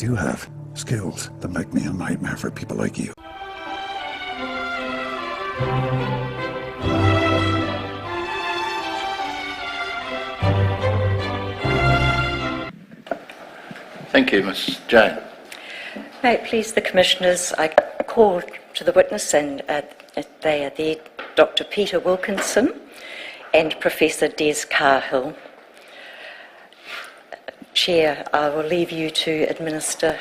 do have skills that make me a nightmare for people like you. Thank you, Ms. Jane. May it please the Commissioners, I call to the witness, and they are there, Dr. Peter Wilkinson and Professor Des Cahill. Chair, I will leave you to administer.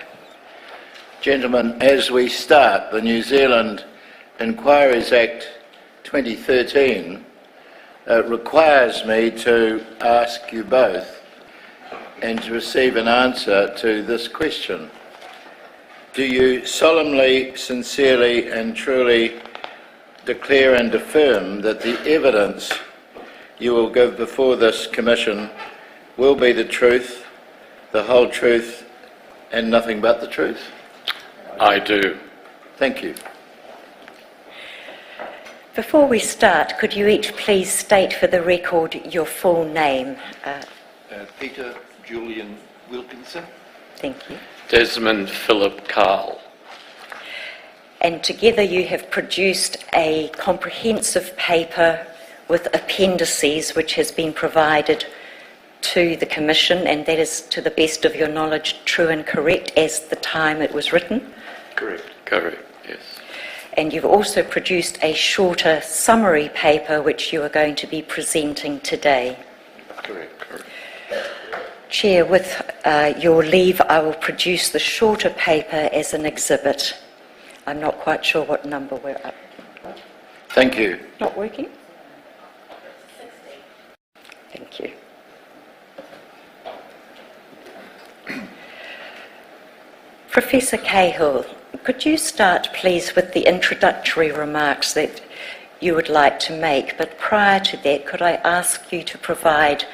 Gentlemen, as we start, the New Zealand Inquiries Act 2013 requires me to ask you both and to receive an answer to this question. Do you solemnly, sincerely and truly declare and affirm that the evidence you will give before this Commission will be the truth, the whole truth and nothing but the truth? I do. Thank you. Before we start, could you each please state for the record your full name? Peter Julian Wilkinson. Thank you. Desmond Philip Carl. And together you have produced a comprehensive paper with appendices which has been provided to the Commission, and that is, to the best of your knowledge, true and correct as the time it was written? Correct. Correct, yes. And you've also produced a shorter summary paper which you are going to be presenting today. Correct, correct. Chair, with your leave, I will produce the shorter paper as an exhibit. I'm not quite sure what number we're up. Thank you. Not working? Thank you. Professor Cahill, could you start, please, with the introductory remarks that you would like to make? But prior to that, could I ask you to provide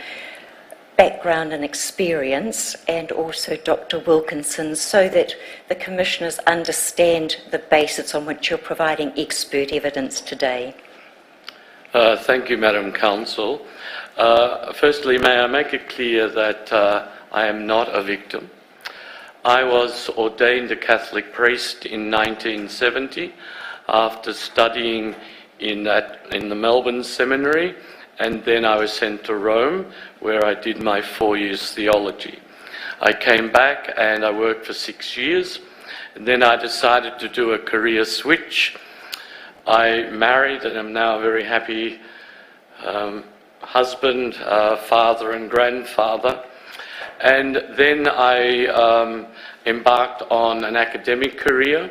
background and experience, and also Dr. Wilkinson, so that the Commissioners understand the basis on which you're providing expert evidence today? Thank you, Madam Counsel. Firstly, may I make it clear that I am not a victim. I was ordained a Catholic priest in 1970 after studying in the Melbourne Seminary, and then I was sent to Rome, where I did my 4 years theology. I came back and I worked for 6 years, and then I decided to do a career switch. I married and am now a very happy husband, father and grandfather. And then I embarked on an academic career,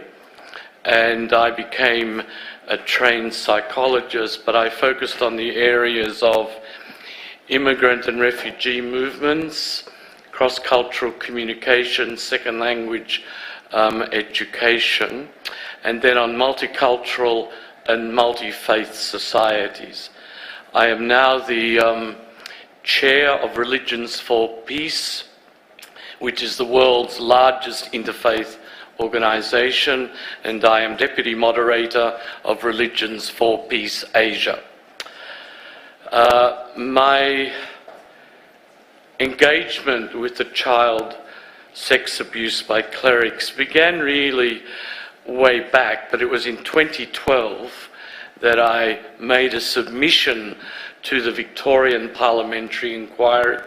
and I became a trained psychologist, but I focused on the areas of immigrant and refugee movements, cross-cultural communication, second language education, and then on multicultural and multi-faith societies. I am now the Chair of Religions for Peace, which is the world's largest interfaith organisation, and I am Deputy Moderator of Religions for Peace Asia. My engagement with the child sex abuse by clerics began really way back, but it was in 2012 that I made a submission to the Victorian Parliamentary Inquiry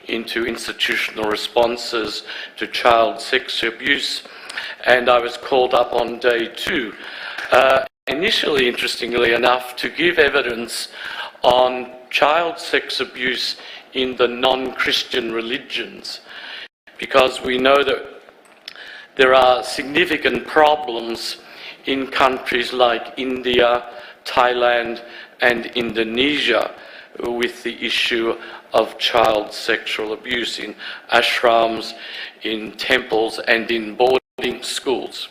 into institutional responses to child sex abuse, and I was called up on day 2. Initially, interestingly enough, to give evidence on child sex abuse in the non-Christian religions, because we know that there are significant problems in countries like India, Thailand and Indonesia with the issue of child sexual abuse in ashrams, in temples and in boarding schools.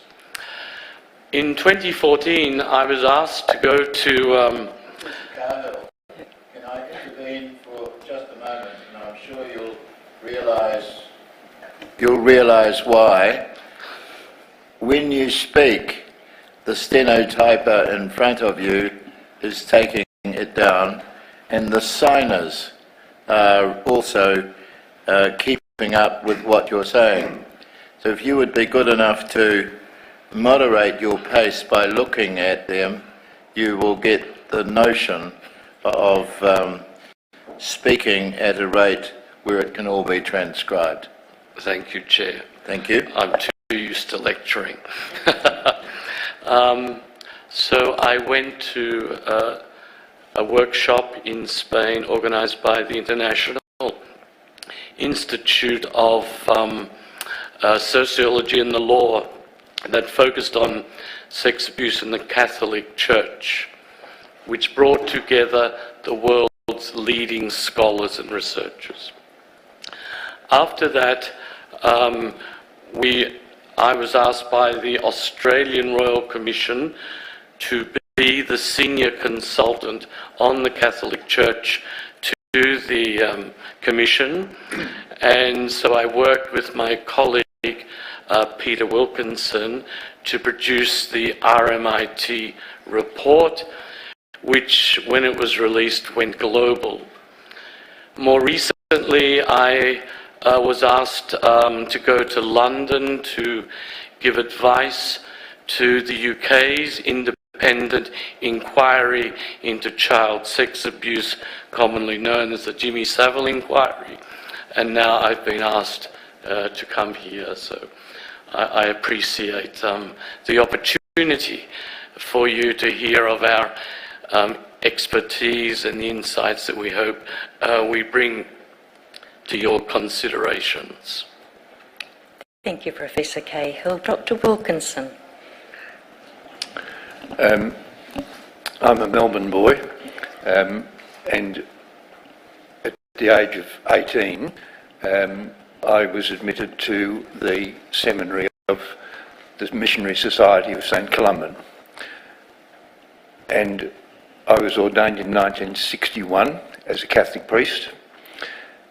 In 2014, I was asked to go to... Mr. Cahill, can I intervene for just a moment, and I'm sure you'll realise why. When you speak, the stenotyper in front of you is taking it down, and the signers are also keeping up with what you're saying. So if you would be good enough to moderate your pace by looking at them, you will get the notion of speaking at a rate where it can all be transcribed. Thank you, Chair. Thank you. I'm too used to lecturing. So I went to a workshop in Spain organised by the International Institute of Sociology and the Law that focused on sex abuse in the Catholic Church, which brought together the world's leading scholars and researchers. After that, I was asked by the Australian Royal Commission to be the senior consultant on the Catholic Church to the Commission, and so I worked with my colleague Peter Wilkinson to produce the RMIT report, which, when it was released, went global. More recently, I was asked to go to London to give advice to the UK's independent inquiry into child sex abuse, commonly known as the Jimmy Savile inquiry, and now I've been asked to come here, so I appreciate the opportunity for you to hear of our expertise and the insights that we hope we bring to your considerations. Thank you, Professor Cahill. Dr. Wilkinson. I'm a Melbourne boy, and at the age of 18, I was admitted to the seminary of the Missionary Society of St. Columban, and I was ordained in 1961 as a Catholic priest,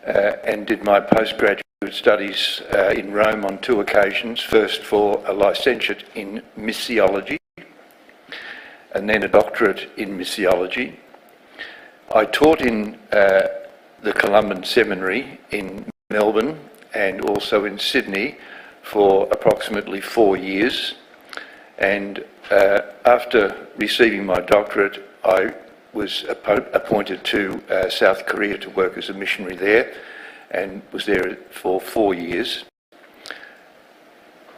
and did my postgraduate studies in Rome on 2 occasions, first for a licentiate in missiology and then a doctorate in missiology. I taught in the Columban Seminary in Melbourne and also in Sydney for approximately 4 years, and after receiving my doctorate I was appointed to South Korea to work as a missionary there, and was there for 4 years.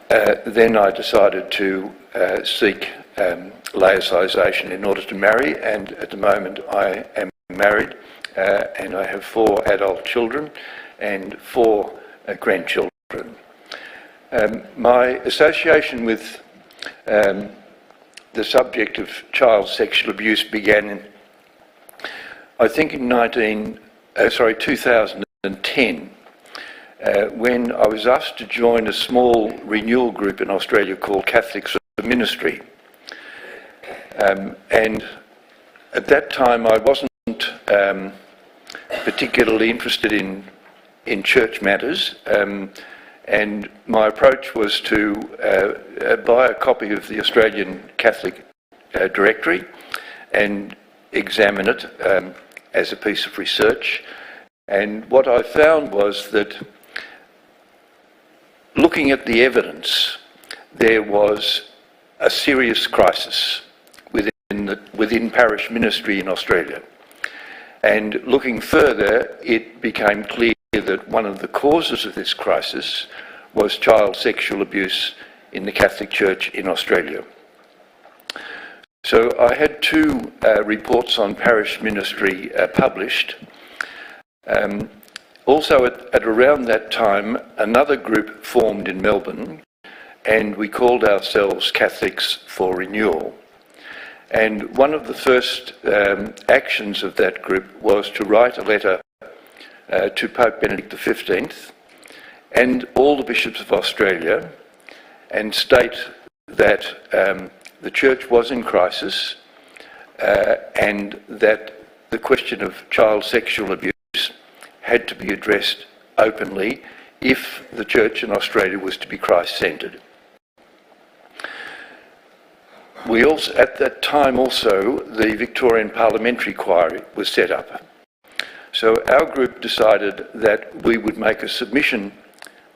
Then I decided to seek laicization in order to marry, and at the moment I am married and I have 4 adult children and 4 grandchildren. My association with the subject of child sexual abuse began, I think, in 2010, when I was asked to join a small renewal group in Australia called Catholics of Ministry. And at that time I wasn't particularly interested in church matters, and my approach was to buy a copy of the Australian Catholic Directory and examine it as a piece of research. And what I found was that, looking at the evidence, there was a serious crisis within parish ministry in Australia. And looking further, it became clear that one of the causes of this crisis was child sexual abuse in the Catholic Church in Australia. So I had 2 reports on parish ministry published. Also at around that time, another group formed in Melbourne, and we called ourselves Catholics for Renewal. And one of the first actions of that group was to write a letter to Pope Benedict XV and all the bishops of Australia, and state that the Church was in crisis, and that the question of child sexual abuse had to be addressed openly if the Church in Australia was to be Christ-centred. We also, at that time also, the Victorian Parliamentary Inquiry was set up. So our group decided that we would make a submission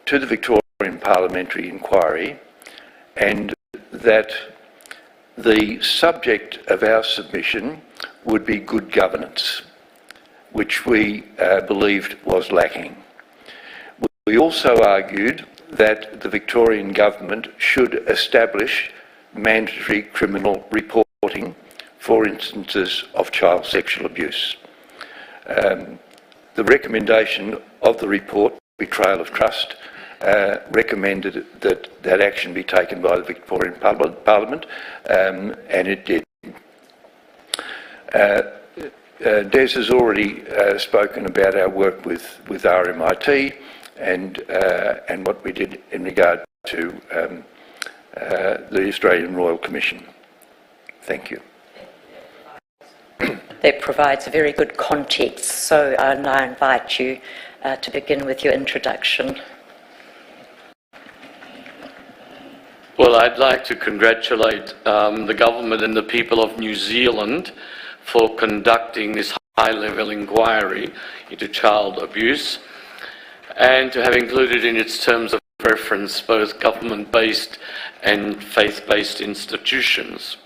to the Victorian Victorian Parliamentary Inquiry, and that the subject of our submission would be good governance, which we believed was lacking. We also argued that the Victorian Government should establish mandatory criminal reporting for instances of child sexual abuse. The recommendation of the report, Betrayal of Trust, recommended that action be taken by the Victorian Parliament, and it did. Des has already spoken about our work with RMIT and what we did in regard to the Australian Royal Commission. Thank you. That provides a very good context, so I now invite you to begin with your introduction. Well, I'd like to congratulate the government and the people of New Zealand for conducting this high-level inquiry into child abuse, and to have included in its terms of reference both government-based and faith-based institutions.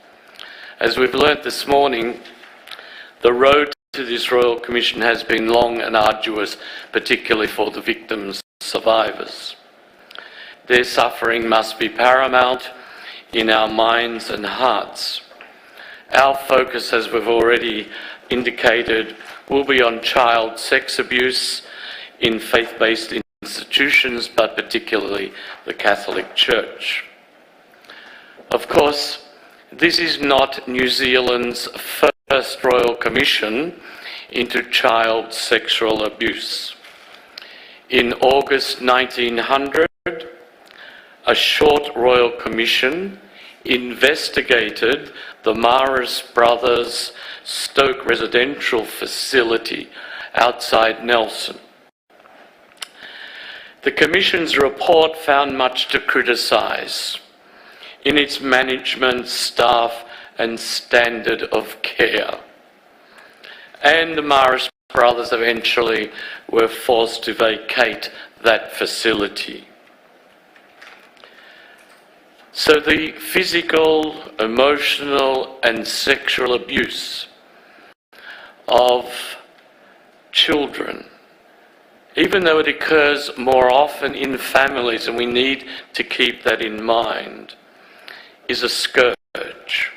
As we've learnt this morning, the road to this Royal Commission has been long and arduous, particularly for the victims' survivors. Their suffering must be paramount in our minds and hearts. Our focus, as we've already indicated, will be on child sex abuse in faith-based institutions, but particularly the Catholic Church. Of course, this is not New Zealand's first Royal Commission into child sexual abuse. In August 1900, a short Royal Commission investigated the Maris Brothers Stoke residential facility outside Nelson. The Commission's report found much to criticise in its management, staff and standard of care. And the Maris Brothers eventually were forced to vacate that facility. So the physical, emotional and sexual abuse of children, even though it occurs more often in families, and we need to keep that in mind, is a scourge.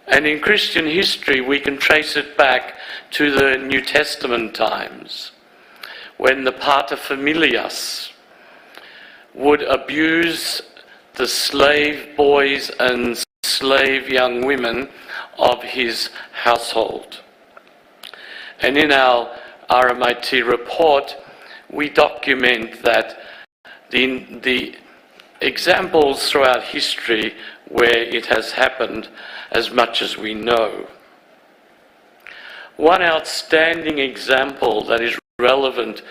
And in Christian history, we can trace it back to the New Testament times, when the paterfamilias would abuse the slave boys and slave young women of his household. And in our RMIT report, we document that the examples throughout history where it has happened, as much as we know. One outstanding example that is relevant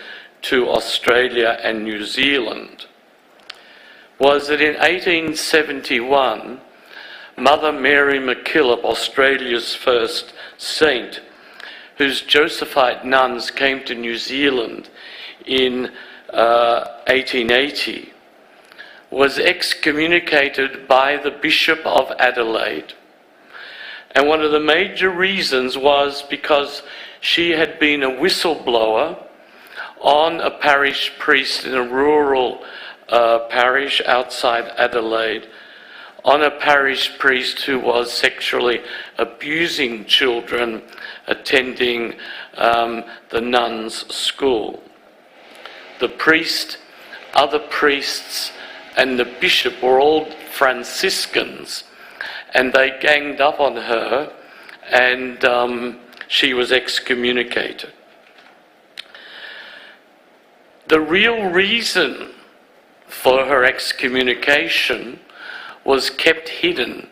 to Australia and New Zealand was that in 1871, Mother Mary MacKillop, Australia's first saint, whose Josephite nuns came to New Zealand in 1880, was excommunicated by the Bishop of Adelaide. And one of the major reasons was because she had been a whistleblower on a parish priest in a rural parish outside Adelaide, on a parish priest who was sexually abusing children attending the nuns' school. The priest, other priests, and the bishop were all Franciscans, and they ganged up on her, and she was excommunicated. The real reason for her excommunication was kept hidden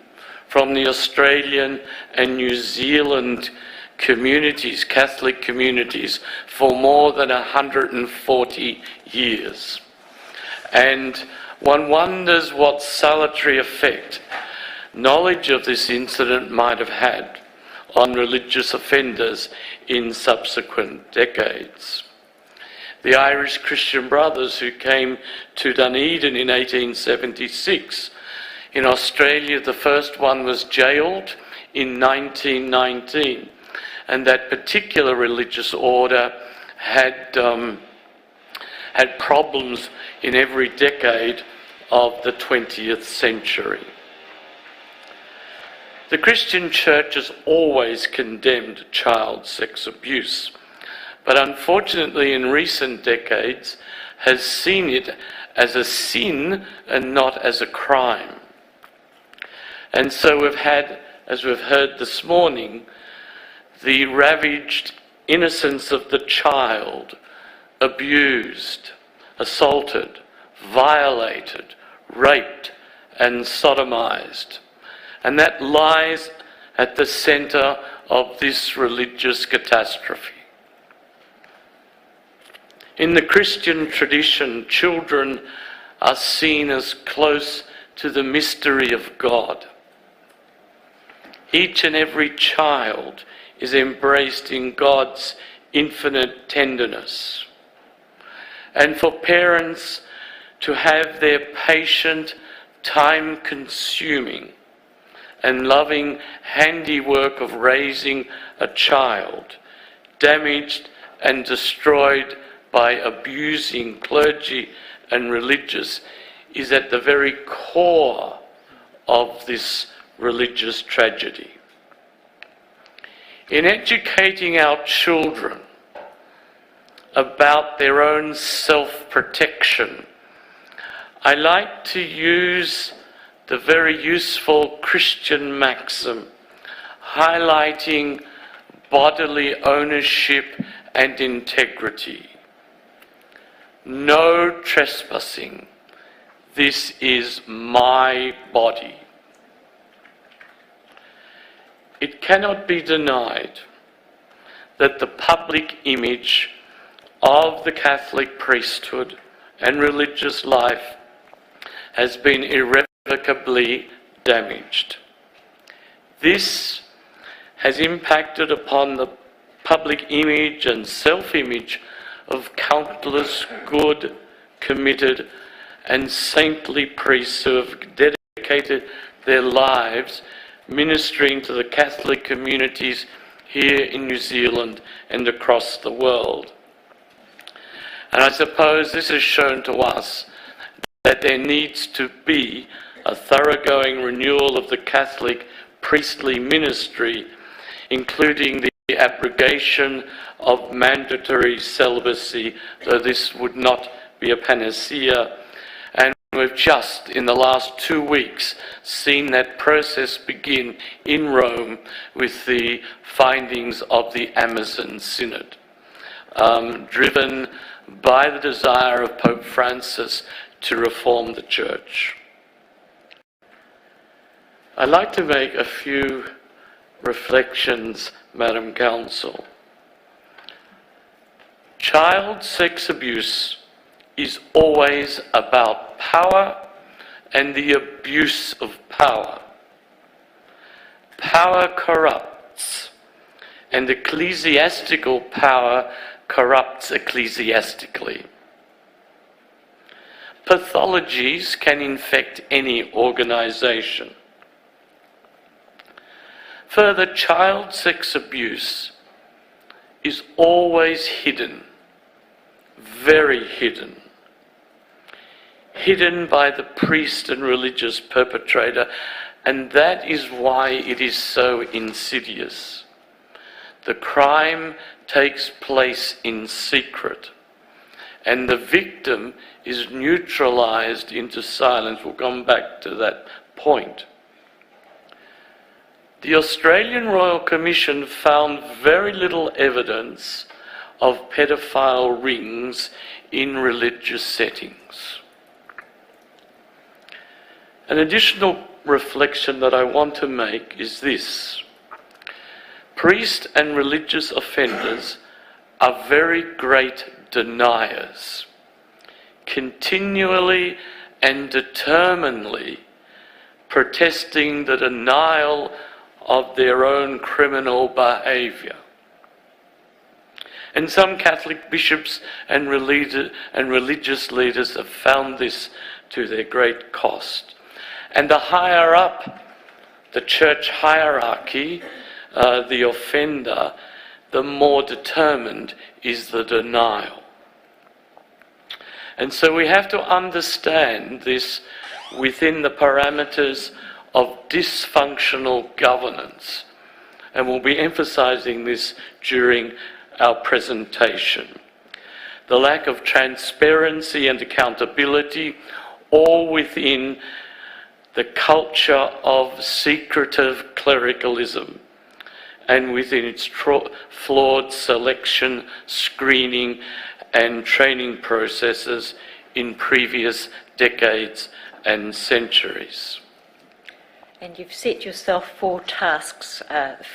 from the Australian and New Zealand communities, Catholic communities, for more than 140 years. And one wonders what salutary effect knowledge of this incident might have had on religious offenders in subsequent decades. the Irish Christian Brothers who came to Dunedin in 1876. In Australia, the first one was jailed in 1919, and that particular religious order had problems in every decade of the 20th century. The Christian Church has always condemned child sex abuse, but unfortunately in recent decades has seen it as a sin and not as a crime. And so we've had, as we've heard this morning, the ravaged innocence of the child abused, assaulted, violated, raped and sodomized. And that lies at the centre of this religious catastrophe. In the Christian tradition, children are seen as close to the mystery of God. Each and every child is embraced in God's infinite tenderness. And for parents to have their patient, time-consuming and loving handiwork of raising a child damaged and destroyed by abusing clergy and religious is at the very core of this religious tragedy. In educating our children about their own self-protection, I like to use the very useful Christian maxim highlighting bodily ownership and integrity. No trespassing. This is my body. It cannot be denied that the public image of the Catholic priesthood and religious life has been irrevocably damaged. This has impacted upon the public image and self-image of countless good, committed and saintly priests who have dedicated their lives ministering to the Catholic communities here in New Zealand and across the world. And I suppose this has shown to us that there needs to be a thoroughgoing renewal of the Catholic priestly ministry, including the abrogation of mandatory celibacy, though this would not be a panacea. And we've just, in the last 2 weeks, seen that process begin in Rome with the findings of the Amazon Synod, driven by the desire of Pope Francis to reform the Church. I'd like to make a few reflections, Madam Counsel. Child sex abuse is always about power and the abuse of power. Power corrupts, and ecclesiastical power corrupts ecclesiastically. Pathologies can infect any organisation. Further, child sex abuse is always hidden, very hidden. Hidden by the priest and religious perpetrator, and that is why it is so insidious. The crime takes place in secret, and the victim is neutralised into silence. We'll come back to that point. The Australian Royal Commission found very little evidence of pedophile rings in religious settings. An additional reflection that I want to make is this. Priests and religious offenders are very great deniers, continually and determinedly protesting the denial of their own criminal behaviour. And some Catholic bishops and religious leaders have found this to their great cost. And the higher up the church hierarchy, the offender, the more determined is the denial. And so we have to understand this within the parameters of dysfunctional governance. And we'll be emphasising this during our presentation. The lack of transparency and accountability, all within the culture of secretive clericalism and within its flawed selection, screening and training processes in previous decades and centuries. And you've set yourself 4 tasks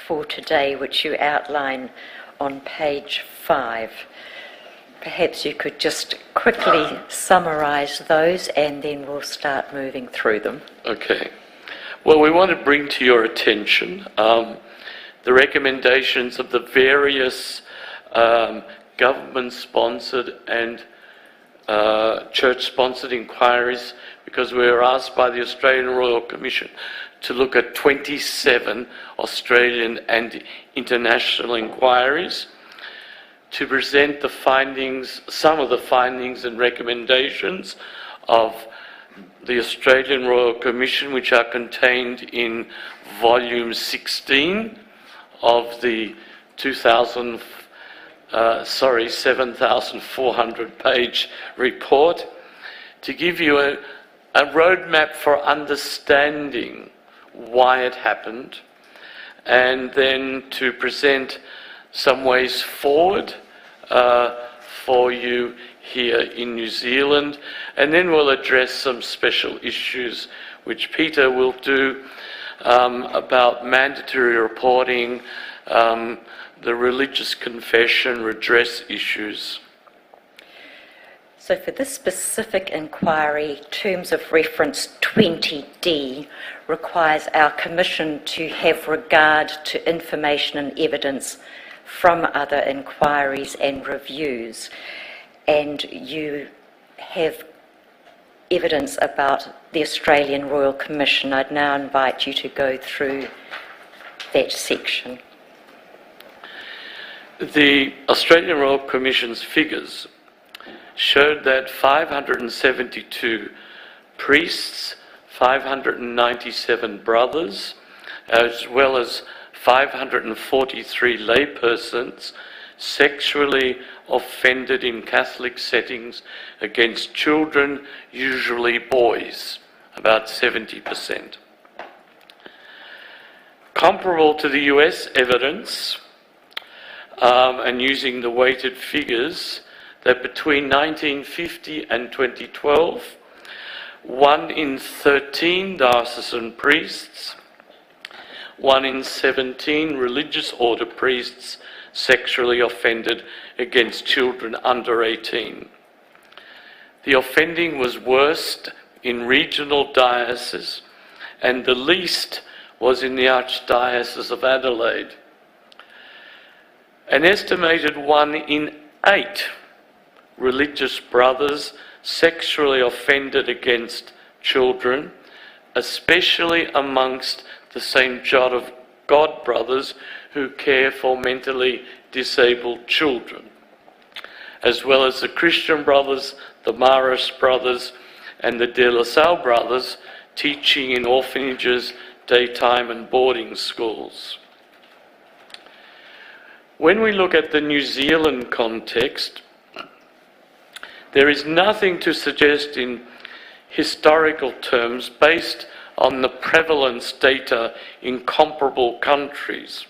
for today, which you outline on page 5. Perhaps you could just quickly summarise those and then we'll start moving through them. Okay. Well, we want to bring to your attention the recommendations of the various government-sponsored and church-sponsored inquiries, because we were asked by the Australian Royal Commission to look at 27 Australian and international inquiries, to present the findings, some of the findings and recommendations of the Australian Royal Commission, which are contained in volume 16 of the 7,400 page report, to give you a roadmap for understanding why it happened, and then to present some ways forward for you here in New Zealand, and then we'll address some special issues which Peter will do about mandatory reporting, the religious confession redress issues. So for this specific inquiry, terms of reference 20D requires our Commission to have regard to information and evidence from other inquiries and reviews. And you have evidence about the Australian Royal Commission. I'd now invite you to go through that section. The Australian Royal Commission's figures showed that 572 priests, 597 brothers, as well as 543 laypersons sexually offended in Catholic settings against children, usually boys, about 70%. Comparable to the US evidence, and using the weighted figures, that between 1950 and 2012, 1 in 13 diocesan priests, 1 in 17 religious order priests sexually offended against children under 18. The offending was worst in regional dioceses, and the least was in the Archdiocese of Adelaide. An estimated 1 in 8 religious brothers sexually offended against children, especially amongst the St. John of God brothers who care for mentally disabled children, as well as the Christian brothers, the Maris brothers, and the De La Salle brothers teaching in orphanages, daytime and boarding schools. When we look at the New Zealand context, there is nothing to suggest in historical terms, based on the prevalence data in comparable countries,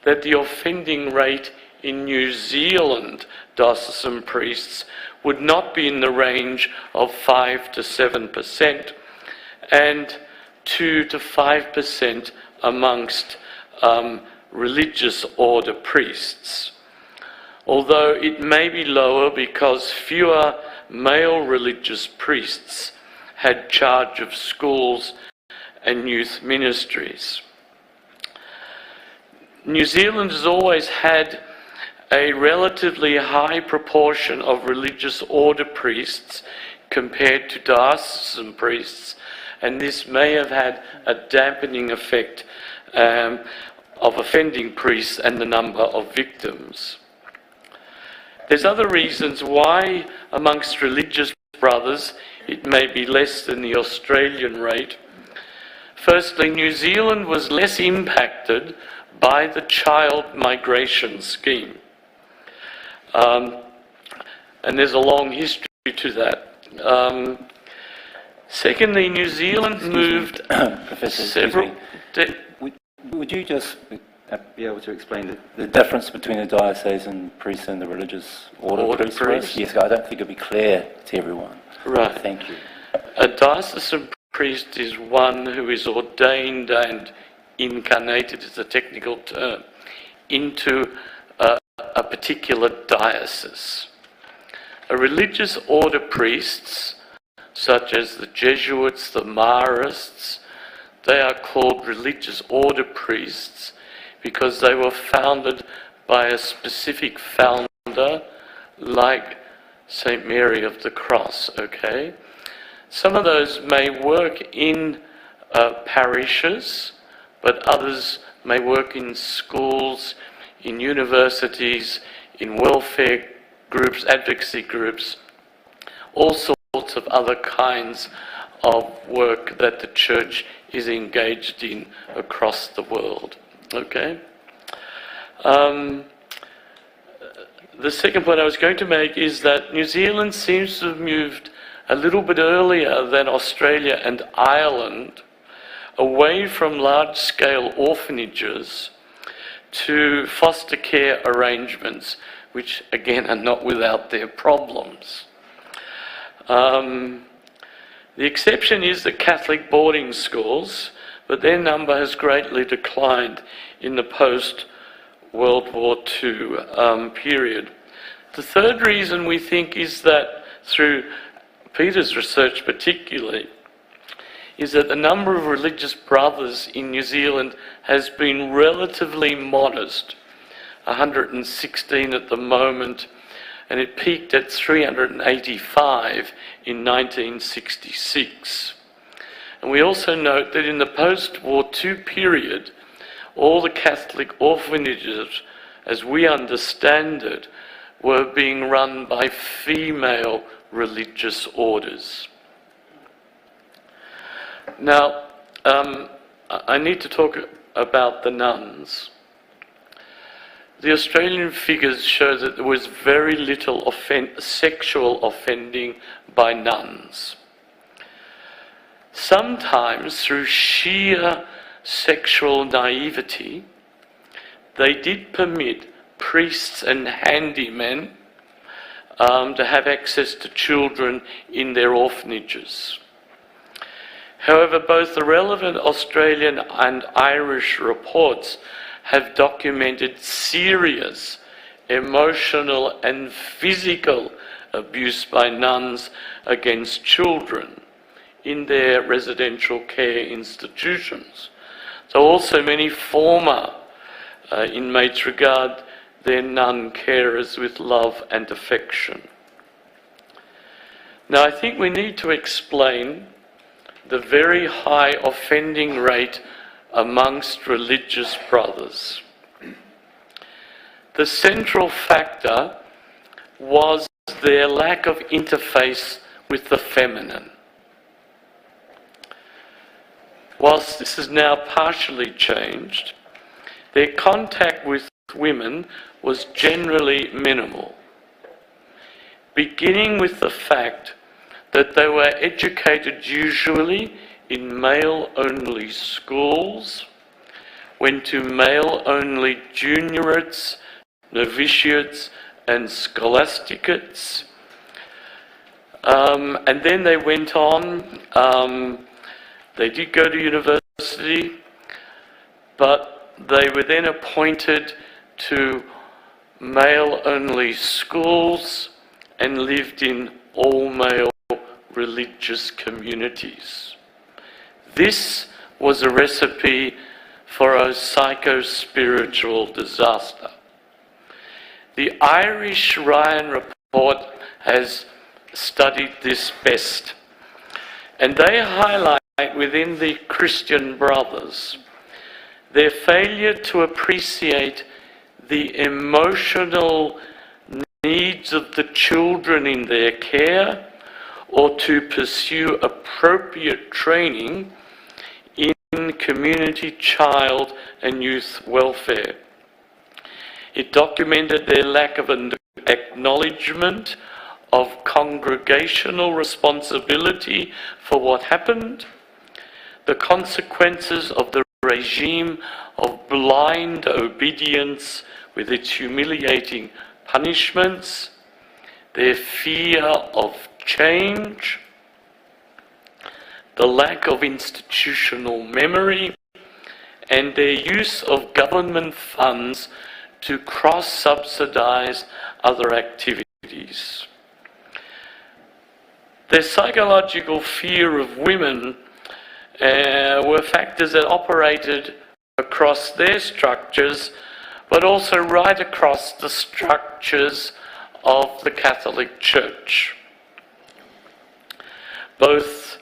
that the offending rate in New Zealand diocesan priests would not be in the range of 5 to 7% and 2 to 5% amongst religious order priests. Although it may be lower because fewer male religious priests had charge of schools and youth ministries. New Zealand has always had a relatively high proportion of religious order priests compared to diocesan priests, and this may have had a dampening effect of offending priests and the number of victims. There's other reasons why amongst religious brothers it may be less than the Australian rate. Firstly, New Zealand was less impacted by the child migration scheme. And there's a long history to that. Secondly, New Zealand moved Professor, several... would you just be able to explain the difference between the diocesan priest and the religious order priest for us? Yes, I don't think it'll be clear to everyone. Right. Thank you. A diocesan priest is one who is ordained and incarnated, is a technical term, into a particular diocese. A religious order priests, such as the Jesuits, the Marists, they are called religious order priests because they were founded by a specific founder, like St. Mary of the Cross, okay? Some of those may work in parishes, but others may work in schools, in universities, in welfare groups, advocacy groups, all sorts of other kinds of work that the church is engaged in across the world. Okay? The second point I was going to make is that New Zealand seems to have moved a little bit earlier than Australia and Ireland away from large-scale orphanages to foster care arrangements, which again are not without their problems. The exception is the Catholic boarding schools, but their number has greatly declined in the post-World War II period. The third reason we think is that, through Peter's research particularly, is that the number of religious brothers in New Zealand has been relatively modest, 116 at the moment, and it peaked at 385 in 1966. And we also note that in the post-War II period, all the Catholic orphanages, as we understand it, were being run by female religious orders. Now, I need to talk about the nuns. The Australian figures show that there was very little sexual offending by nuns. Sometimes, through sheer sexual naivety, they did permit priests and handymen to have access to children in their orphanages. However, both the relevant Australian and Irish reports have documented serious emotional and physical abuse by nuns against children in their residential care institutions. So also many former inmates regard their nun carers with love and affection. Now, I think we need to explain the very high offending rate amongst religious brothers. The central factor was their lack of interface with the feminine. Whilst this has now partially changed, their contact with women was generally minimal, beginning with the fact that they were educated usually in male-only schools, went to male-only juniorates, novitiates and scholasticates, and then they went on, they did go to university, but they were then appointed to male-only schools and lived in all-male religious communities. This was a recipe for a psycho-spiritual disaster. The Irish Ryan report has studied this best, and they highlight within the Christian Brothers their failure to appreciate the emotional needs of the children in their care, or to pursue appropriate training in community child and youth welfare. It documented their lack of an acknowledgement of congregational responsibility for what happened, the consequences of the regime of blind obedience with its humiliating punishments, their fear of change, the lack of institutional memory, and their use of government funds to cross-subsidise other activities. Their psychological fear of women were factors that operated across their structures, but also right across the structures of the Catholic Church, both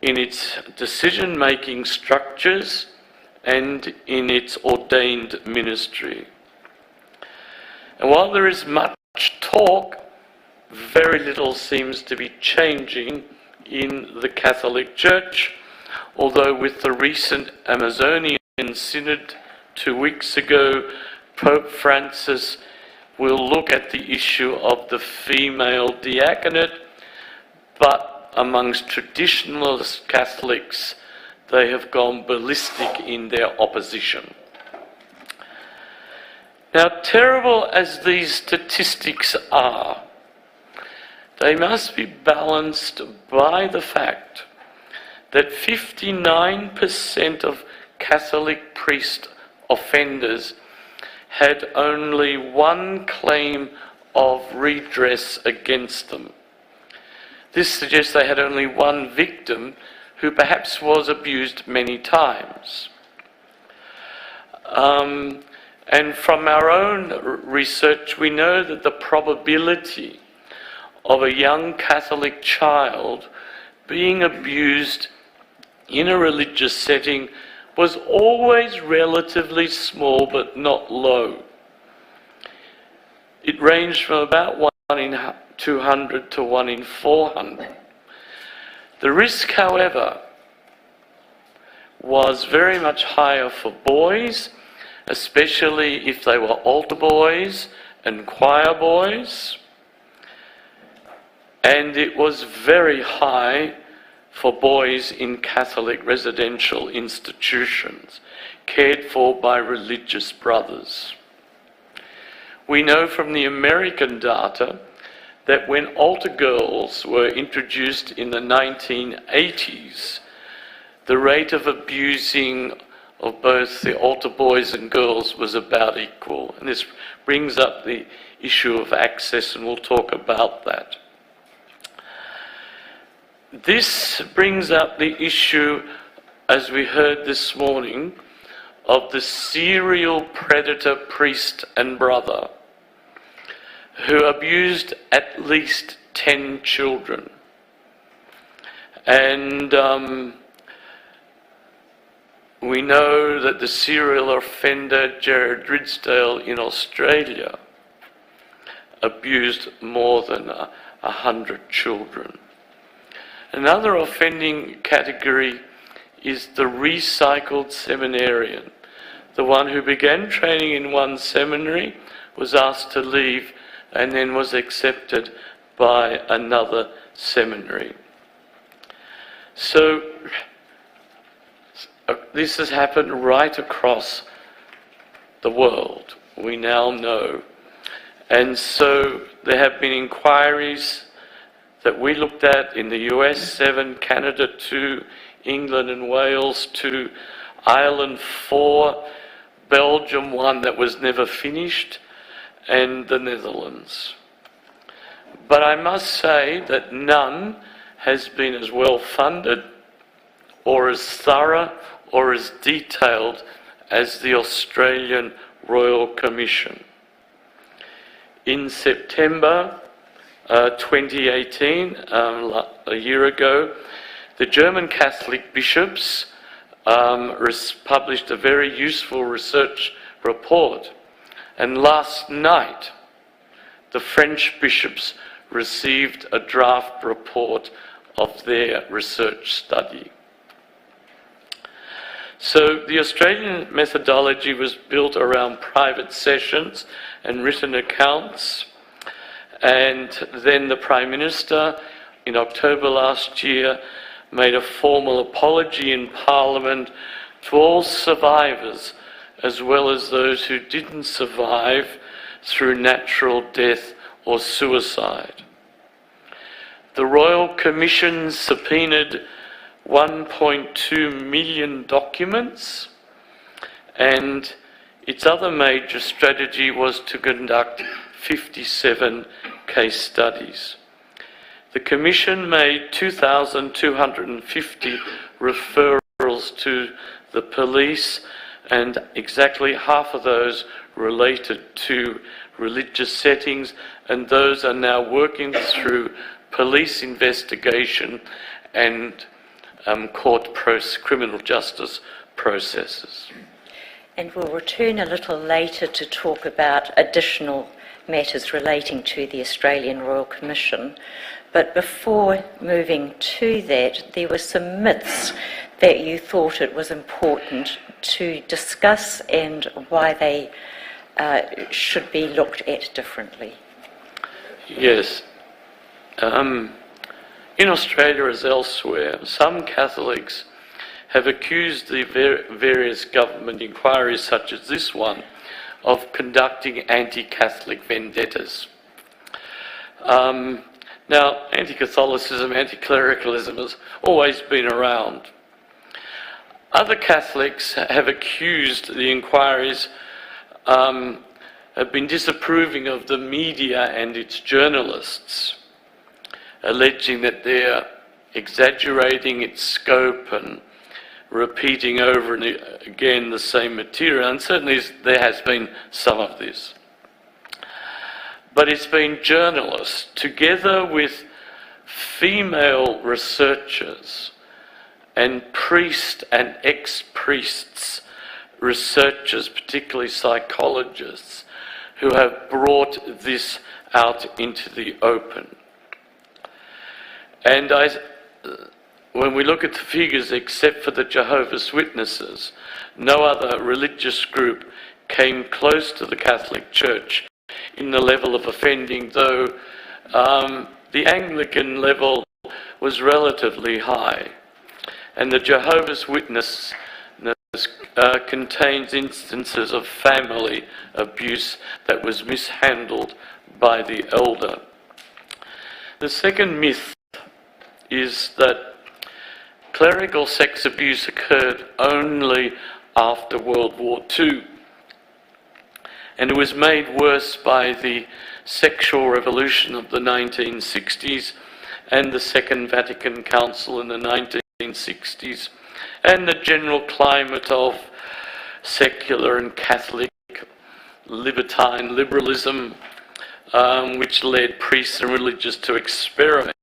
in its decision-making structures and in its ordained ministry. And while there is much talk, very little seems to be changing in the Catholic Church, although with the recent Amazonian Synod 2 weeks ago, Pope Francis will look at the issue of the female diaconate, but amongst traditionalist Catholics, they have gone ballistic in their opposition. Now, terrible as these statistics are, they must be balanced by the fact that 59% of Catholic priest offenders had only one claim of redress against them. This suggests they had only one victim who perhaps was abused many times. And from our own research, we know that the probability of a young Catholic child being abused in a religious setting was always relatively small but not low. It ranged from about 1 in 200 to 1 in 400. The risk, however, was very much higher for boys, especially if they were altar boys and choir boys, and it was very high for boys in Catholic residential institutions, cared for by religious brothers. We know from the American data that when altar girls were introduced in the 1980s, the rate of abusing of both the altar boys and girls was about equal. And this brings up the issue of access, and we'll talk about that. This brings up the issue, as we heard this morning, of the serial predator priest and brother who abused at least 10 children. And we know that the serial offender Jared Ridsdale in Australia abused more than 100 children. Another offending category is the recycled seminarian, the one who began training in one seminary, was asked to leave, and then was accepted by another seminary. So this has happened right across the world, we now know. And so there have been inquiries that we looked at in the US, 7, Canada 2, England and Wales 2, Ireland 4, Belgium 1 that was never finished, and the Netherlands. But I must say that none has been as well funded or as thorough or as detailed as the Australian Royal Commission. In September 2018, a year ago, the German Catholic bishops published a very useful research report. And last night, the French bishops received a draft report of their research study. So the Australian methodology was built around private sessions and written accounts, and then the Prime Minister in October last year made a formal apology in Parliament to all survivors, as well as those who didn't survive through natural death or suicide. The Royal Commission subpoenaed 1.2 million documents, and its other major strategy was to conduct 57 case studies. The Commission made 2,250 referrals to the police, and exactly half of those related to religious settings, and those are now working through police investigation and criminal justice processes. And we'll return a little later to talk about additional matters relating to the Australian Royal Commission. But before moving to that, there were some myths that you thought it was important to discuss and why they should be looked at differently. Yes. In Australia as elsewhere, some Catholics have accused the various government inquiries, such as this one, of conducting anti-Catholic vendettas. Now, anti-Catholicism, anti-clericalism has always been around. Other Catholics have accused the inquiries, have been disapproving of the media and its journalists, alleging that they're exaggerating its scope and repeating over and again the same material, and certainly there has been some of this. But it's been journalists, together with female researchers and priest and ex-priests researchers, particularly psychologists, who have brought this out into the open. And when we look at the figures, except for the Jehovah's Witnesses, no other religious group came close to the Catholic Church in the level of offending, though the Anglican level was relatively high. And the Jehovah's Witness contains instances of family abuse that was mishandled by the elder. The second myth is that clerical sex abuse occurred only after World War II, and it was made worse by the sexual revolution of the 1960s and the Second Vatican Council in the 1960s, and the general climate of secular and Catholic libertine liberalism, which led priests and religious to experiment.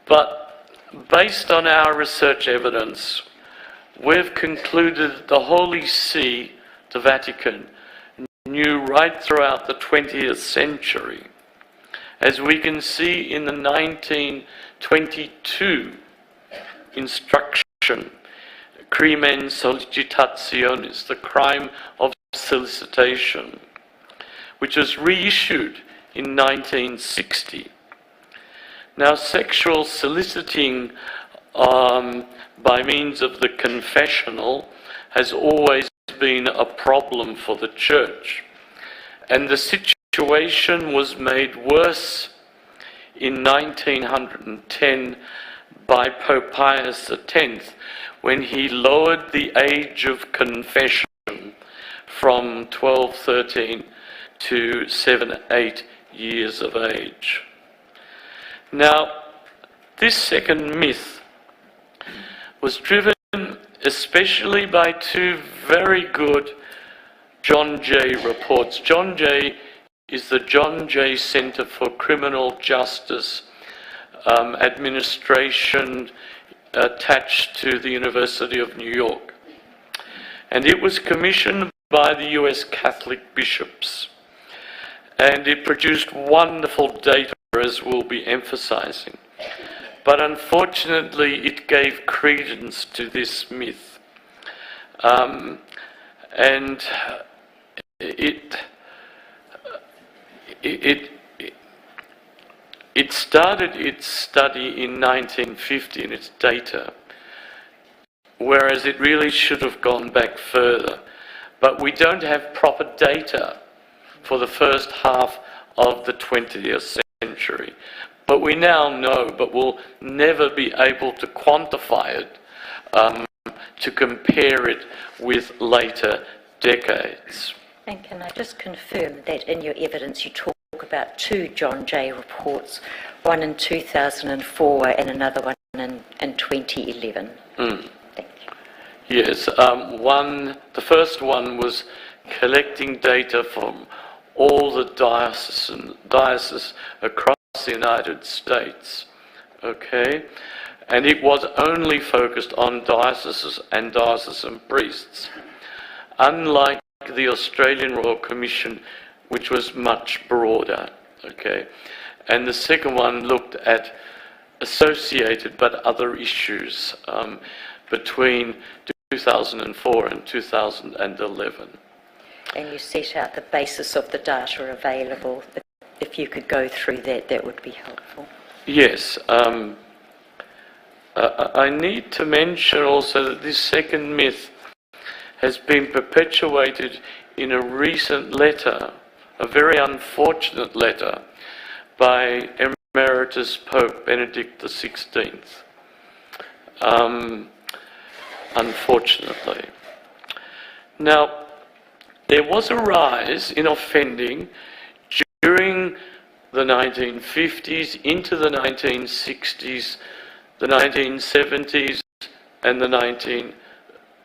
But based on our research evidence, we've concluded that the Holy See, the Vatican, knew right throughout the 20th century, as we can see in the 1922 instruction, Crimen Sollicitationis, the crime of solicitation, which was reissued in 1960. Now, sexual soliciting by means of the confessional has always been a problem for the Church, and the situation was made worse in 1910 by Pope Pius X, when he lowered the age of confession from 12, 13 to 7, 8 years of age. Now, this second myth was driven especially by two very good John Jay reports. John Jay is the John Jay Centre for Criminal Justice Administration attached to the University of New York. And it was commissioned by the US Catholic bishops. And it produced wonderful data, as we'll be emphasising. But unfortunately, it gave credence to this myth. And it started its study in 1950 in its data, whereas it really should have gone back further. But we don't have proper data for the first half of the 20th century. But we now know, but we'll never be able to quantify it, to compare it with later decades. And can I just confirm that in your evidence you talk about two John Jay reports, one in 2004 and another one in 2011? Thank you. Yes, the first one was collecting data from all the dioceses across the United States, okay? And it was only focused on dioceses and diocesan priests, unlike the Australian Royal Commission, which was much broader, okay? And the second one looked at associated but other issues between 2004 and 2011. And you set out the basis of the data available. If you could go through that, that would be helpful. Yes. I need to mention also that this second myth has been perpetuated in a recent letter, a very unfortunate letter, by Emeritus Pope Benedict XVI. Unfortunately. Now, there was a rise in offending during the 1950s, into the 1960s, the 1970s, and the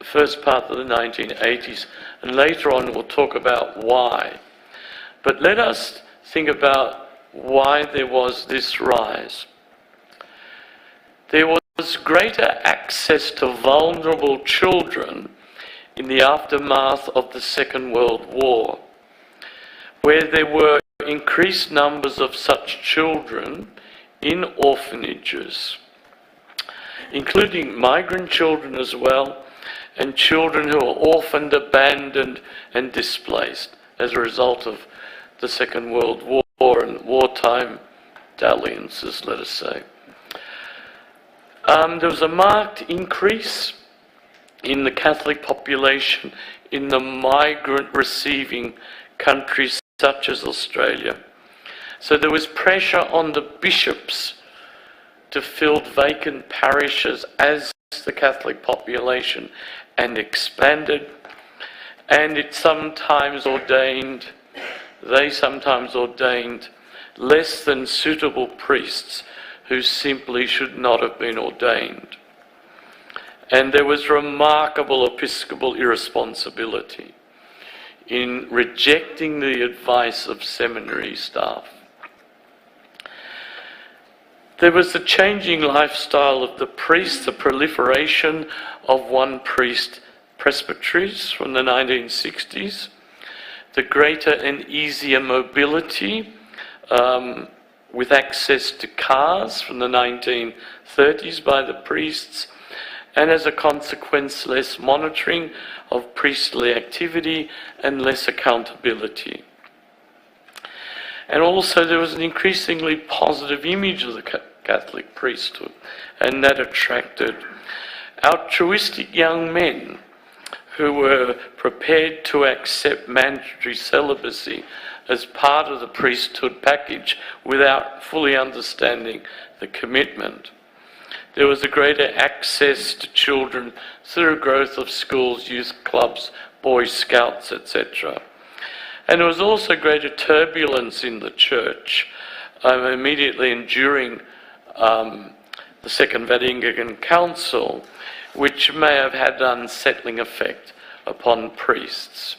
first part of the 1980s. And later on we'll talk about why. But let us think about why there was this rise. There was greater access to vulnerable children in the aftermath of the Second World War, where there were increased numbers of such children in orphanages, including migrant children as well, and children who are orphaned, abandoned, and displaced as a result of the Second World War and wartime dalliances, let us say. There was a marked increase in the Catholic population in the migrant-receiving countries such as Australia. So there was pressure on the bishops to fill vacant parishes as the Catholic population and expanded, and they sometimes ordained less than suitable priests who simply should not have been ordained. And there was remarkable episcopal irresponsibility in rejecting the advice of seminary staff. There was the changing lifestyle of the priests, the proliferation of one-priest presbyteries from the 1960s, the greater and easier mobility with access to cars from the 1930s by the priests, and as a consequence, less monitoring of priestly activity and less accountability. And also there was an increasingly positive image of the Catholic priesthood, and that attracted altruistic young men who were prepared to accept mandatory celibacy as part of the priesthood package without fully understanding the commitment. There was a greater access to children through growth of schools, youth clubs, Boy Scouts, etc. And there was also greater turbulence in the church immediately and during the Second Vatican Council, which may have had an unsettling effect upon priests.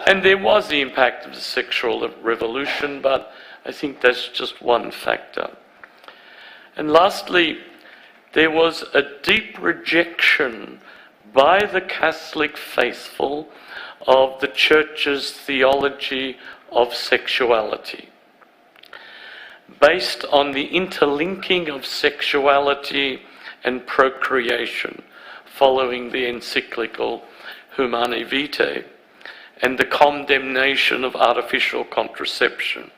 And there was the impact of the sexual revolution, but I think that's just one factor. And lastly, there was a deep rejection by the Catholic faithful of the Church's theology of sexuality, based on the interlinking of sexuality and procreation following the encyclical Humanae Vitae, and the condemnation of artificial contraception,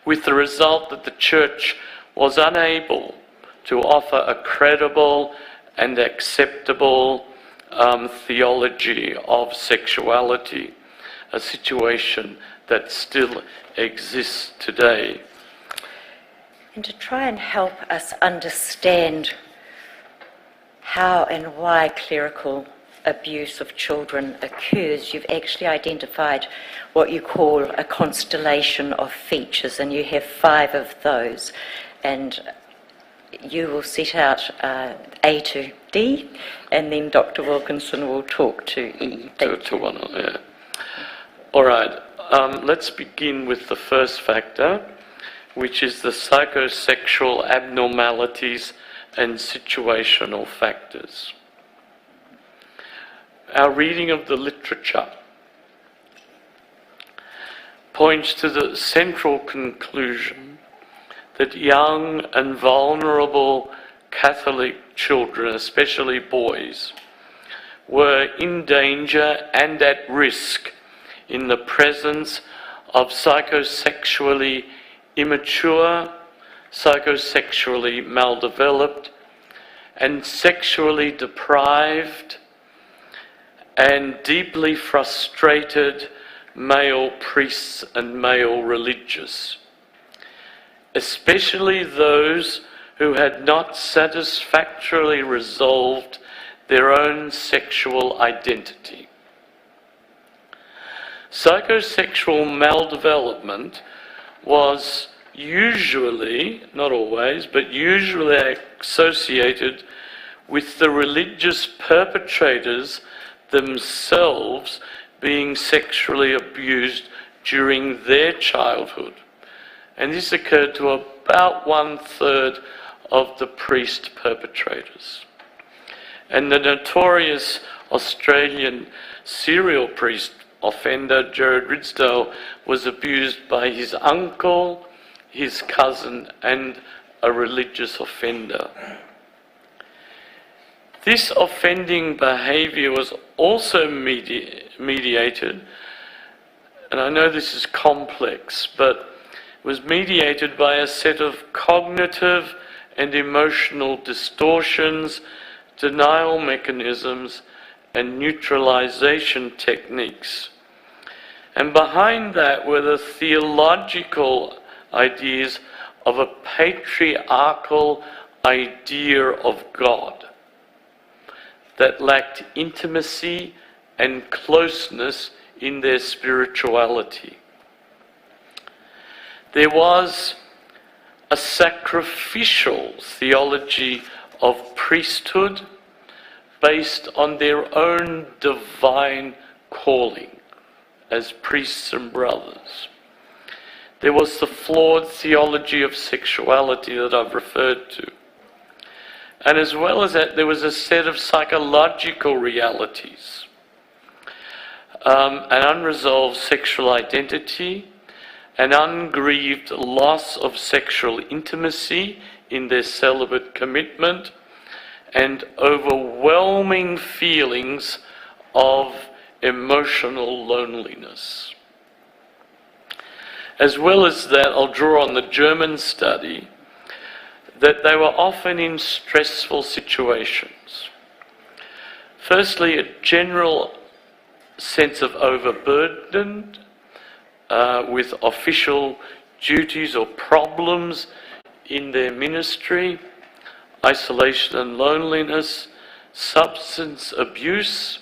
with the result that the Church was unable to offer a credible and acceptable theology of sexuality, a situation that still exists today. And to try and help us understand how and why clerical abuse of children occurs, you've actually identified what you call a constellation of features, and you have 5 of those. And you will set out A to D, and then Dr. Wilkinson will talk to E. To one, yeah. All right, let's begin with the first factor, which is the psychosexual abnormalities and situational factors. Our reading of the literature points to the central conclusion that young and vulnerable Catholic children, especially boys, were in danger and at risk in the presence of psychosexually immature, psychosexually maldeveloped, and sexually deprived and deeply frustrated male priests and male religious, especially those who had not satisfactorily resolved their own sexual identity. Psychosexual maldevelopment was usually, not always, but usually associated with the religious perpetrators themselves being sexually abused during their childhood. And this occurred to about 1/3 of the priest perpetrators. And the notorious Australian serial priest offender, Gerard Ridsdale, was abused by his uncle, his cousin, and a religious offender. This offending behaviour was also mediated, and I know this is complex, but was mediated by a set of cognitive and emotional distortions, denial mechanisms, and neutralization techniques. And behind that were the theological ideas of a patriarchal idea of God that lacked intimacy and closeness in their spirituality. There was a sacrificial theology of priesthood based on their own divine calling as priests and brothers. There was the flawed theology of sexuality that I've referred to. And as well as that, there was a set of psychological realities, an unresolved sexual identity, an ungrieved loss of sexual intimacy in their celibate commitment, and overwhelming feelings of emotional loneliness. As well as that, I'll draw on the German study, that they were often in stressful situations. Firstly, a general sense of overburdened with official duties or problems in their ministry, isolation and loneliness, substance abuse,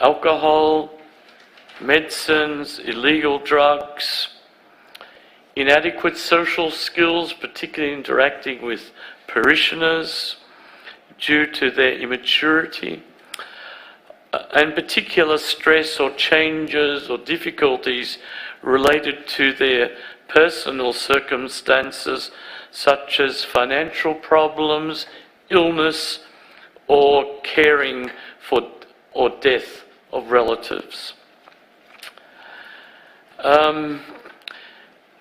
alcohol, medicines, illegal drugs, inadequate social skills, particularly interacting with parishioners due to their immaturity, and particular stress or changes or difficulties related to their personal circumstances, such as financial problems, illness, or caring for or death of relatives.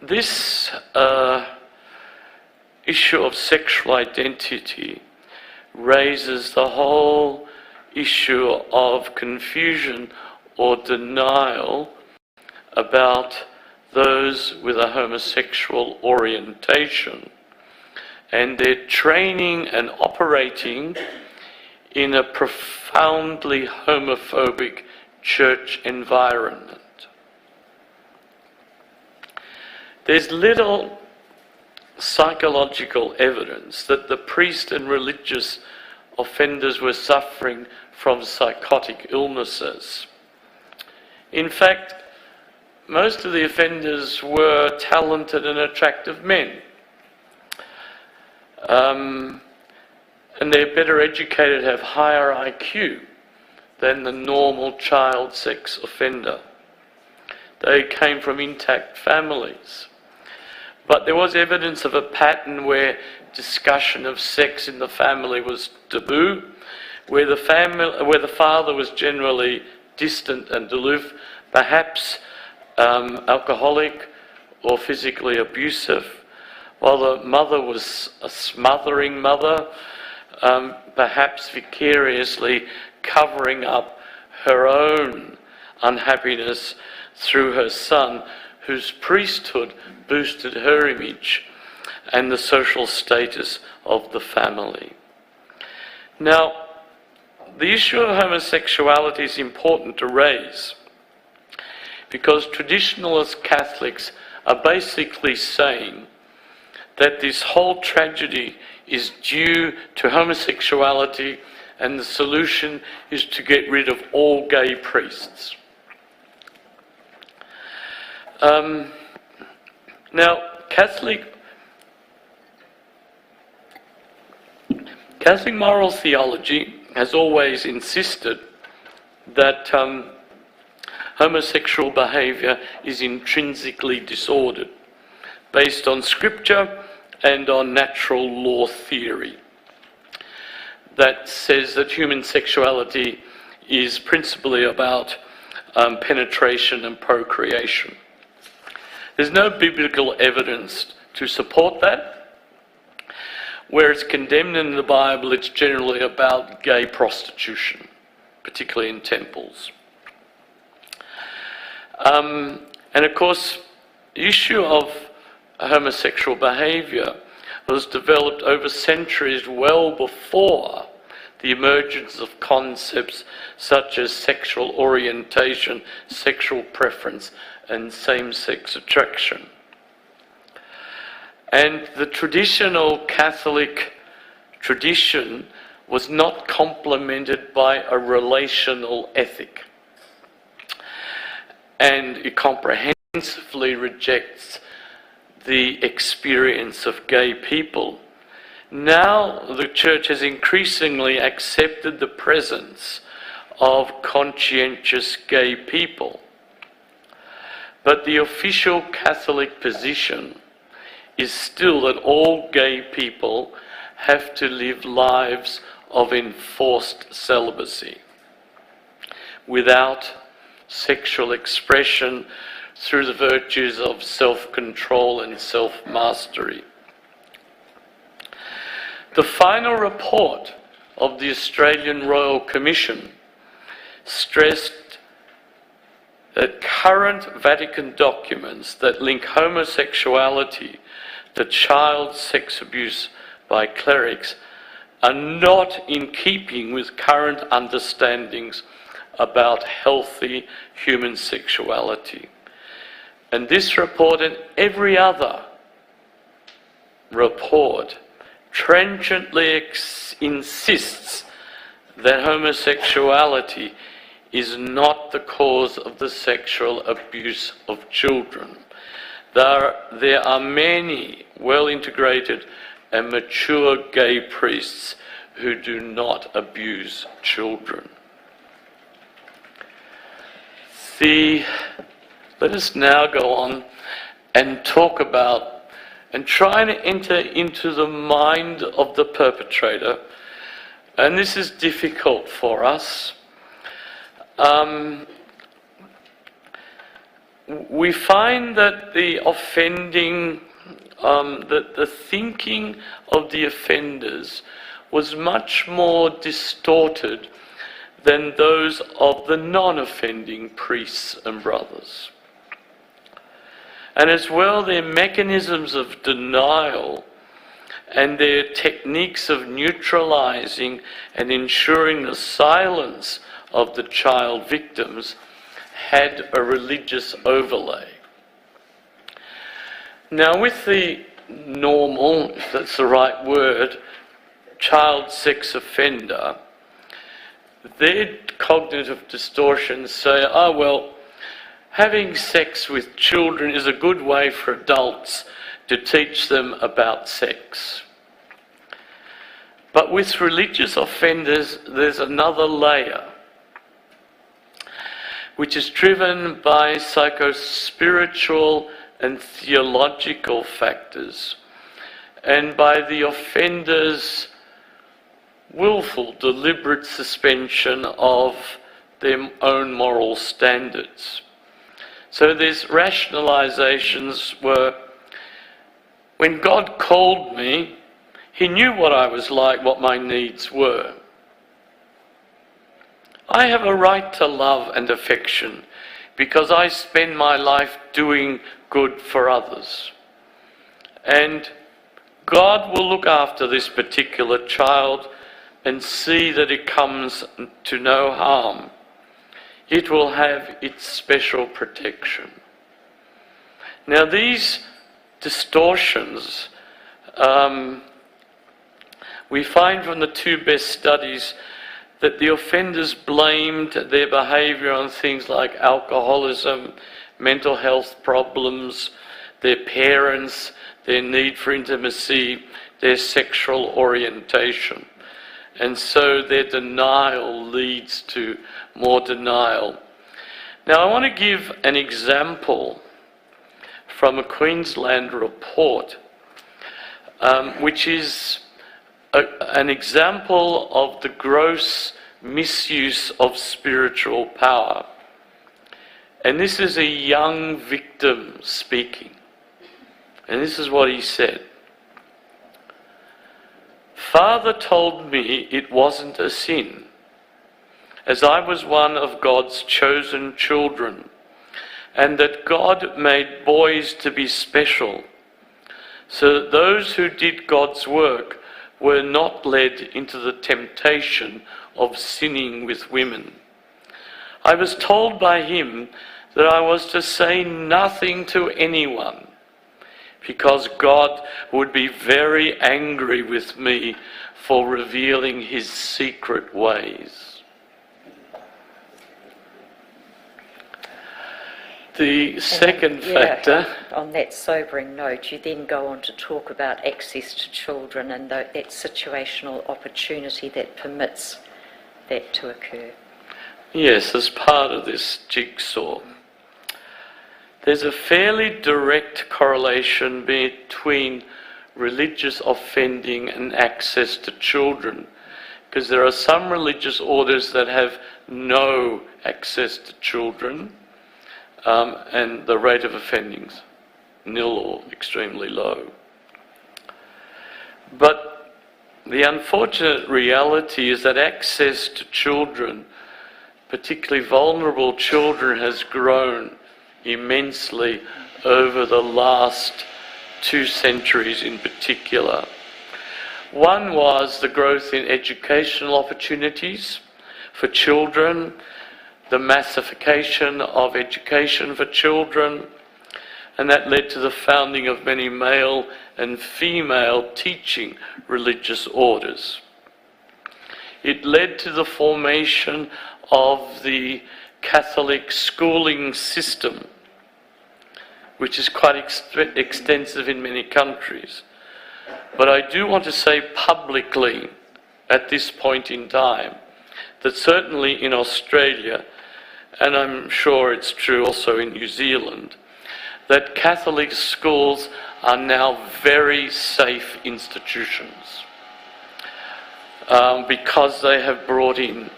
This issue of sexual identity raises the whole issue of confusion or denial about those with a homosexual orientation and their training and operating in a profoundly homophobic church environment. There's little psychological evidence that the priest and religious offenders were suffering from psychotic illnesses. In fact, most of the offenders were talented and attractive men. And they're better educated, have higher IQ than the normal child sex offender. They came from intact families. But there was evidence of a pattern where discussion of sex in the family was taboo, where the father was generally distant and aloof, perhaps alcoholic or physically abusive, while the mother was a smothering mother, perhaps vicariously covering up her own unhappiness through her son, whose priesthood boosted her image and the social status of the family. Now, the issue of homosexuality is important to raise because traditionalist Catholics are basically saying that this whole tragedy is due to homosexuality and the solution is to get rid of all gay priests. Now, Catholic moral theology has always insisted that homosexual behaviour is intrinsically disordered, based on scripture and on natural law theory, that says that human sexuality is principally about penetration and procreation. There's no biblical evidence to support that. Where it's condemned in the Bible, it's generally about gay prostitution, particularly in temples. And of course, the issue of homosexual behaviour was developed over centuries well before the emergence of concepts such as sexual orientation, sexual preference, and same-sex attraction. And the traditional Catholic tradition was not complemented by a relational ethic. And it comprehensively rejects the experience of gay people. Now the Church has increasingly accepted the presence of conscientious gay people. But the official Catholic position is still that all gay people have to live lives of enforced celibacy without sexual expression through the virtues of self-control and self-mastery. The final report of the Australian Royal Commission stressed that current Vatican documents that link homosexuality to child sex abuse by clerics are not in keeping with current understandings about healthy human sexuality. And this report and every other report trenchantly insists that homosexuality is not the cause of the sexual abuse of children. There are many well-integrated and mature gay priests who do not abuse children. Let us now go on and talk about and try and enter into the mind of the perpetrator. And this is difficult for us. We find that the offending, that the thinking of the offenders was much more distorted than those of the non-offending priests and brothers. And as well, their mechanisms of denial and their techniques of neutralizing and ensuring the silence of the child victims had a religious overlay. Now, with the normal, if that's the right word, child sex offender, their cognitive distortions say, oh, well, having sex with children is a good way for adults to teach them about sex. But with religious offenders, there's another layer, which is driven by psycho-spiritual and theological factors, and by the offender's willful, deliberate suspension of their own moral standards. So these rationalizations were, when God called me, He knew what I was like, what my needs were. I have a right to love and affection because I spend my life doing good for others. And God will look after this particular child and see that it comes to no harm. It will have its special protection. Now, these distortions, we find from the two best studies that the offenders blamed their behaviour on things like alcoholism, mental health problems, their parents, their need for intimacy, their sexual orientation. And so their denial leads to more denial. Now, I want to give an example from a Queensland report, which is an example of the gross misuse of spiritual power. And this is a young victim speaking. And this is what he said. Father told me it wasn't a sin, as I was one of God's chosen children, and that God made boys to be special, so that those who did God's work were not led into the temptation of sinning with women. I was told by him that I was to say nothing to anyone, because God would be very angry with me for revealing his secret ways. The second factor... On that sobering note, you then go on to talk about access to children and that situational opportunity that permits that to occur. Yes, as part of this jigsaw. There's a fairly direct correlation between religious offending and access to children, because there are some religious orders that have no access to children, and the rate of offending's nil or extremely low. But the unfortunate reality is that access to children, particularly vulnerable children, has grown immensely over the last 2 centuries in particular. One was the growth in educational opportunities for children, the massification of education for children, and that led to the founding of many male and female teaching religious orders. It led to the formation of the Catholic schooling system, which is quite extensive in many countries. But I do want to say publicly at this point in time that certainly in Australia and I'm sure it's true also in New Zealand, that Catholic schools are now very safe institutions because they have brought in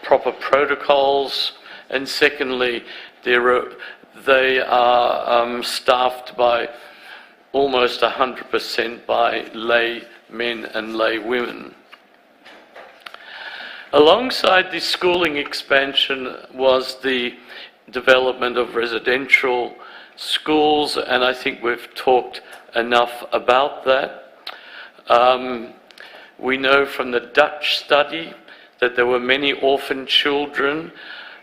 proper protocols, and secondly, they are staffed by almost 100% by lay men and lay women. Alongside this schooling expansion was the development of residential schools, and I think we've talked enough about that. We know from the Dutch study that there were many orphan children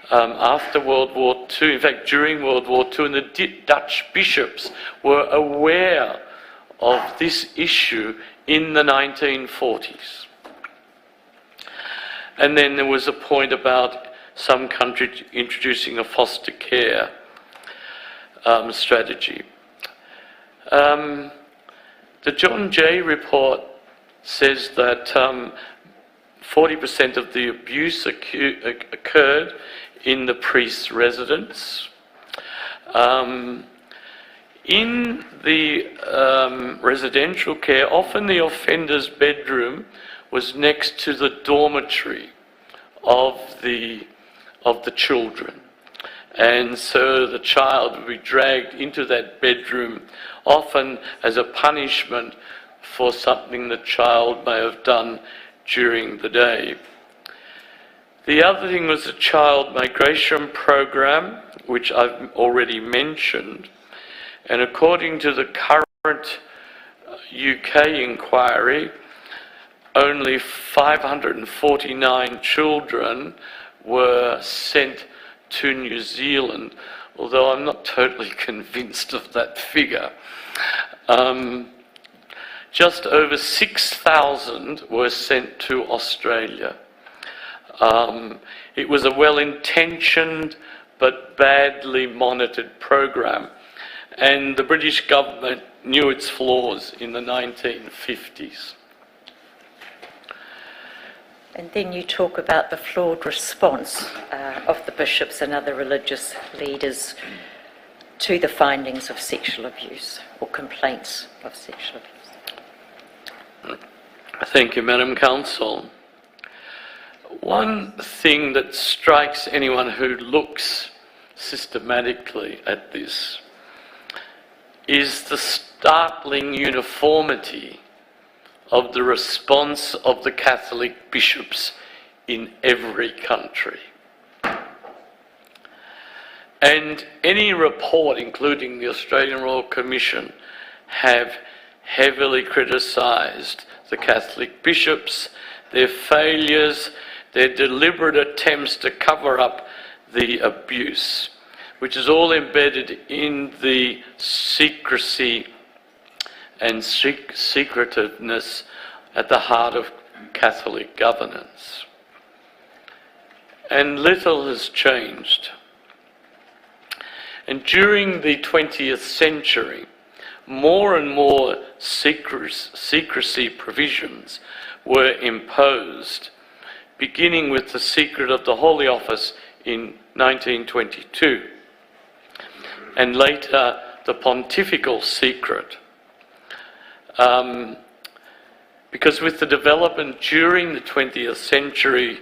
after World War II, in fact during World War II, and the Dutch bishops were aware of this issue in the 1940s. And then there was a point about some countries introducing a foster care strategy. The John Jay report says that 40% of the abuse occurred in the priest's residence. In the residential care, often the offender's bedroom was next to the dormitory of the children. And so the child would be dragged into that bedroom, often as a punishment for something the child may have done during the day. The other thing was the child migration program, which I've already mentioned. And according to the current UK inquiry, only 549 children were sent to New Zealand, although I'm not totally convinced of that figure. Just over 6,000 were sent to Australia. It was a well-intentioned but badly monitored program, and the British government knew its flaws in the 1950s. And then you talk about the flawed response of the bishops and other religious leaders to the findings of sexual abuse or complaints of sexual abuse. Thank you, Madam Counsel. One thing that strikes anyone who looks systematically at this is the startling uniformity of the response of the Catholic bishops in every country. And any report, including the Australian Royal Commission, have heavily criticised the Catholic bishops, their failures, their deliberate attempts to cover up the abuse, which is all embedded in the secrecy and secretiveness at the heart of Catholic governance. And little has changed. And during the 20th century, more and more secrecy provisions were imposed, beginning with the secret of the Holy Office in 1922, and later the pontifical secret. Because with the development during the 20th century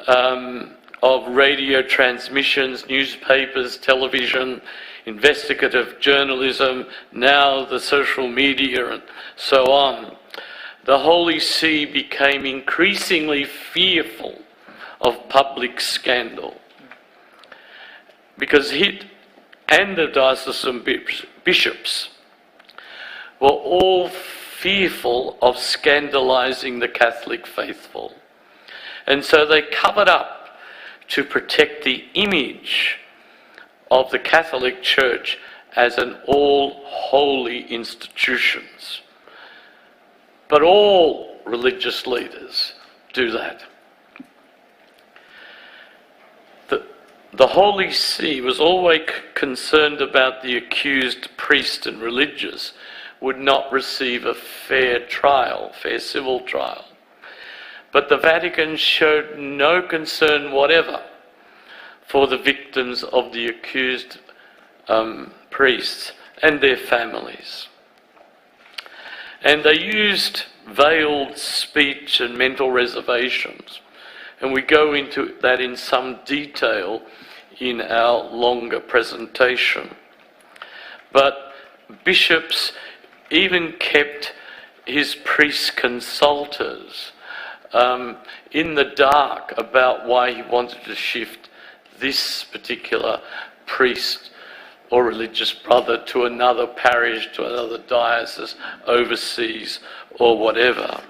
of radio transmissions, newspapers, television, investigative journalism, now the social media and so on, the Holy See became increasingly fearful of public scandal, because it and the diocesan bishops were all fearful of scandalising the Catholic faithful. And so they covered up to protect the image of the Catholic Church as an all-holy institution. But all religious leaders do that. The Holy See was always concerned about the accused priest and religious would not receive a fair trial, fair civil trial. But the Vatican showed no concern whatever for the victims of the accused priests and their families. And they used veiled speech and mental reservations. And we go into that in some detail in our longer presentation. But bishops even kept his priest consulters in the dark about why he wanted to shift this particular priest or religious brother to another parish, to another diocese, overseas, or whatever.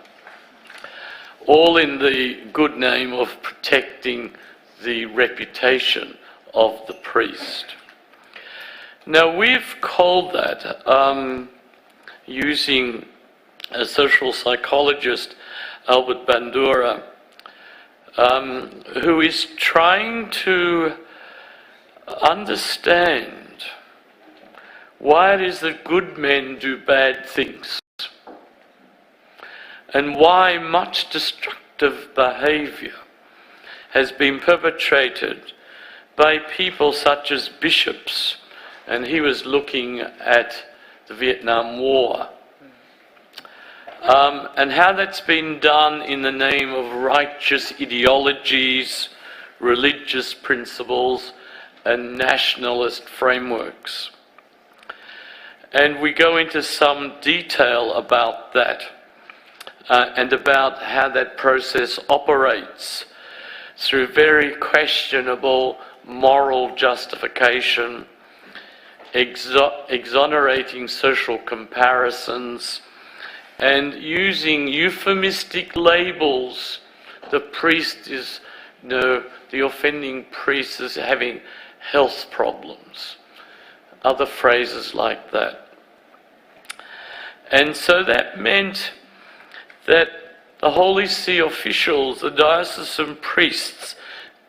All in the good name of protecting the reputation of the priest. Now, we've called that, using a social psychologist, Albert Bandura, who is trying to understand why it is that good men do bad things, and why much destructive behaviour has been perpetrated by people such as bishops, and he was looking at the Vietnam War, and how that's been done in the name of righteous ideologies, religious principles, and nationalist frameworks. And we go into some detail about that, and about how that process operates through very questionable moral justification, exonerating social comparisons, and using euphemistic labels. The priest is, the offending priest is having health problems. Other phrases like that. And so that meant that the Holy See officials, the diocesan priests,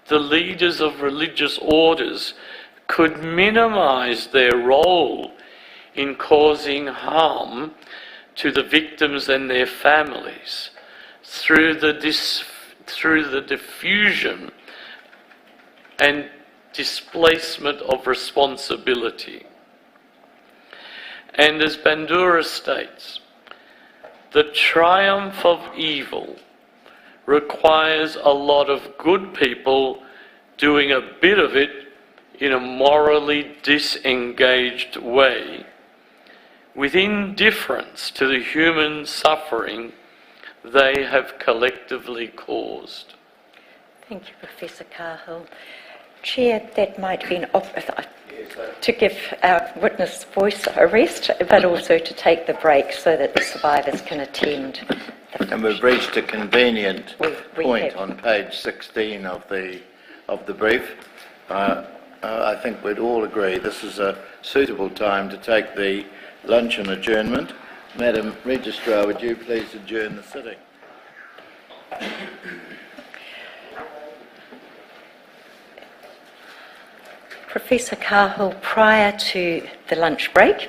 the leaders of religious orders could minimise their role in causing harm to the victims and their families through the diffusion and displacement of responsibility. And as Bandura states, the triumph of evil requires a lot of good people doing a bit of it in a morally disengaged way, with indifference to the human suffering they have collectively caused. Thank you, Professor Cahill. Chair, that might be an to give our witness voice a rest, but also to take the break so that the survivors can attend. And we've reached a convenient We point have. on page 16 of the brief. I think we'd all agree this is a suitable time to take the luncheon adjournment. Madam Registrar, would you please adjourn the sitting? Professor Cahill, prior to the lunch break,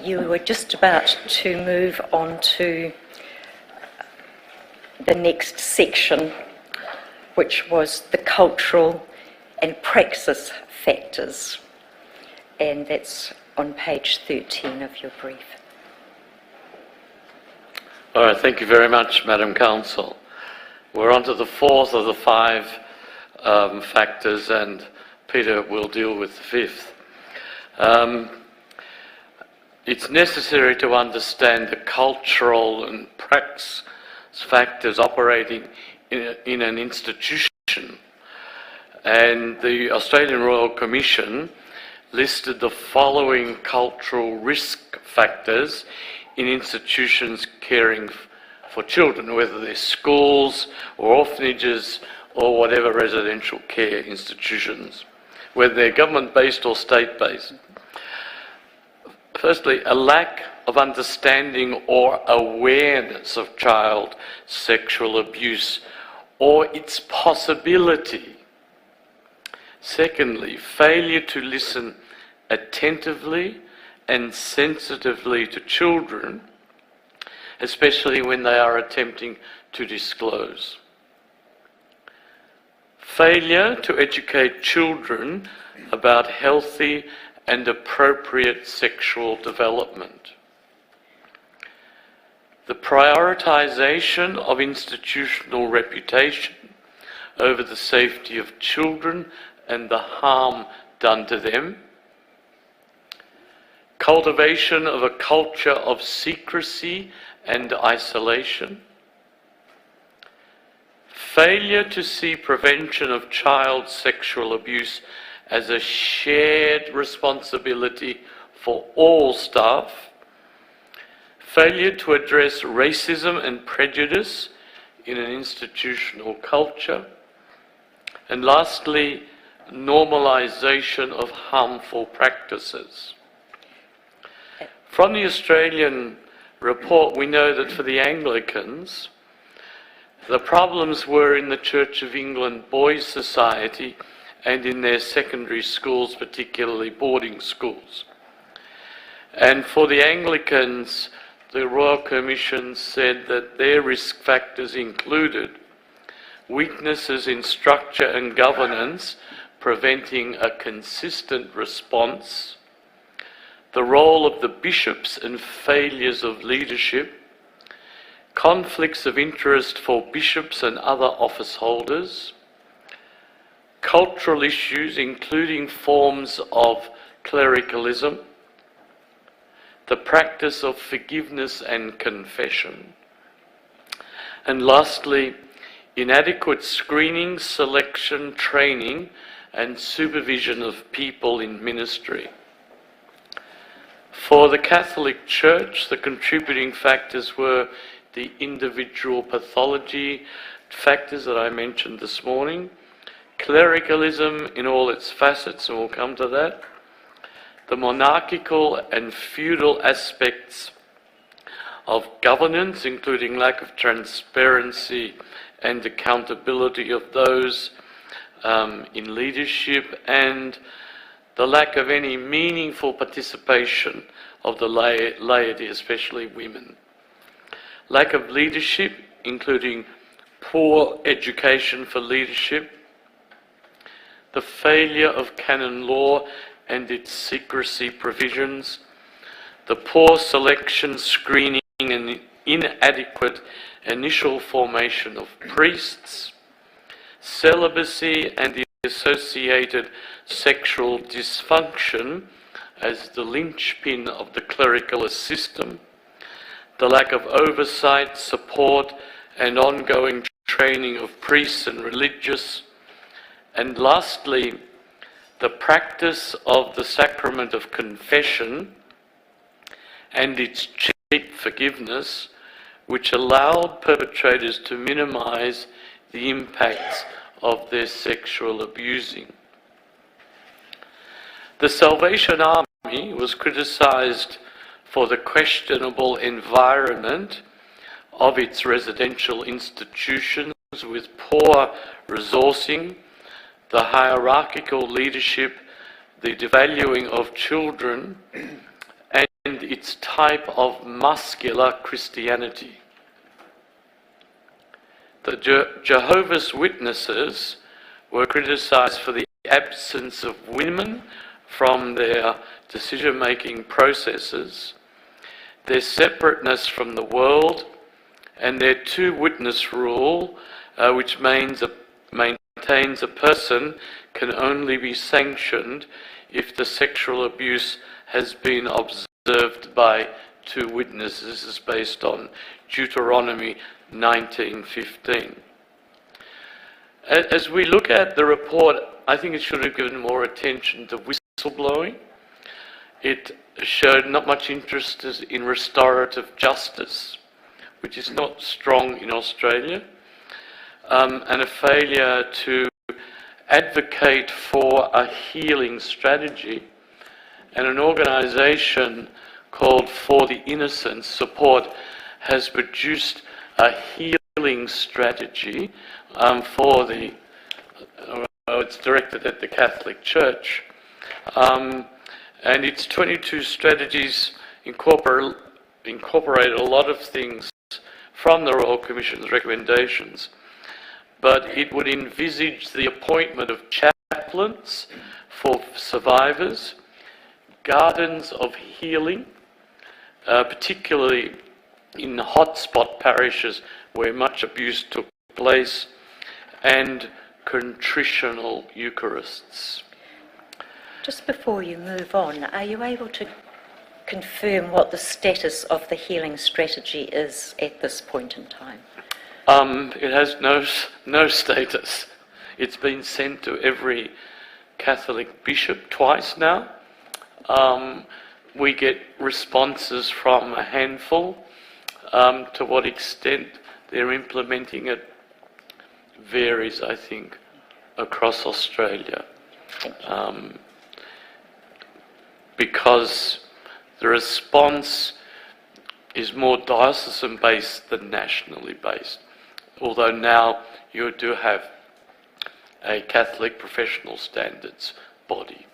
you were just about to move on to the next section, which was the cultural and praxis factors, and that's on page 13 of your brief. All right, thank you very much, Madam Counsel. We're on to the fourth of the five factors, and Peter will deal with the fifth. It's necessary to understand the cultural and praxis factors operating in an institution. And the Australian Royal Commission listed the following cultural risk factors in institutions caring for children, whether they're schools or orphanages or whatever residential care institutions, whether they're government-based or state-based. Firstly, a lack of understanding or awareness of child sexual abuse or its possibility. Secondly, failure to listen attentively and sensitively to children, especially when they are attempting to disclose. Failure to educate children about healthy and appropriate sexual development. The prioritisation of institutional reputation over the safety of children and the harm done to them. Cultivation of a culture of secrecy and isolation. Failure to see prevention of child sexual abuse as a shared responsibility for all staff. Failure to address racism and prejudice in an institutional culture. And lastly, normalisation of harmful practices. From the Australian report, we know that for the Anglicans, the problems were in the Church of England Boys' Society and in their secondary schools, particularly boarding schools. And for the Anglicans, the Royal Commission said that their risk factors included weaknesses in structure and governance, preventing a consistent response, the role of the bishops and failures of leadership, conflicts of interest for bishops and other office holders, cultural issues including forms of clericalism, the practice of forgiveness and confession, and lastly, inadequate screening, selection, training and supervision of people in ministry. For the Catholic Church, the contributing factors were the individual pathology factors that I mentioned this morning, clericalism in all its facets, and we'll come to that, the monarchical and feudal aspects of governance, including lack of transparency and accountability of those in leadership, and the lack of any meaningful participation of the laity, especially women. Lack of leadership, including poor education for leadership, the failure of canon law and its secrecy provisions, the poor selection, screening and inadequate initial formation of priests, celibacy and the associated sexual dysfunction as the linchpin of the clerical system, the lack of oversight, support and ongoing training of priests and religious, and lastly, the practice of the sacrament of confession and its cheap forgiveness, which allowed perpetrators to minimise the impacts of their sexual abusing. The Salvation Army was criticised for the questionable environment of its residential institutions with poor resourcing, the hierarchical leadership, the devaluing of children, and its type of muscular Christianity. The Jehovah's Witnesses were criticised for the absence of women from their decision-making processes, their separateness from the world, and their two-witness rule, which maintains a person can only be sanctioned if the sexual abuse has been observed by two witnesses. This is based on Deuteronomy 19:15. As we look at the report, I think it should have given more attention to whistleblowing. It showed not much interest in restorative justice, which is not strong in Australia, and a failure to advocate for a healing strategy. And an organisation called For the Innocent Support has produced a healing strategy for the, it's directed at the Catholic Church, and its 22 strategies incorporate a lot of things from the Royal Commission's recommendations. but it would envisage the appointment of chaplains for survivors, gardens of healing, particularly in hotspot parishes where much abuse took place, and contritional Eucharists. Just before you move on, are you able to confirm what the status of the healing strategy is at this point in time? It has no status. It's been sent to every Catholic bishop twice now. We get responses from a handful. To what extent they're implementing it varies, I think, across Australia. Because the response is more diocesan-based than nationally based, although now you do have a Catholic professional standards body,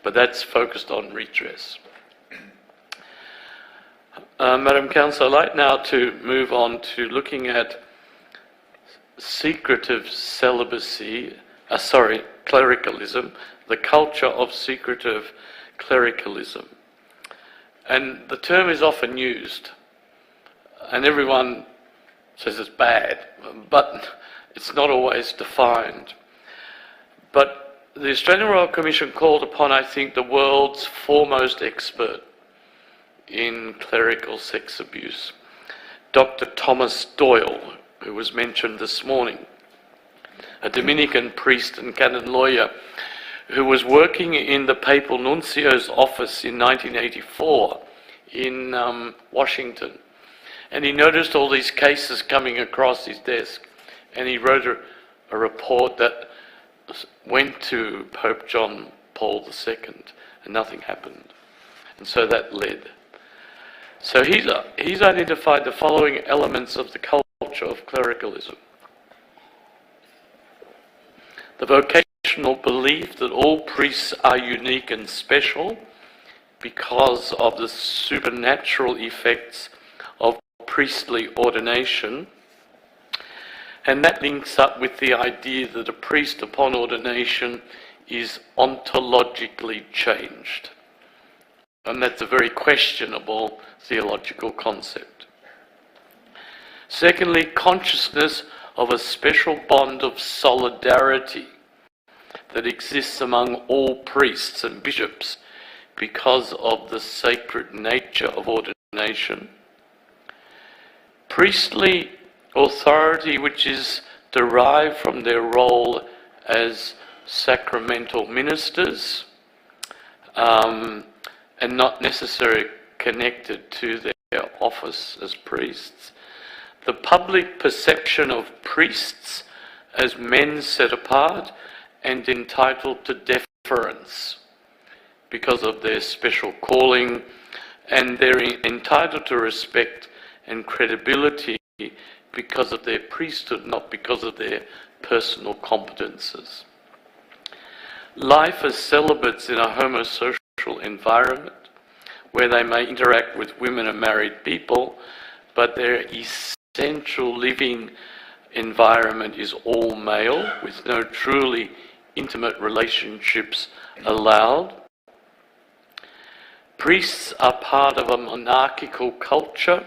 but that's focused on redress. Madam Counsellor, I'd like now to move on to looking at secretive celibacy, clericalism, the culture of secretive clericalism. And the term is often used, and everyone says it's bad, but it's not always defined. But the Australian Royal Commission called upon, I think, the world's foremost expert in clerical sex abuse, Dr. Thomas Doyle, who was mentioned this morning, a Dominican priest and canon lawyer who was working in the papal nuncio's office in 1984 in Washington. And he noticed all these cases coming across his desk, and he wrote a report that went to Pope John Paul II, and nothing happened. And so that led. So he's identified the following elements of the culture of clericalism. The vocational belief that all priests are unique and special because of the supernatural effects of priestly ordination, and that links up with the idea that a priest upon ordination is ontologically changed. And that's a very questionable theological concept. Secondly, consciousness of a special bond of solidarity that exists among all priests and bishops because of the sacred nature of ordination. Priestly authority which is derived from their role as sacramental ministers, and not necessarily connected to their office as priests. The public perception of priests as men set apart and entitled to deference because of their special calling, and they're entitled to respect and credibility because of their priesthood, not because of their personal competences. Life as celibates in a homosocial environment where they may interact with women and married people, but their essential living environment is all male with no truly intimate relationships allowed. Priests are part of a monarchical culture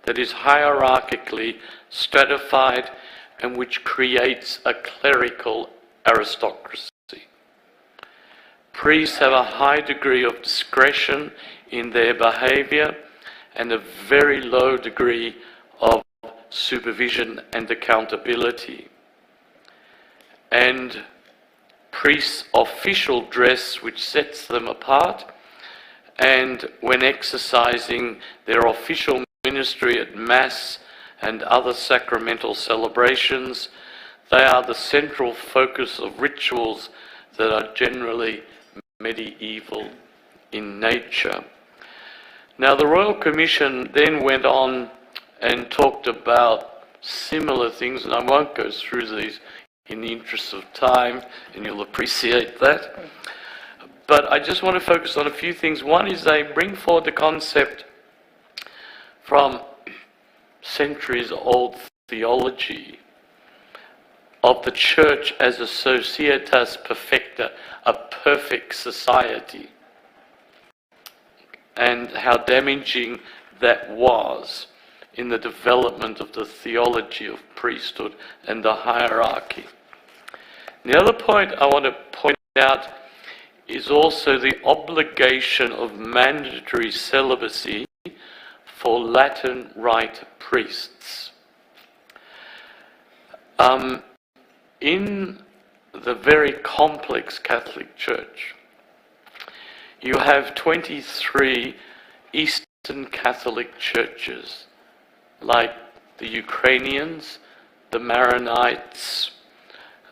that is hierarchically stratified and which creates a clerical aristocracy. Priests have a high degree of discretion in their behaviour and a very low degree of supervision and accountability. And priests' official dress, which sets them apart, and when exercising their official ministry at Mass and other sacramental celebrations, they are the central focus of rituals that are generally medieval in nature. Now, the Royal Commission then went on and talked about similar things, and I won't go through these in the interest of time, and you'll appreciate that. But I just want to focus on a few things. One is they bring forward the concept from centuries-old theology of the church as a societas perfecta, a perfect society, and how damaging that was in the development of the theology of priesthood and the hierarchy. The other point I want to point out is also the obligation of mandatory celibacy for Latin Rite priests. In the very complex Catholic Church, you have 23 Eastern Catholic churches, like the Ukrainians, the Maronites,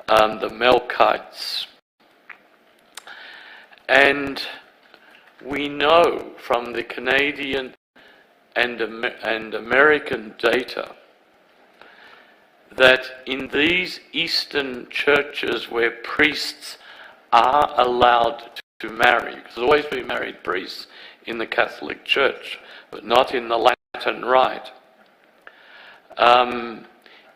the Melkites. And we know from the Canadian and American data that in these Eastern churches where priests are allowed to marry, because there's always been married priests in the Catholic Church, but not in the Latin Rite.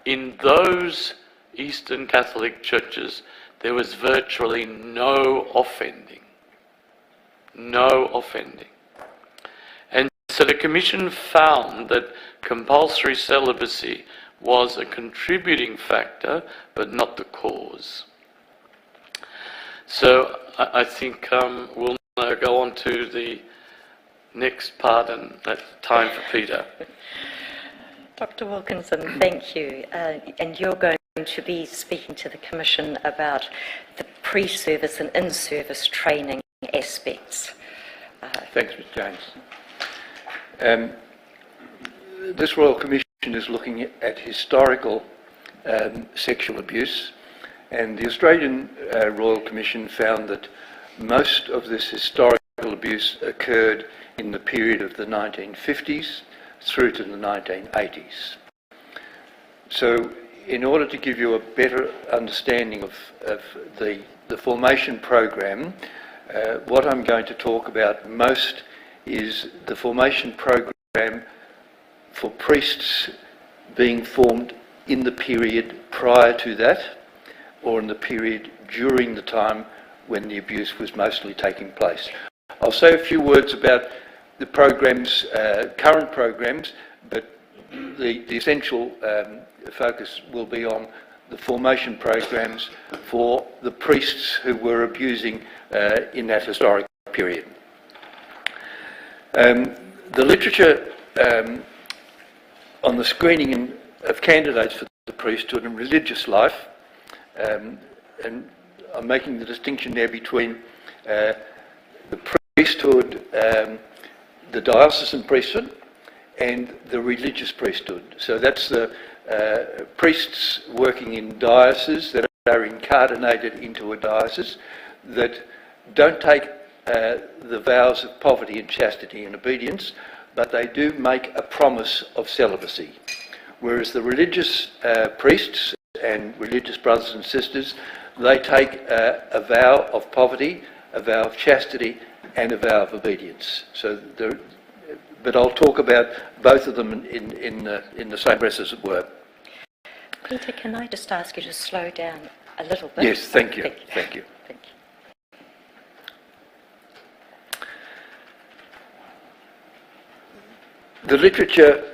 In those Eastern Catholic churches, there was virtually no offending. No offending. And so the Commission found that compulsory celibacy was a contributing factor, but not the cause. So I think we'll now go on to the next part, and that's time for Peter. Dr. Wilkinson, thank you. And you're going to be speaking to the Commission about the pre-service and in-service training aspects. Thanks, Ms. James. This Royal Commission is looking at historical sexual abuse, and the Australian Royal Commission found that most of this historical abuse occurred in the period of the 1950s through to the 1980s. So in order to give you a better understanding of the formation program, what I'm going to talk about most is the formation program for priests being formed in the period prior to that, or in the period during the time when the abuse was mostly taking place. I'll say a few words about the programs, current programs, but the essential focus will be on the formation programs for the priests who were abusing in that historic period. The literature on the screening of candidates for the priesthood and religious life, and I'm making the distinction there between the priesthood, the diocesan priesthood, and the religious priesthood. So that's the priests working in dioceses that are incarnated into a diocese that don't take the vows of poverty and chastity and obedience, but they do make a promise of celibacy. Whereas the religious priests and religious brothers and sisters, they take a vow of poverty, a vow of chastity, and a vow of obedience. So, but I'll talk about both of them in the same breath, as it were. Peter, can I just ask you to slow down a little bit? Yes, thank you. Thank you. Thank you. The literature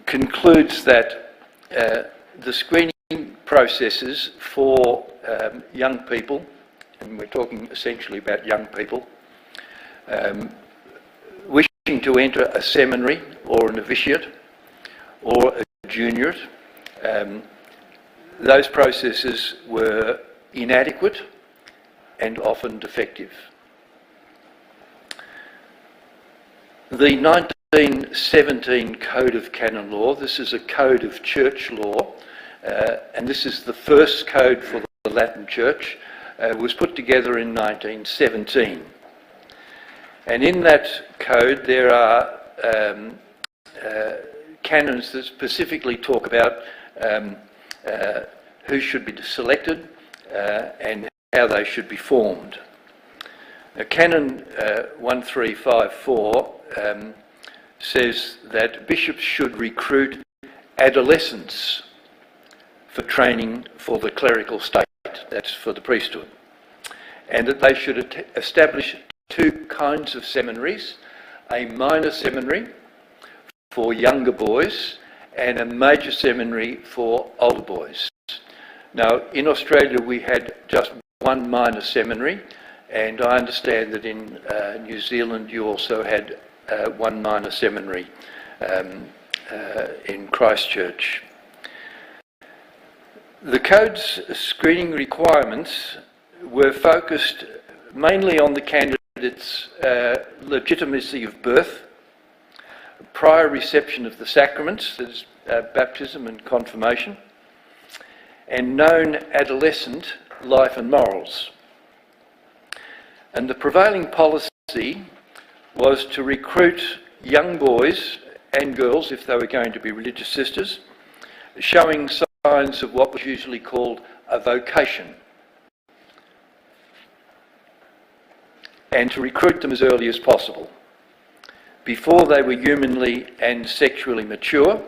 concludes that the screening processes for young people, and we're talking essentially about young people, wishing to enter a seminary or a novitiate or a juniorate, those processes were inadequate and often defective. The 1917 Code of Canon Law, this is a code of church law, and this is the first code for the Latin Church, was put together in 1917. And in that code there are canons that specifically talk about who should be selected and how they should be formed. Canon 1354 says that bishops should recruit adolescents for training for the clerical state, that's for the priesthood, and that they should establish two kinds of seminaries, a minor seminary for younger boys and a major seminary for older boys. Now, in Australia we had just one minor seminary, and I understand that in New Zealand you also had one minor seminary in Christchurch. The Code's screening requirements were focused mainly on the candidate's legitimacy of birth, prior reception of the sacraments, that is, baptism and confirmation, and known adolescent life and morals. And the prevailing policy was to recruit young boys and girls, if they were going to be religious sisters, showing signs of what was usually called a vocation, and to recruit them as early as possible, before they were humanly and sexually mature,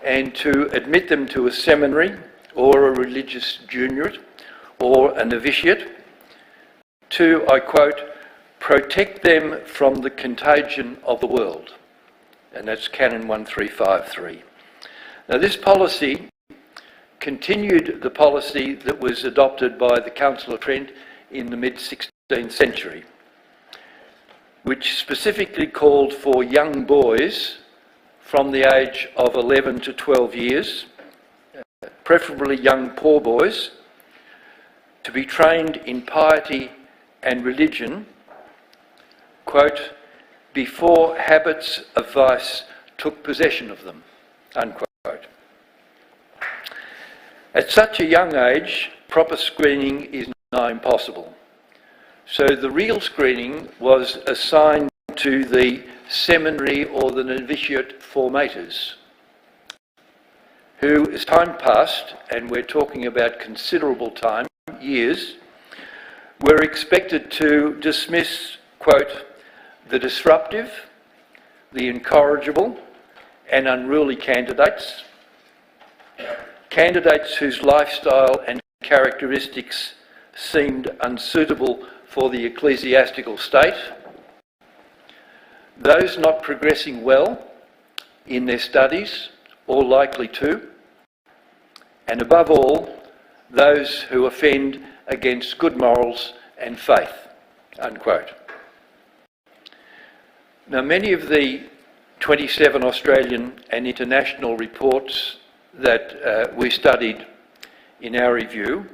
and to admit them to a seminary or a religious juniorate or a novitiate to, I quote, protect them from the contagion of the world. And that's Canon 1353. Now, this policy continued the policy that was adopted by the Council of Trent in the mid-16th century, which specifically called for young boys from the age of 11 to 12 years, preferably young poor boys, to be trained in piety and religion, quote, before habits of vice took possession of them, unquote. At such a young age, proper screening is now impossible. So the real screening was assigned to the seminary or the novitiate formators, who, as time passed, and we're talking about considerable time, years, were expected to dismiss, quote, the disruptive, the incorrigible and unruly candidates, candidates whose lifestyle and characteristics seemed unsuitable for the ecclesiastical state, those not progressing well in their studies or likely to, and above all, those who offend against good morals and faith, unquote. Now, many of the 27 Australian and international reports that we studied in our review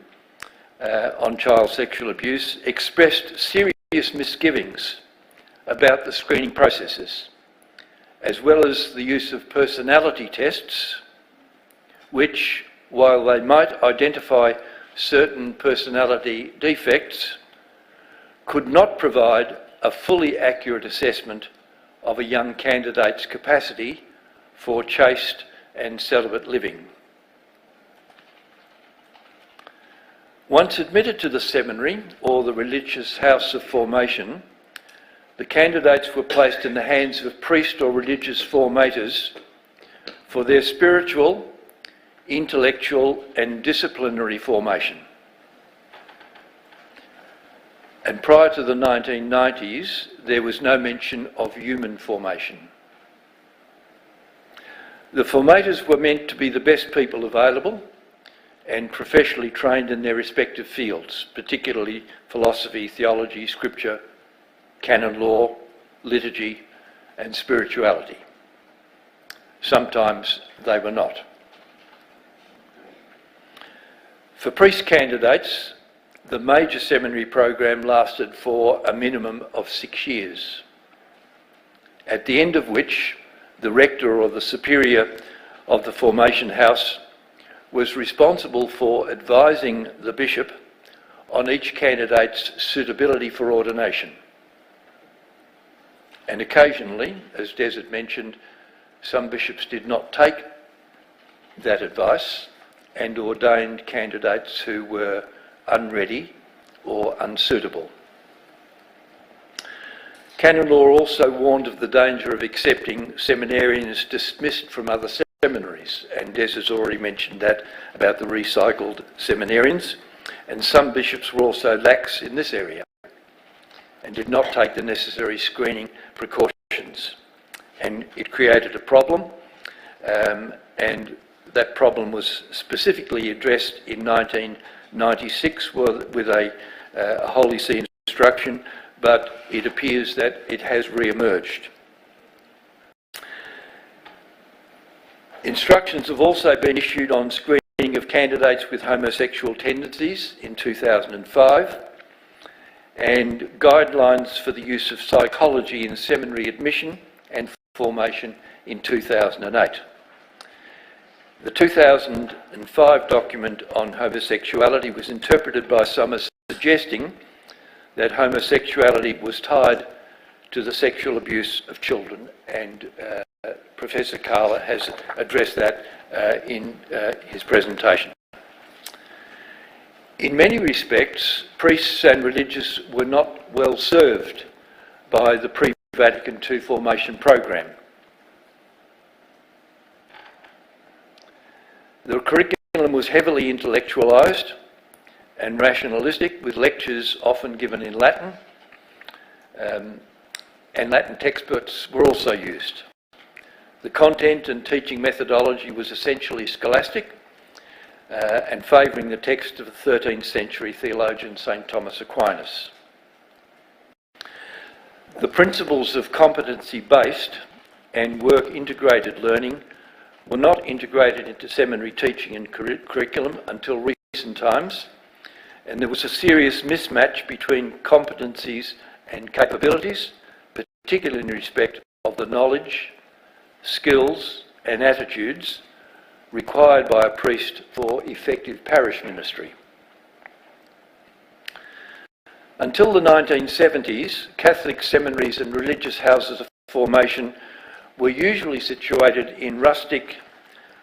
on child sexual abuse expressed serious misgivings about the screening processes, as well as the use of personality tests, which, while they might identify certain personality defects, could not provide a fully accurate assessment of a young candidate's capacity for chaste and celibate living. Once admitted to the seminary or the religious house of formation, the candidates were placed in the hands of priest or religious formators for their spiritual, intellectual and disciplinary formation. And prior to the 1990s, there was no mention of human formation. The formators were meant to be the best people available and professionally trained in their respective fields, particularly philosophy, theology, scripture, canon law, liturgy and spirituality. Sometimes they were not. For priest candidates, the major seminary program lasted for a minimum of 6 years, at the end of which the rector or the superior of the formation house was responsible for advising the bishop on each candidate's suitability for ordination. And occasionally, as Des had mentioned, some bishops did not take that advice and ordained candidates who were unready or unsuitable. Canon law also warned of the danger of accepting seminarians dismissed from other seminaries, and Des has already mentioned that about the recycled seminarians, and some bishops were also lax in this area and did not take the necessary screening precautions, and it created a problem, and that problem was specifically addressed in 1996 with a Holy See instruction, but it appears that it has re-emerged. Instructions have also been issued on screening of candidates with homosexual tendencies in 2005, and guidelines for the use of psychology in seminary admission and formation in 2008. The 2005 document on homosexuality was interpreted by some as suggesting that homosexuality was tied to the sexual abuse of children, and Professor Carla has addressed that in his presentation. In many respects, priests and religious were not well served by the pre-Vatican II formation program. The curriculum was heavily intellectualised and rationalistic, with lectures often given in Latin, and Latin textbooks were also used. The content and teaching methodology was essentially scholastic and favouring the text of the 13th century theologian St. Thomas Aquinas. The principles of competency-based and work-integrated learning were not integrated into seminary teaching and curriculum until recent times, and there was a serious mismatch between competencies and capabilities, particularly in respect of the knowledge, skills and attitudes required by a priest for effective parish ministry. Until the 1970s, Catholic seminaries and religious houses of formation were usually situated in rustic,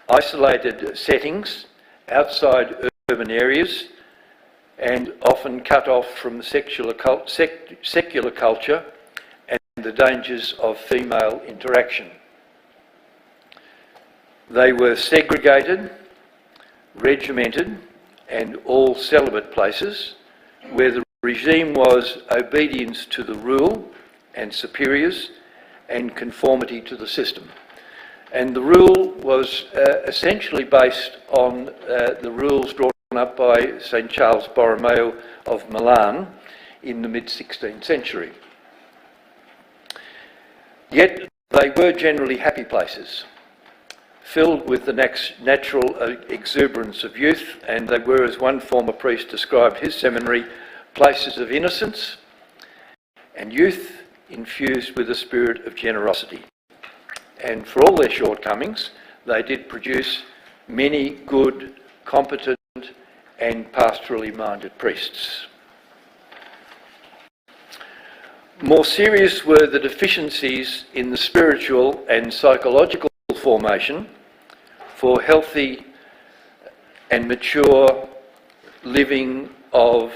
isolated settings outside urban areas and often cut off from the secular culture and the dangers of female interaction. They were segregated, regimented, and all celibate places where the regime was obedience to the rule and superiors and conformity to the system. And the rule was essentially based on the rules drawn up by St. Charles Borromeo of Milan in the mid-16th century. Yet they were generally happy places, filled with the natural exuberance of youth, and they were, as one former priest described his seminary, places of innocence and youth infused with a spirit of generosity. And for all their shortcomings, they did produce many good, competent and pastorally minded priests. More serious were the deficiencies in the spiritual and psychological formation for healthy and mature living of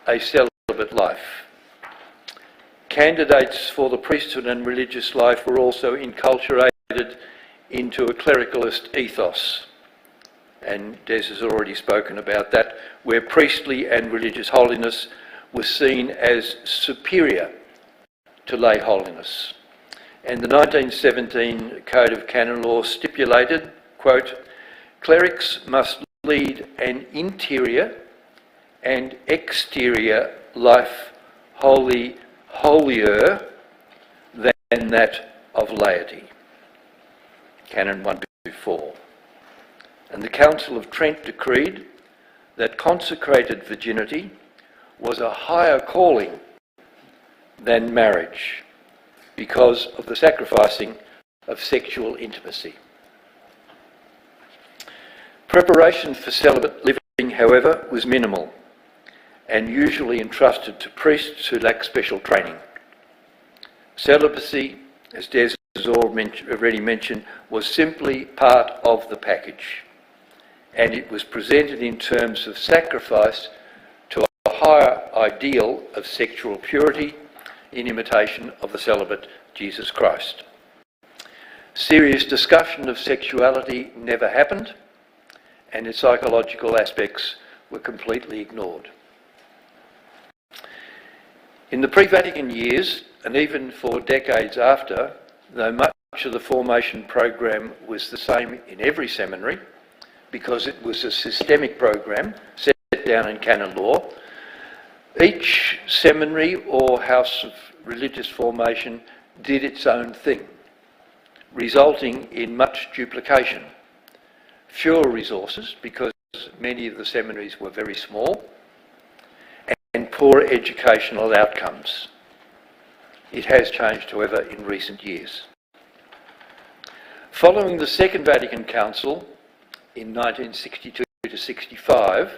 a celibate life. Candidates for the priesthood and religious life were also enculturated into a clericalist ethos, and Des has already spoken about that, where priestly and religious holiness was seen as superior to lay holiness. And the 1917 Code of Canon Law stipulated, quote, "Clerics must lead an interior and exterior life holier than that of laity." Canon 124. And the Council of Trent decreed that consecrated virginity was a higher calling than marriage because of the sacrificing of sexual intimacy. Preparation for celibate living, however, was minimal and usually entrusted to priests who lacked special training. Celibacy, as Des has already mentioned, was simply part of the package, and it was presented in terms of sacrifice to a higher ideal of sexual purity in imitation of the celibate Jesus Christ. Serious discussion of sexuality never happened, and its psychological aspects were completely ignored. In the pre-Vatican years, and even for decades after, though much of the formation program was the same in every seminary, because it was a systemic program set down in canon law, each seminary or house of religious formation did its own thing, resulting in much duplication, fewer resources because many of the seminaries were very small, and poor educational outcomes. It has changed, however, in recent years. Following the Second Vatican Council in 1962 to 65,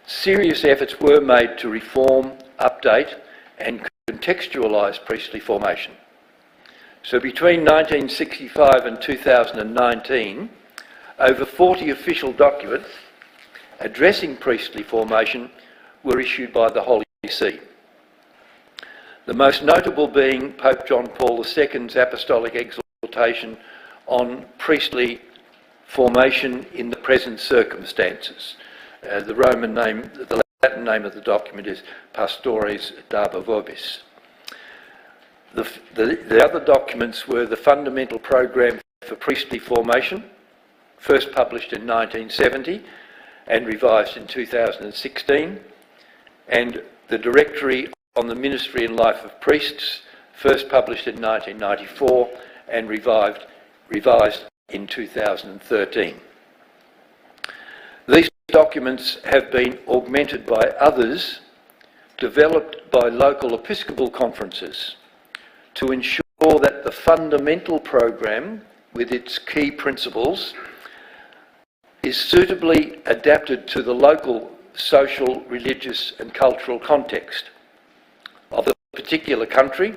serious efforts were made to reform, update and contextualise priestly formation. So between 1965 and 2019, over 40 official documents addressing priestly formation were issued by the Holy See. The most notable being Pope John Paul II's apostolic exhortation on priestly formation in the present circumstances. The Latin name of the document is Pastores Daba Vobis. The other documents were the Fundamental Program for Priestly Formation, first published in 1970 and revised in 2016, and the Directory on the Ministry and Life of Priests, first published in 1994 and revised in 2013. These documents have been augmented by others developed by local episcopal conferences to ensure that the fundamental program with its key principles is suitably adapted to the local social, religious and cultural context of the particular country,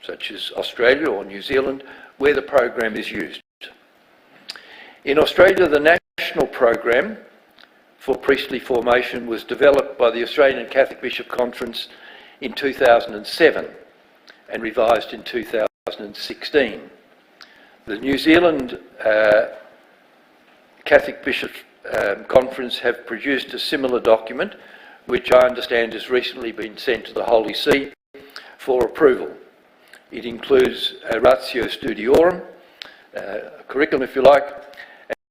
such as Australia or New Zealand, where the program is used. In Australia, the national program for priestly formation was developed by the Australian Catholic Bishop Conference in 2007 and revised in 2016. The New Zealand Catholic Bishop Conference have produced a similar document, which I understand has recently been sent to the Holy See for approval. It includes a ratio studiorum, a curriculum if you like,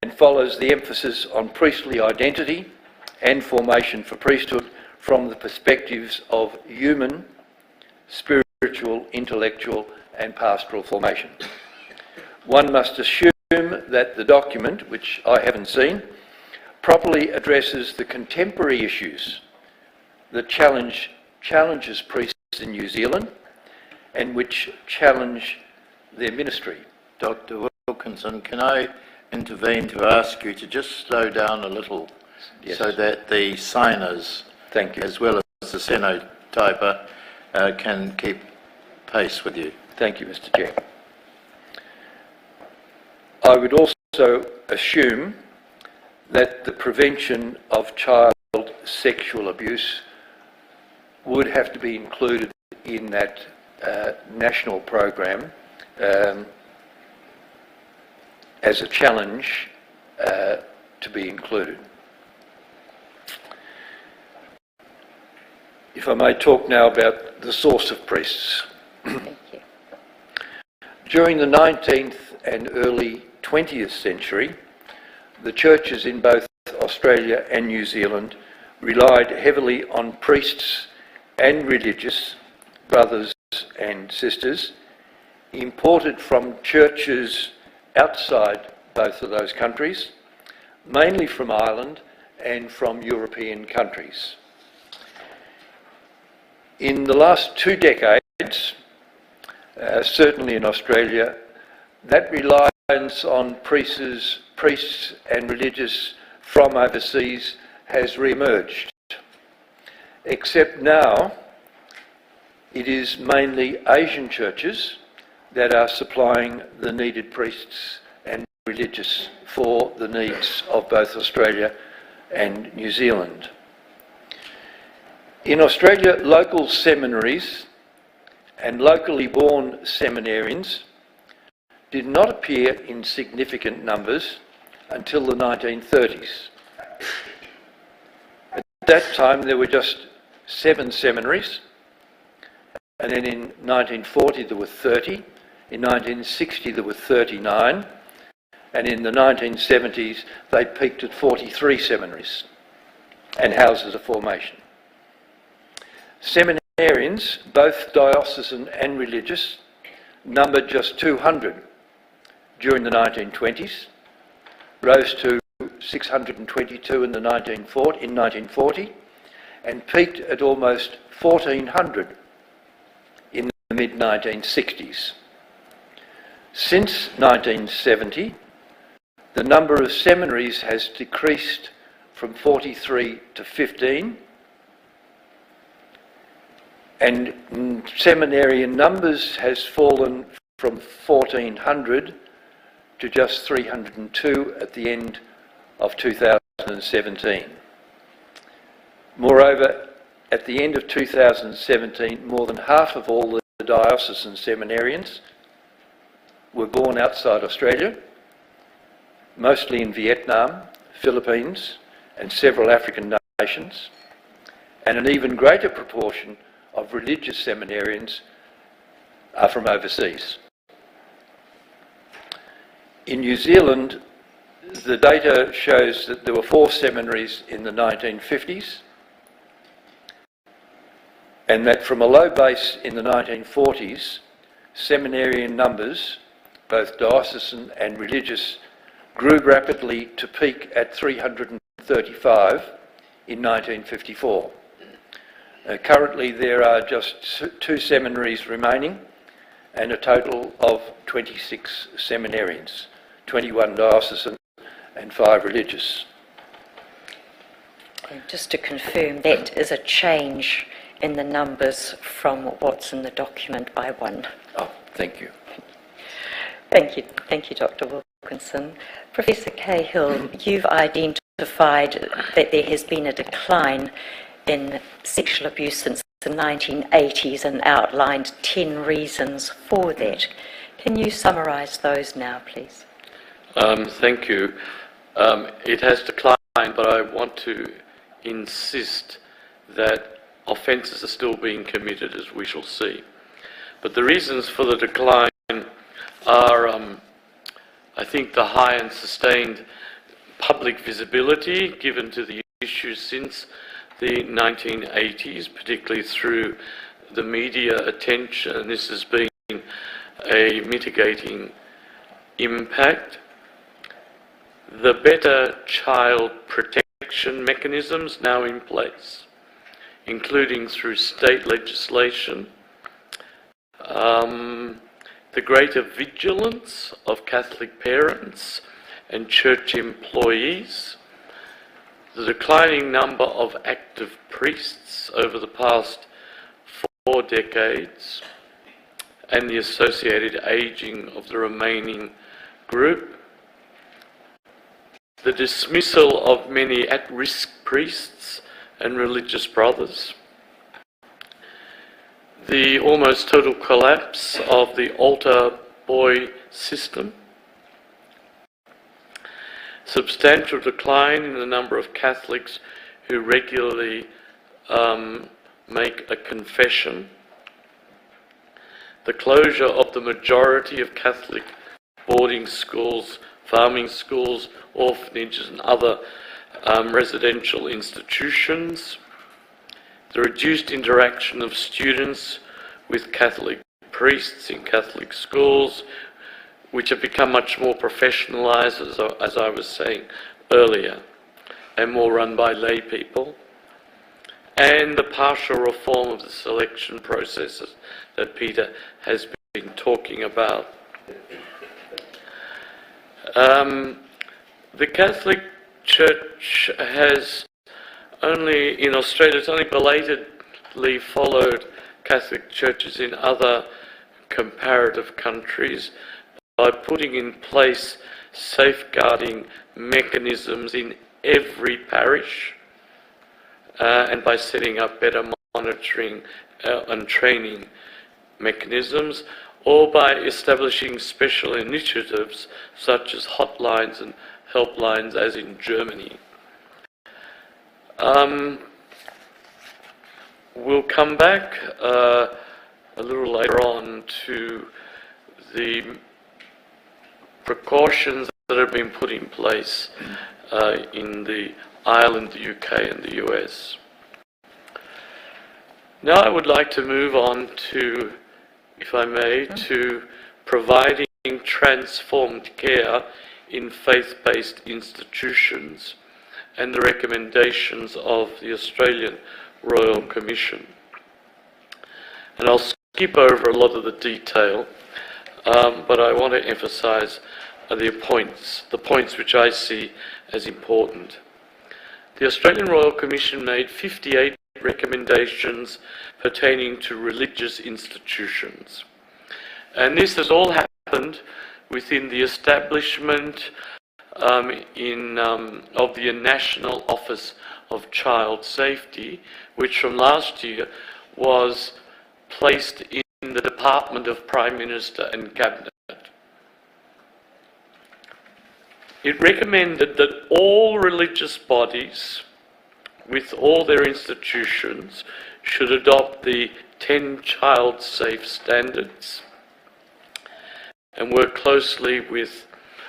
and follows the emphasis on priestly identity and formation for priesthood from the perspectives of human, spiritual, intellectual and pastoral formation. One must assume that the document, which I haven't seen, properly addresses the contemporary issues that challenges priests in New Zealand and which challenge their ministry. Dr. Wilkinson, can I intervene to ask you to just slow down a little, Yes. so that the signers, Thank you. as well as the stenotyper, can keep pace with you. Thank you, Mr. Chair. I would also assume that the prevention of child sexual abuse would have to be included in that national program as a challenge to be included. If I may talk now about the source of priests. Thank you. During the 19th and early 20th century, the churches in both Australia and New Zealand relied heavily on priests and religious, brothers and sisters, imported from churches outside both of those countries, mainly from Ireland and from European countries. In the last 2 decades, certainly in Australia, that reliance on priests and religious from overseas has re-emerged. Except now, it is mainly Asian churches that are supplying the needed priests and religious for the needs of both Australia and New Zealand. In Australia, local seminaries and locally born seminarians did not appear in significant numbers until the 1930s. At that time there were just 7 seminaries, and then in 1940 there were 30, in 1960 there were 39, and in the 1970s they peaked at 43 seminaries and houses of formation. Seminarians, both diocesan and religious, numbered just 200 during the 1920s, rose to 622 in 1940, and peaked at almost 1,400 in the mid-1960s. Since 1970, the number of seminaries has decreased from 43 to 15, and seminarian numbers has fallen from 1,400 to just 302 at the end of 2017. Moreover, at the end of 2017, more than half of all the diocesan seminarians were born outside Australia, mostly in Vietnam, Philippines, and several African nations, and an even greater proportion of religious seminarians are from overseas. In New Zealand, the data shows that there were 4 seminaries in the 1950s, and that from a low base in the 1940s, seminarian numbers, both diocesan and religious, grew rapidly to peak at 335 in 1954. Currently there are just 2 seminaries remaining and a total of 26 seminarians, 21 diocesan and 5 religious. Just to confirm, that is a change in the numbers from what's in the document by 1. Oh, thank you. Thank you, Dr. Wilkinson. Professor Cahill, you've identified that there has been a decline in sexual abuse since the 1980s and outlined 10 reasons for that. Can you summarise those now, please? Thank you. It has declined, but I want to insist that offences are still being committed, as we shall see. But the reasons for the decline are, I think, the high and sustained public visibility given to the issues since the 1980s, particularly through the media attention. This has been a mitigating impact. The better child protection mechanisms now in place, including through state legislation, the greater vigilance of Catholic parents and church employees, the declining number of active priests over the past 4 decades, and the associated ageing of the remaining group, the dismissal of many at-risk priests and religious brothers, the almost total collapse of the altar boy system, substantial decline in the number of Catholics who regularly make a confession, the closure of the majority of Catholic boarding schools, farming schools, orphanages and other residential institutions, the reduced interaction of students with Catholic priests in Catholic schools, which have become much more professionalised, as I was saying earlier, and more run by lay people, and the partial reform of the selection processes that Peter has been talking about. The Catholic Church has only, in Australia, it's only belatedly followed Catholic churches in other comparative countries by putting in place safeguarding mechanisms in every parish and by setting up better monitoring and training mechanisms. or by establishing special initiatives such as hotlines and helplines as in Germany. We'll come back a little later on to the precautions that have been put in place in the Ireland, the UK and the US. Now I would like to move on to, if I may, to providing transformed care in faith-based institutions and the recommendations of the Australian Royal Commission. And I'll skip over a lot of the detail, but I want to emphasise the points which I see as important. The Australian Royal Commission made 58 recommendations pertaining to religious institutions. And this has all happened within the establishment of the National Office of Child Safety, which from last year was placed in the Department of Prime Minister and Cabinet. It recommended that all religious bodies, with all their institutions, should adopt the 10 child safe standards and work closely with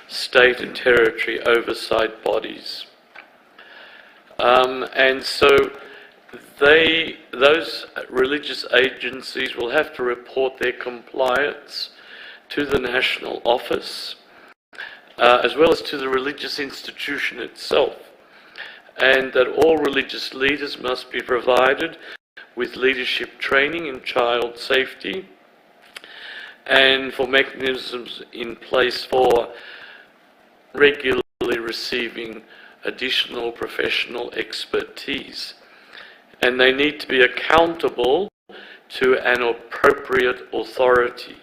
state and territory oversight bodies. And so those religious agencies will have to report their compliance to the National Office, as well as to the religious institution itself, and that all religious leaders must be provided with leadership training in child safety and for mechanisms in place for regularly receiving additional professional expertise. And they need to be accountable to an appropriate authority,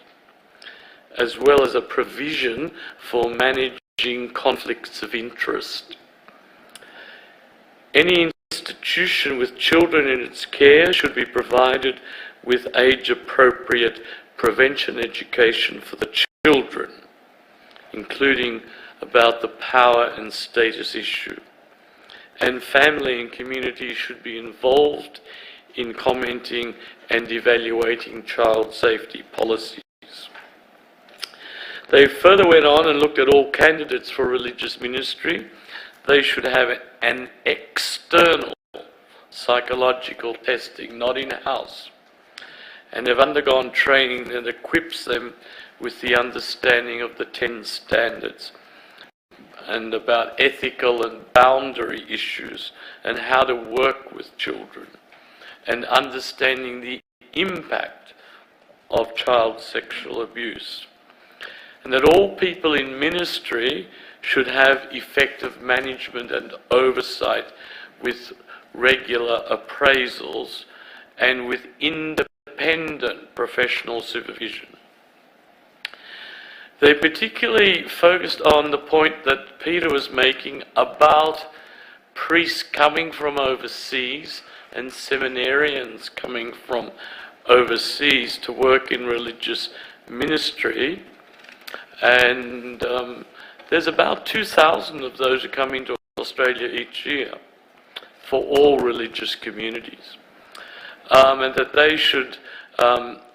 as well as a provision for managing conflicts of interest. Any institution with children in its care should be provided with age-appropriate prevention education for the children, including about the power and status issue. And family and community should be involved in commenting and evaluating child safety policies. They further went on and looked at all candidates for religious ministry. They should have an external psychological testing, not in-house, and have undergone training that equips them with the understanding of the 10 standards and about ethical and boundary issues and how to work with children and understanding the impact of child sexual abuse. And that all people in ministry should have effective management and oversight with regular appraisals and with independent professional supervision. They particularly focused on the point that Peter was making about priests coming from overseas and seminarians coming from overseas to work in religious ministry. And there's about 2,000 of those who come into Australia each year for all religious communities. And that they should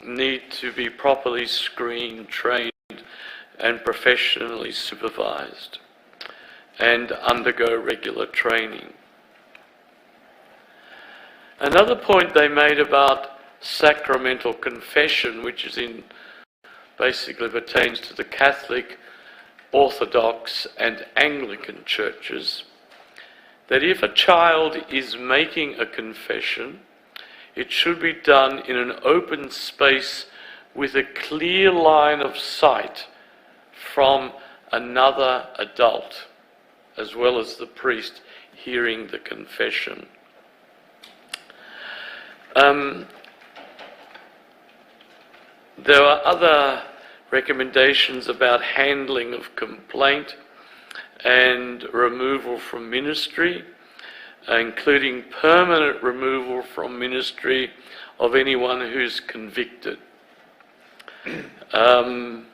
need to be properly screened, trained, and professionally supervised, and undergo regular training. Another point they made about sacramental confession, which is basically pertains to the Catholic, Orthodox and Anglican churches, that if a child is making a confession, it should be done in an open space with a clear line of sight from another adult, as well as the priest hearing the confession. There are other recommendations about handling of complaint and removal from ministry, including permanent removal from ministry of anyone who's convicted. And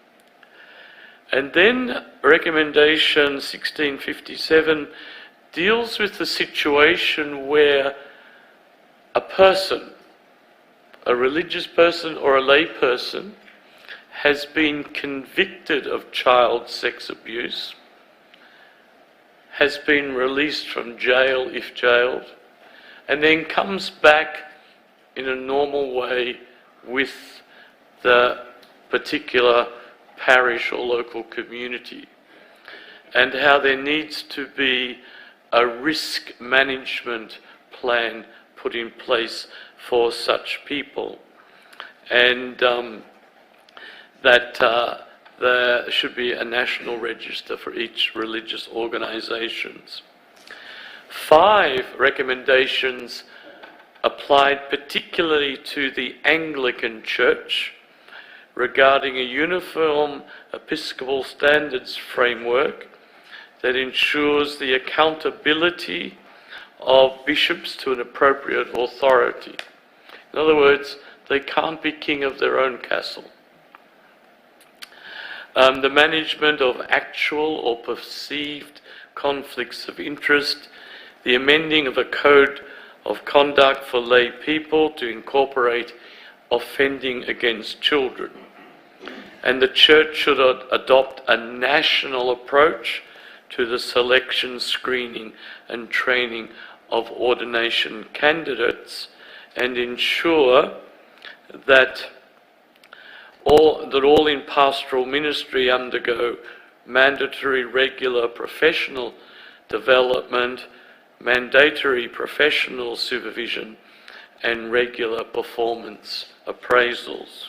then recommendation 1657 deals with the situation where a person, a religious person or a lay person, has been convicted of child sex abuse, has been released from jail if jailed, and then comes back in a normal way with the particular parish or local community, and how there needs to be a risk management plan put in place for such people, and that there should be a national register for each religious organisations. 5 recommendations applied particularly to the Anglican Church regarding a uniform Episcopal standards framework that ensures the accountability of bishops to an appropriate authority. In other words, they can't be king of their own castle. The management of actual or perceived conflicts of interest, the amending of a code of conduct for lay people to incorporate offending against children. And the Church should adopt a national approach to the selection, screening and training of ordination candidates, and ensure that all in pastoral ministry undergo mandatory regular professional development, mandatory professional supervision and regular performance appraisals.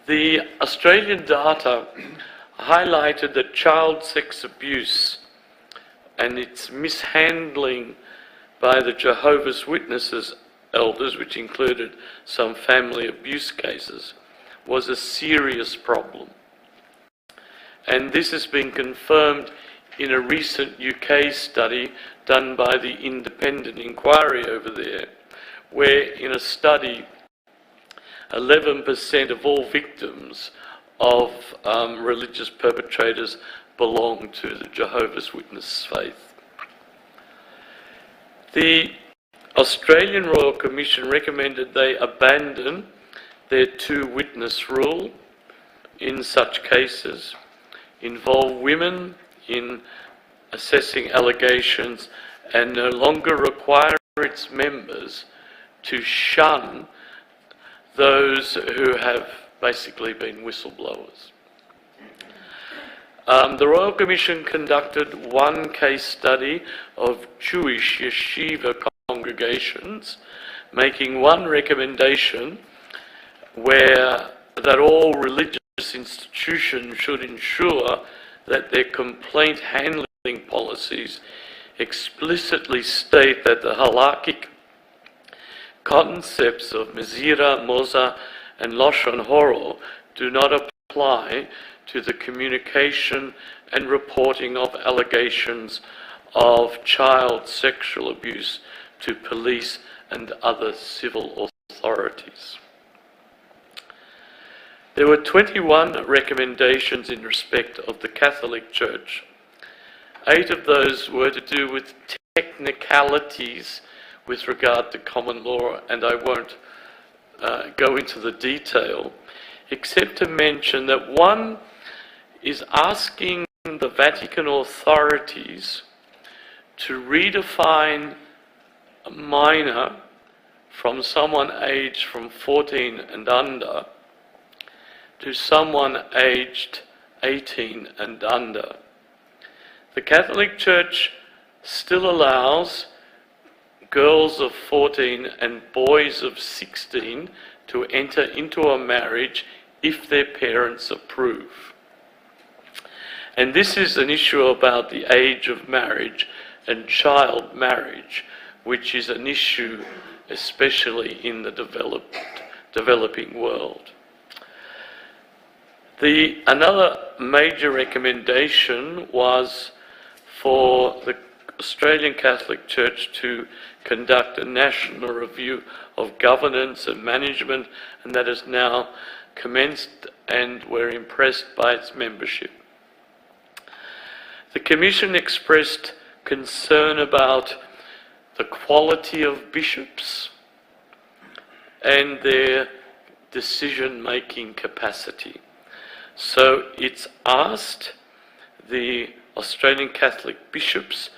The Australian data highlighted that child sex abuse and its mishandling by the Jehovah's Witnesses elders, which included some family abuse cases, was a serious problem. And this has been confirmed in a recent UK study done by the Independent Inquiry over there, where in a study 11% of all victims of religious perpetrators belong to the Jehovah's Witness faith. The Australian Royal Commission recommended they abandon their 2-witness rule in such cases, involve women in assessing allegations, and no longer require its members to shun those who have basically been whistleblowers. The Royal Commission conducted 1 case study of Jewish yeshiva congregations, making 1 recommendation that all religious institutions should ensure that their complaint handling policies explicitly state that the halakhic concepts of Mezira, Moza and Lashon Horo do not apply to the communication and reporting of allegations of child sexual abuse to police and other civil authorities. There were 21 recommendations in respect of the Catholic Church. 8 of those were to do with technicalities with regard to common law, and I won't go into the detail, except to mention that 1 is asking the Vatican authorities to redefine a minor from someone aged from 14 and under to someone aged 18 and under. The Catholic Church still allows girls of 14 and boys of 16 to enter into a marriage if their parents approve. And this is an issue about the age of marriage and child marriage, which is an issue especially in the developing world. Another major recommendation was for the Australian Catholic Church to conduct a national review of governance and management, and that has now commenced, and we're impressed by its membership. The Commission expressed concern about the quality of bishops and their decision-making capacity. So it's asked the Australian Catholic bishops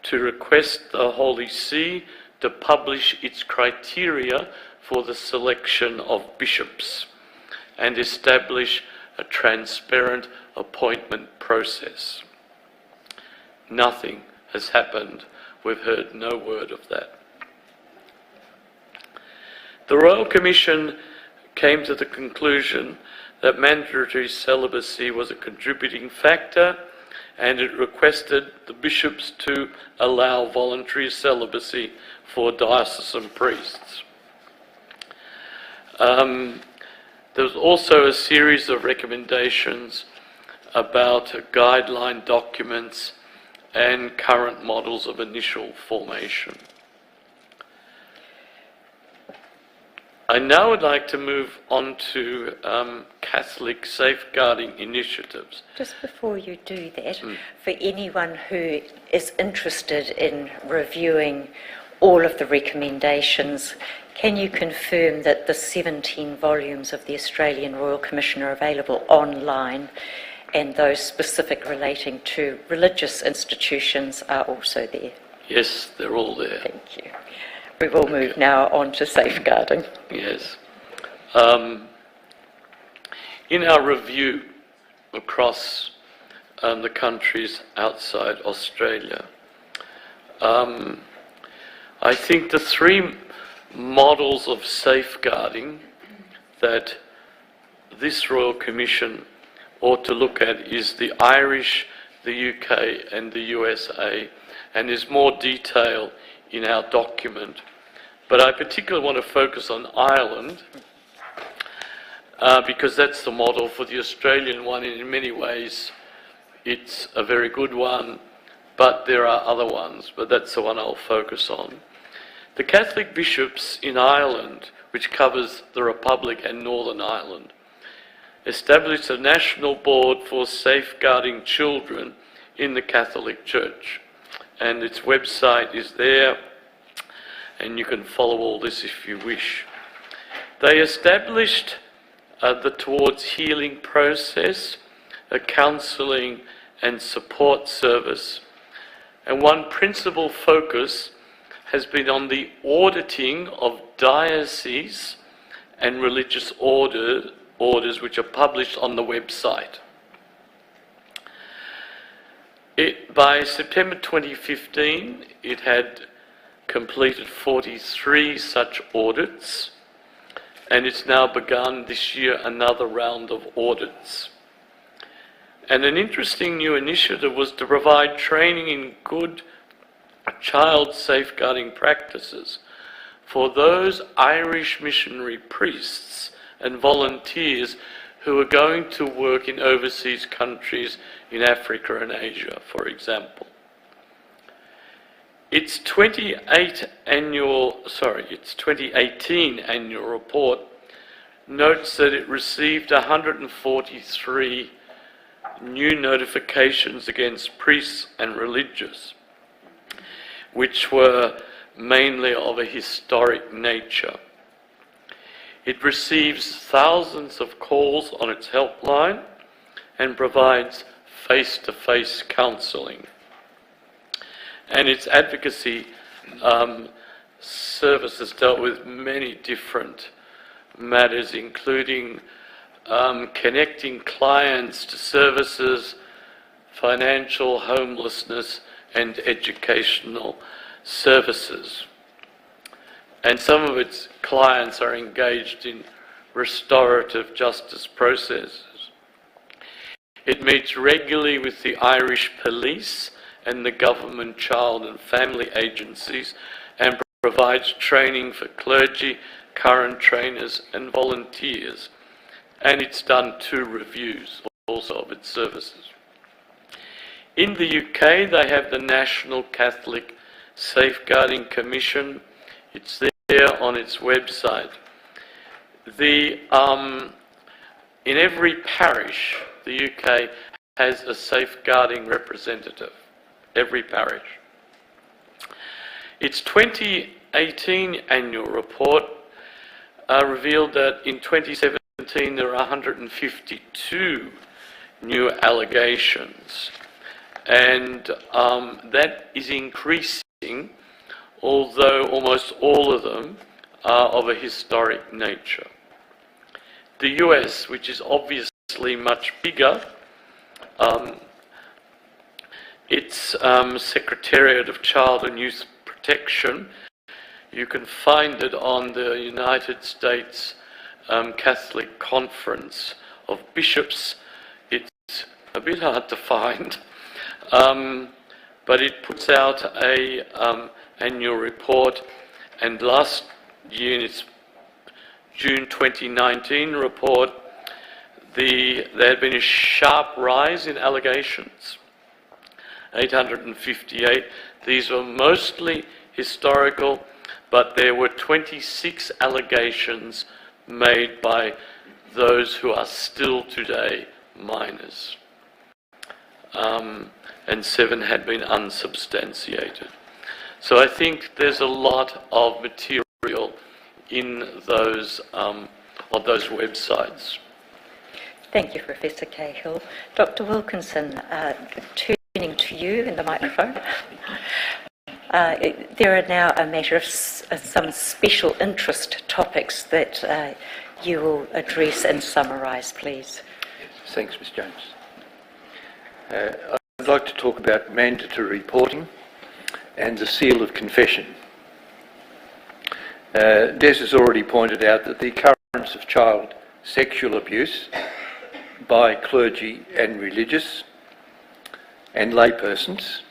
to request the Holy See to publish its criteria for the selection of bishops and establish a transparent appointment process. Nothing has happened. We've heard no word of that. The Royal Commission came to the conclusion that mandatory celibacy was a contributing factor, and it requested the bishops to allow voluntary celibacy for diocesan priests. There was also a series of recommendations about guideline documents and current models of initial formation. I now would like to move on to Catholic safeguarding initiatives. Just before you do that, for anyone who is interested in reviewing all of the recommendations, can you confirm that the 17 volumes of the Australian Royal Commission are available online, and those specific relating to religious institutions are also there? Yes, they're all there. Thank you. We will move now on to safeguarding. Yes. In our review across the countries outside Australia, I think the three models of safeguarding that this Royal Commission ought to look at is the Irish, the UK and the USA, and there's more detail in our document. But I particularly want to focus on Ireland because that's the model for the Australian one, and in many ways it's a very good one, but there are other ones, but that's the one I'll focus on. The Catholic bishops in Ireland, which covers the Republic and Northern Ireland, established a national board for safeguarding children in the Catholic Church, and its website is there, and you can follow all this if you wish. They established the Towards Healing process, a counselling and support service, and one principal focus has been on the auditing of dioceses and religious orders which are published on the website. By September 2015, it had completed 43 such audits, and it's now begun this year another round of audits. And an interesting new initiative was to provide training in good child safeguarding practices for those Irish missionary priests and volunteers who are going to work in overseas countries in Africa and Asia, for example. Its 2018 annual report notes that it received 143 new notifications against priests and religious, which were mainly of a historic nature. It receives thousands of calls on its helpline and provides face-to-face counselling. And its advocacy service has dealt with many different matters, including connecting clients to services, financial, homelessness, and educational services. And some of its clients are engaged in restorative justice processes. It meets regularly with the Irish police and the government child and family agencies, and provides training for clergy, current trainers and volunteers. And it's done 2 reviews also of its services. In the UK, they have the National Catholic Safeguarding Commission. It's there on its website. In every parish, the UK has a safeguarding representative, every parish. Its 2018 annual report revealed that in 2017 there were 152 new allegations, and that is increasing, although almost all of them are of a historic nature. The US, which is obviously much bigger, its Secretariat of Child and Youth Protection, you can find it on the United States Catholic Conference of Bishops. It's a bit hard to find, but it puts out a annual report, and last year in its June 2019 report, there had been a sharp rise in allegations, 858. These were mostly historical, but there were 26 allegations made by those who are still today minors, and 7 had been unsubstantiated. So I think there's a lot of material in those on those websites. Thank you, Professor Cahill. Dr. Wilkinson, turning to you in the microphone. There are now a matter of some special interest topics that you will address and summarise, please. Thanks, Ms Jones. I'd like to talk about mandatory reporting and the seal of confession. Des has already pointed out that the occurrence of child sexual abuse by clergy and religious and laypersons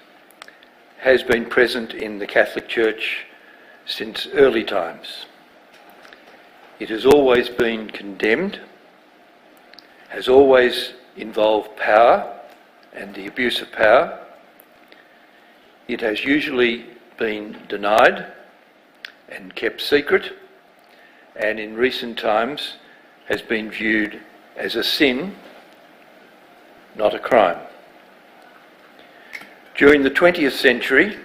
has been present in the Catholic Church since early times. It has always been condemned, has always involved power and the abuse of power. It has usually been denied and kept secret, and in recent times has been viewed as a sin, not a crime. During the 20th century,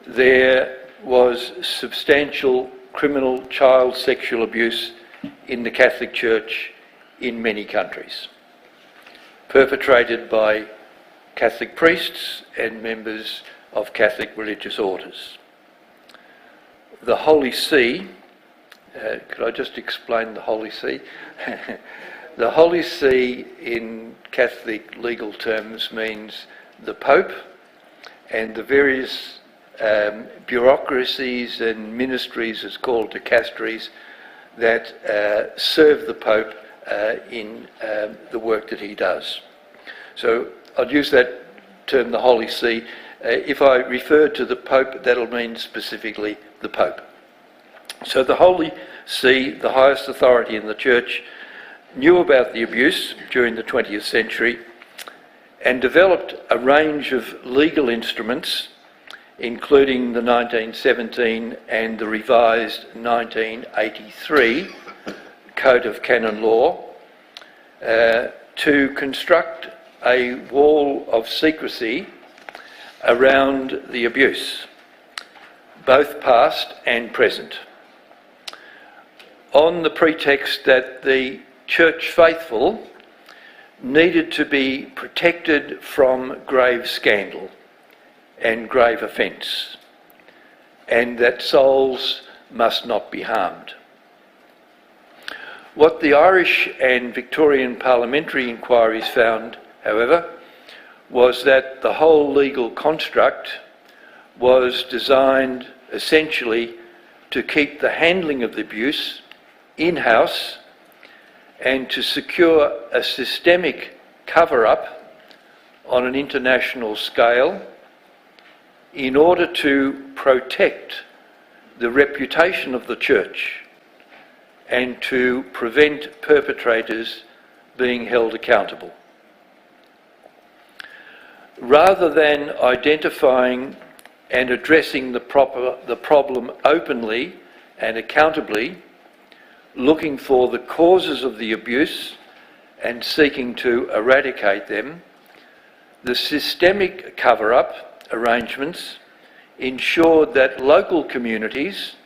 there was substantial criminal child sexual abuse in the Catholic Church in many countries, perpetrated by Catholic priests and members of Catholic religious orders. The Holy See, could I just explain the Holy See? The Holy See in Catholic legal terms means the Pope and the various bureaucracies and ministries, as called dicasteries, that serve the Pope in the work that he does. So I'll use that term, the Holy See. If I refer to the Pope, that'll mean specifically the Pope. So the Holy See, the highest authority in the Church, knew about the abuse during the 20th century and developed a range of legal instruments, including the 1917 and the revised 1983 Code of Canon Law, to construct a wall of secrecy around the abuse, both past and present, on the pretext that the Church faithful needed to be protected from grave scandal and grave offence, and that souls must not be harmed. What the Irish and Victorian parliamentary inquiries found, however, was that the whole legal construct was designed essentially to keep the handling of the abuse in-house and to secure a systemic cover-up on an international scale in order to protect the reputation of the Church and to prevent perpetrators being held accountable. rather than identifying and addressing the problem openly and accountably, looking for the causes of the abuse and seeking to eradicate them, the systemic cover-up arrangements ensured that local communities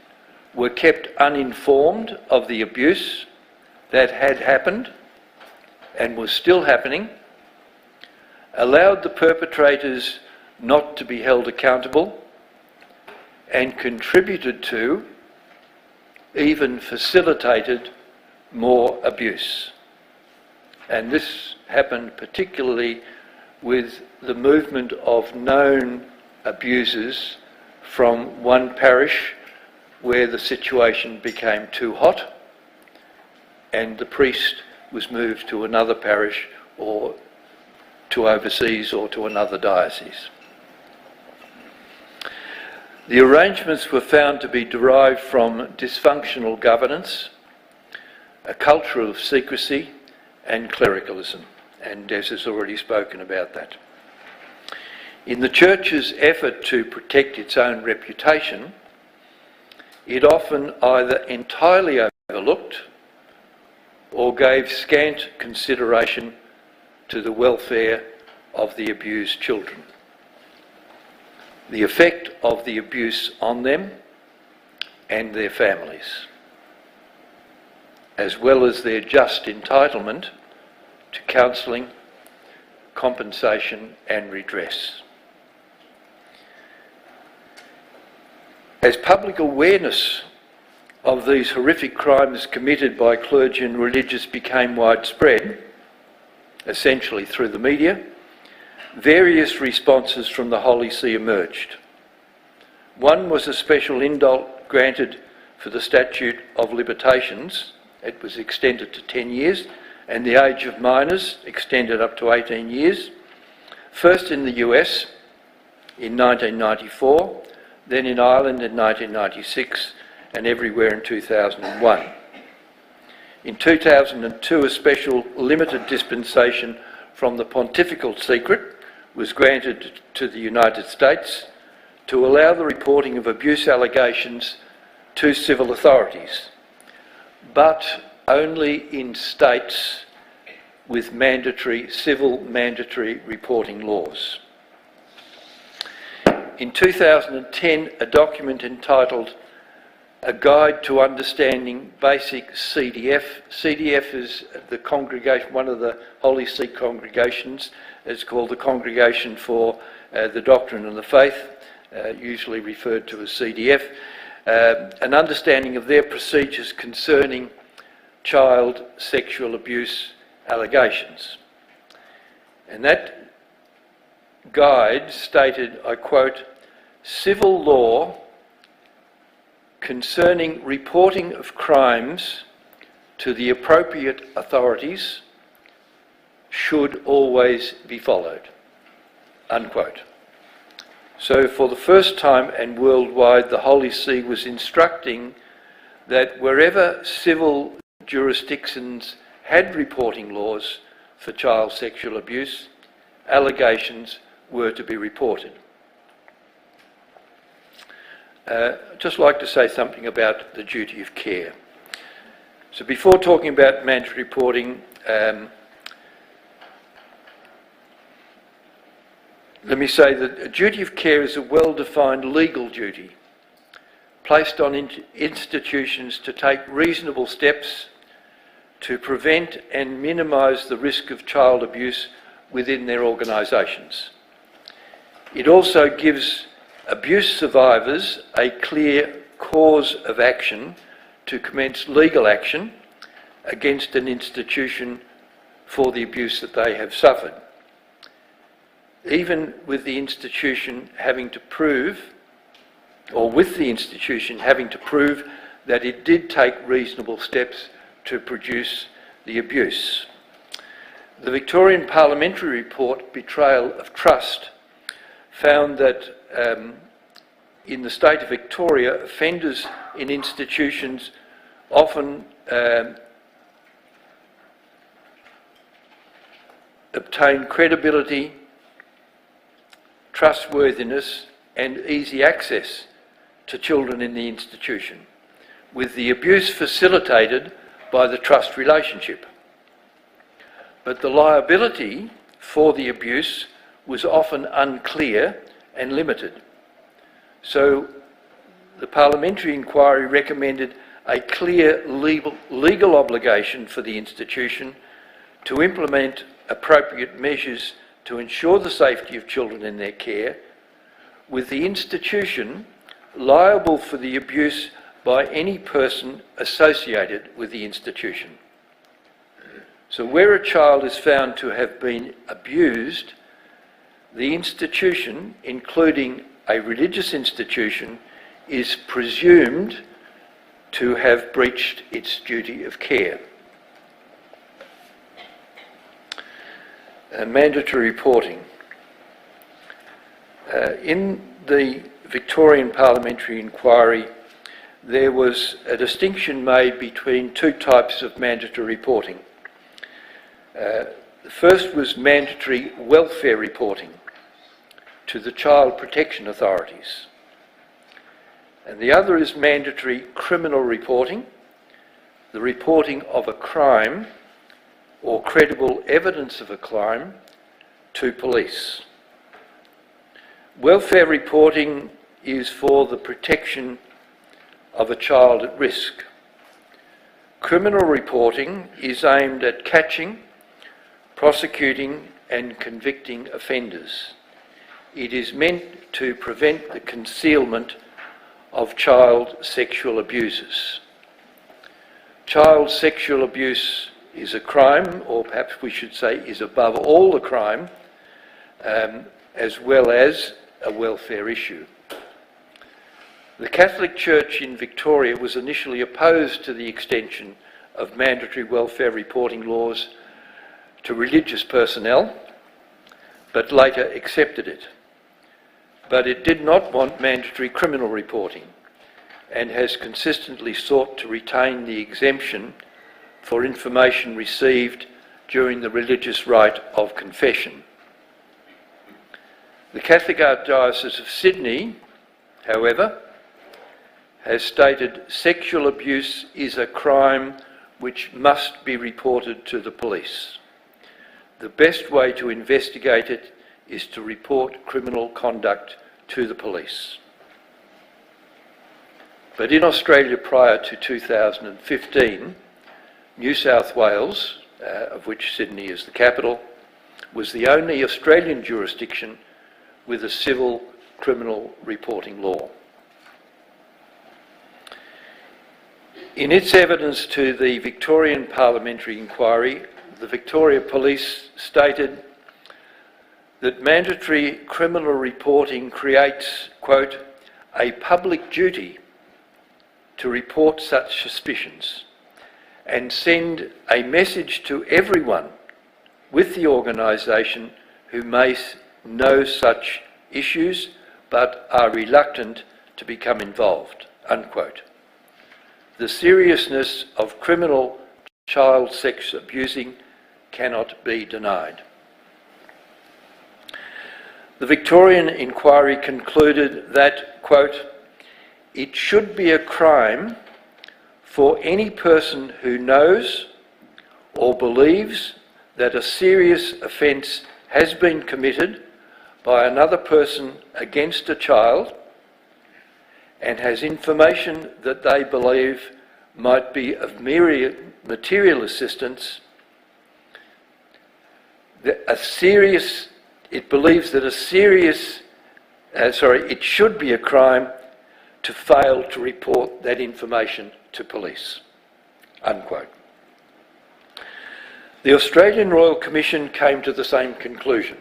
were kept uninformed of the abuse that had happened and was still happening, allowed the perpetrators not to be held accountable, and contributed to, even facilitated, more abuse. And this happened particularly with the movement of known abusers from one parish where the situation became too hot and the priest was moved to another parish or to overseas or to another diocese. The arrangements were found to be derived from dysfunctional governance, a culture of secrecy and clericalism, and Des has already spoken about that. In the Church's effort to protect its own reputation, it often either entirely overlooked or gave scant consideration to the welfare of the abused children. The effect of the abuse on them and their families, as well as their just entitlement to counselling, compensation and redress. As public awareness of these horrific crimes committed by clergy and religious became widespread, essentially through the media, various responses from the Holy See emerged. One was a special indult granted for the statute of limitations. It was extended to 10 years, and the age of minors extended up to 18 years. First in the US in 1994, then in Ireland in 1996, and everywhere in 2001. In 2002, a special limited dispensation from the pontifical secret was granted to the United States to allow the reporting of abuse allegations to civil authorities, but only in states with civil mandatory reporting laws. In 2010, a document entitled A Guide to Understanding Basic CDF. CDF is the congregation, one of the Holy See congregations. It's called the Congregation for the Doctrine and the Faith, usually referred to as CDF. An understanding of their procedures concerning child sexual abuse allegations. And that guide stated, I quote, "Civil law concerning reporting of crimes to the appropriate authorities should always be followed," unquote. So for the first time and worldwide, the Holy See was instructing that wherever civil jurisdictions had reporting laws for child sexual abuse, allegations were to be reported. I'd just like to say something about the duty of care. So before talking about mandatory reporting, let me say that a duty of care is a well-defined legal duty placed on institutions to take reasonable steps to prevent and minimise the risk of child abuse within their organisations. It also gives abuse survivors a clear cause of action to commence legal action against an institution for the abuse that they have suffered, even with the institution having to prove, or with the institution having to prove that it did take reasonable steps to produce the abuse. The Victorian Parliamentary Report, Betrayal of Trust, found that in the state of Victoria, offenders in institutions often obtain credibility trustworthiness and easy access to children in the institution, with the abuse facilitated by the trust relationship. But the liability for the abuse was often unclear and limited. So the parliamentary inquiry recommended a clear legal obligation for the institution to implement appropriate measures to ensure the safety of children in their care, with the institution liable for the abuse by any person associated with the institution. So where a child is found to have been abused, the institution, including a religious institution, is presumed to have breached its duty of care. Mandatory reporting. In the Victorian Parliamentary Inquiry, there was a distinction made between two types of mandatory reporting. The first was mandatory welfare reporting to the child protection authorities. And the other is mandatory criminal reporting, the reporting of a crime or credible evidence of a crime to police. Welfare reporting is for the protection of a child at risk. Criminal reporting is aimed at catching, prosecuting and convicting offenders. It is meant to prevent the concealment of child sexual abusers. Child sexual abuse is a crime, or perhaps we should say is above all a crime, as well as a welfare issue. The Catholic Church in Victoria was initially opposed to the extension of mandatory welfare reporting laws to religious personnel, but later accepted it. But it did not want mandatory criminal reporting and has consistently sought to retain the exemption for information received during the religious rite of confession. The Catholic Archdiocese of Sydney, however, has stated sexual abuse is a crime which must be reported to the police. The best way to investigate it is to report criminal conduct to the police. But in Australia prior to 2015, New South Wales, of which Sydney is the capital, was the only Australian jurisdiction with a civil criminal reporting law. In its evidence to the Victorian Parliamentary Inquiry, the Victoria Police stated that mandatory criminal reporting creates, quote, a public duty to report such suspicions and send a message to everyone with the organisation who may know such issues but are reluctant to become involved, unquote. The seriousness of criminal child sex abusing cannot be denied. The Victorian inquiry concluded that, quote, it should be a crime for any person who knows or believes that a serious offence has been committed by another person against a child and has information that they believe might be of material assistance, it should be a crime to fail to report that information to police, unquote. The Australian Royal Commission came to the same conclusion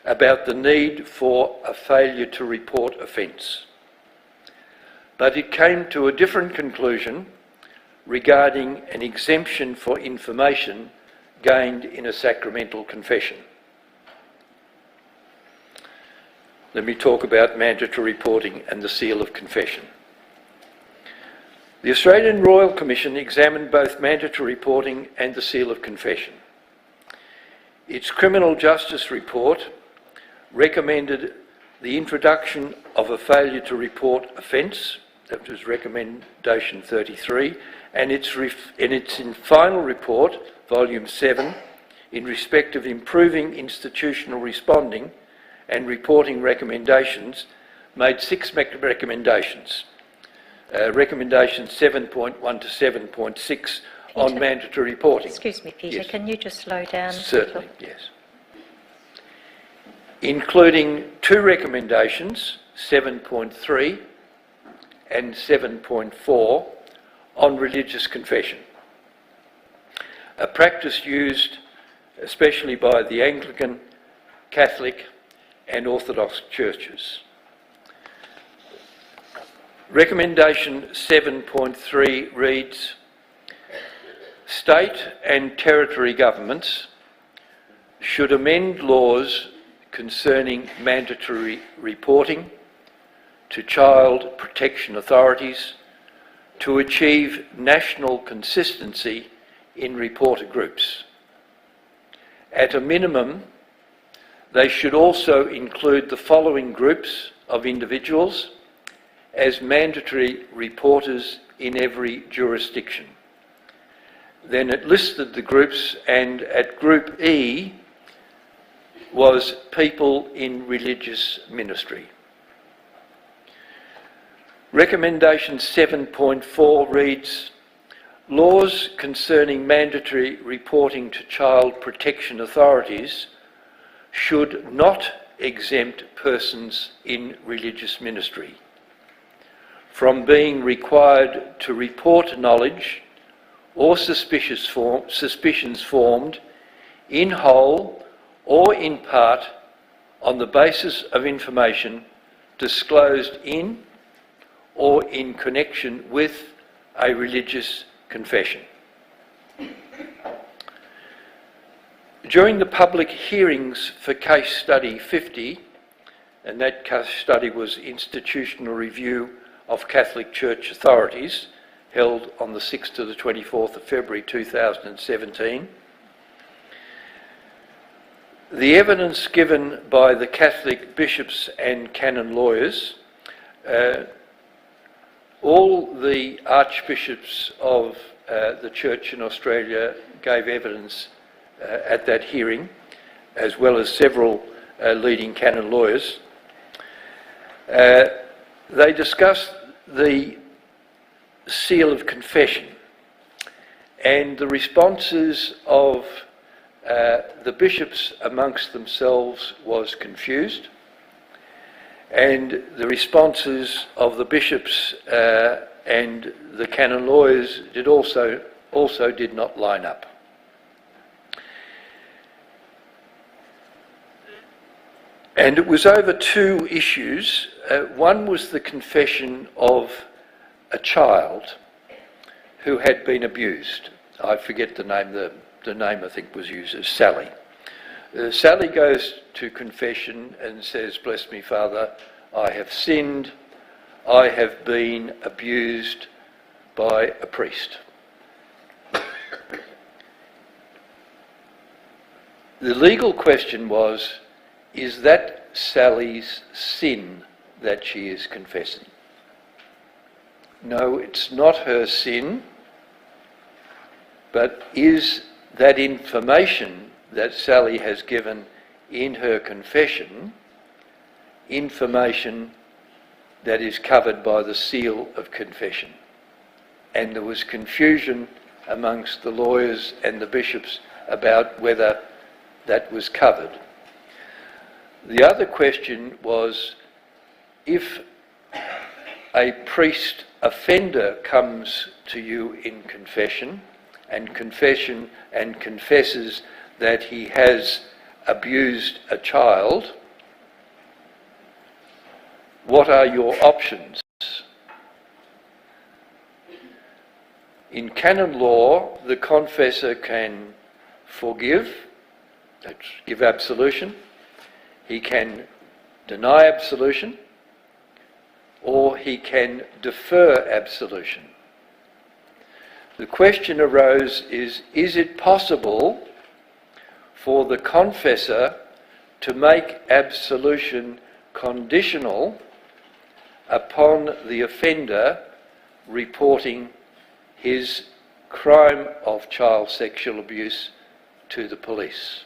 about the need for a failure to report offence. But it came to a different conclusion regarding an exemption for information gained in a sacramental confession. Let me talk about mandatory reporting and the seal of confession. The Australian Royal Commission examined both mandatory reporting and the seal of confession. Its criminal justice report recommended the introduction of a failure to report offence. That was recommendation 33, and in its final report, volume 7, in respect of improving institutional responding and reporting recommendations, made 6 recommendations. Recommendations 7.1 to 7.6 on mandatory reporting. Excuse me, Peter, Yes. can you just slow down? Certainly, yes. Including 2 recommendations, 7.3 and 7.4, on religious confession. A practice used especially by the Anglican, Catholic and Orthodox churches. Recommendation 7.3 reads, state and territory governments should amend laws concerning mandatory reporting to child protection authorities to achieve national consistency in reporter groups. At a minimum, they should also include the following groups of individuals as mandatory reporters in every jurisdiction. Then it listed the groups, and at Group E was people in religious ministry. Recommendation 7.4 reads, laws concerning mandatory reporting to child protection authorities should not exempt persons in religious ministry from being required to report knowledge or suspicions formed in whole or in part on the basis of information disclosed in or in connection with a religious confession. During the public hearings for case study 50, and that case study was Institutional Review of Catholic Church Authorities, held on the 6th to the 24th of February 2017, the evidence given by the Catholic bishops and canon lawyers, all the archbishops of the Church in Australia gave evidence at that hearing, as well as several leading canon lawyers. They discussed the seal of confession, and the responses of the bishops amongst themselves was confused, and the responses of the bishops and the canon lawyers also did not line up. And it was over 2 issues. One was the confession of a child who had been abused. I forget the name. The name I think was used as Sally. Sally goes to confession and says, "Bless me, Father, I have sinned. I have been abused by a priest." The legal question was, is that Sally's sin that she is confessing? No, it's not her sin, but is that information that Sally has given in her confession information that is covered by the seal of confession? And there was confusion amongst the lawyers and the bishops about whether that was covered. The other question was, if a priest offender comes to you in confession and confesses that he has abused a child, what are your options? In canon law, the confessor can forgive, that's give absolution. He can deny absolution, or he can defer absolution. The question arose is it possible for the confessor to make absolution conditional upon the offender reporting his crime of child sexual abuse to the police.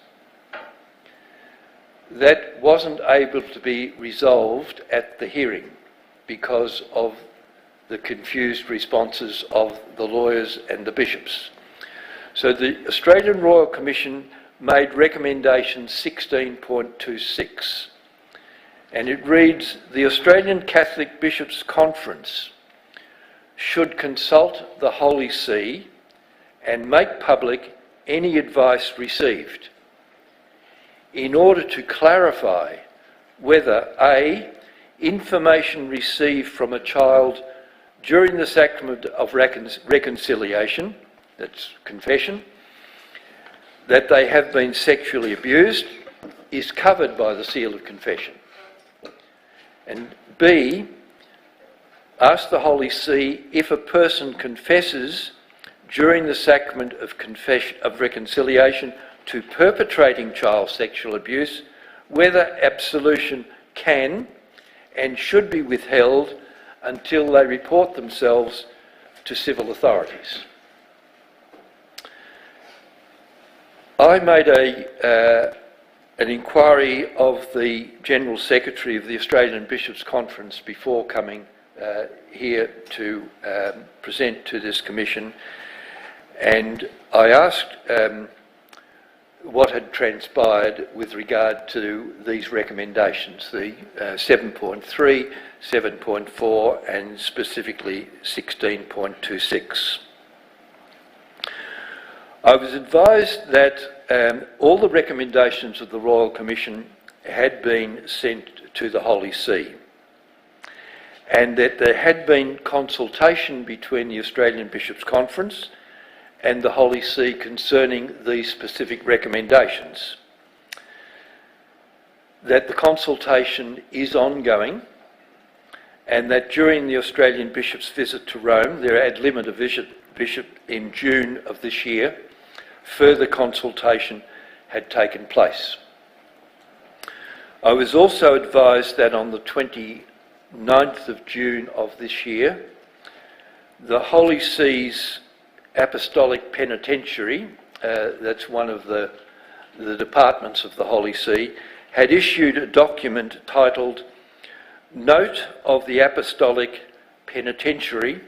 That wasn't able to be resolved at the hearing because of the confused responses of the lawyers and the bishops. So the Australian Royal Commission made recommendation 16.26, and it reads, the Australian Catholic Bishops' Conference should consult the Holy See and make public any advice received in order to clarify whether A, information received from a child during the sacrament of reconciliation, that's confession, that they have been sexually abused, is covered by the seal of confession. And B, ask the Holy See if a person confesses during the sacrament of reconciliation to perpetrating child sexual abuse, whether absolution can and should be withheld until they report themselves to civil authorities. I made an inquiry of the General Secretary of the Australian Bishops' Conference before coming here to present to this Commission, and I asked what had transpired with regard to these recommendations, the 7.3, 7.4 and specifically 16.26. I was advised that all the recommendations of the Royal Commission had been sent to the Holy See, and that there had been consultation between the Australian Bishops' Conference and the Holy See concerning these specific recommendations, that the consultation is ongoing, and that during the Australian Bishops' visit to Rome, their ad limina bishop in June of this year, further consultation had taken place. I was also advised that on the 29th of June of this year, the Holy See's Apostolic Penitentiary, that's one of the departments of the Holy See, had issued a document titled Note of the Apostolic Penitentiary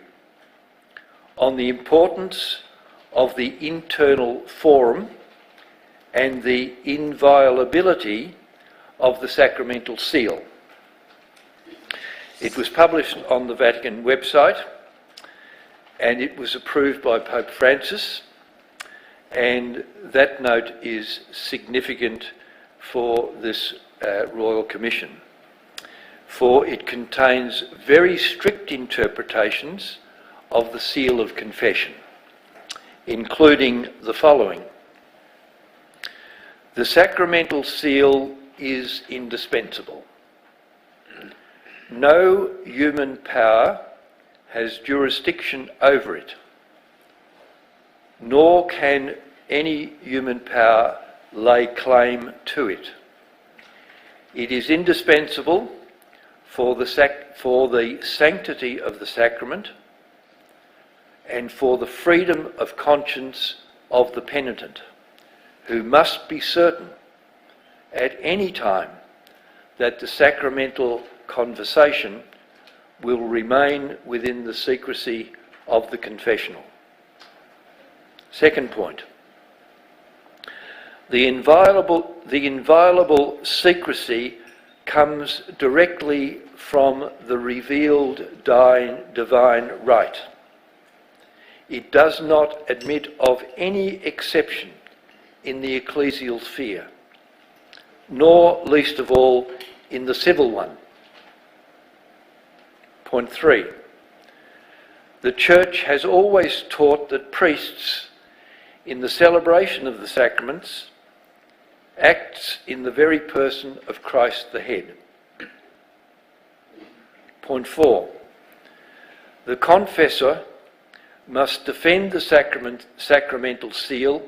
on the importance of the internal forum and the inviolability of the sacramental seal. It was published on the Vatican website, and it was approved by Pope Francis, and that note is significant for this Royal Commission, for it contains very strict interpretations of the seal of confession, including the following. The sacramental seal is indispensable. No human power has jurisdiction over it, nor can any human power lay claim to it. It is indispensable for the sanctity of the sacrament and for the freedom of conscience of the penitent, who must be certain at any time that the sacramental conversation will remain within the secrecy of the confessional. Second point, the inviolable secrecy comes directly from the revealed divine right. It does not admit of any exception in the ecclesial sphere, nor least of all in the civil one. Point 3. The Church has always taught that priests, in the celebration of the sacraments, acts in the very person of Christ the head. Point 4. The confessor must defend the sacramental seal,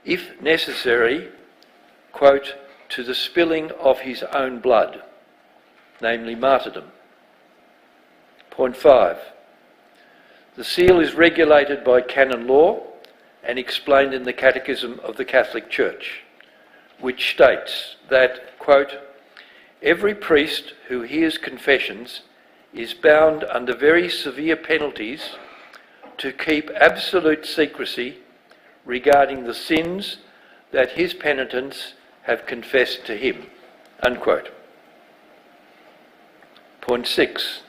if necessary, quote, to the spilling of his own blood, namely martyrdom. Point 5. The seal is regulated by canon law and explained in the Catechism of the Catholic Church, which states that, quote, every priest who hears confessions is bound under very severe penalties to keep absolute secrecy regarding the sins that his penitents have confessed to him, unquote. Point 6.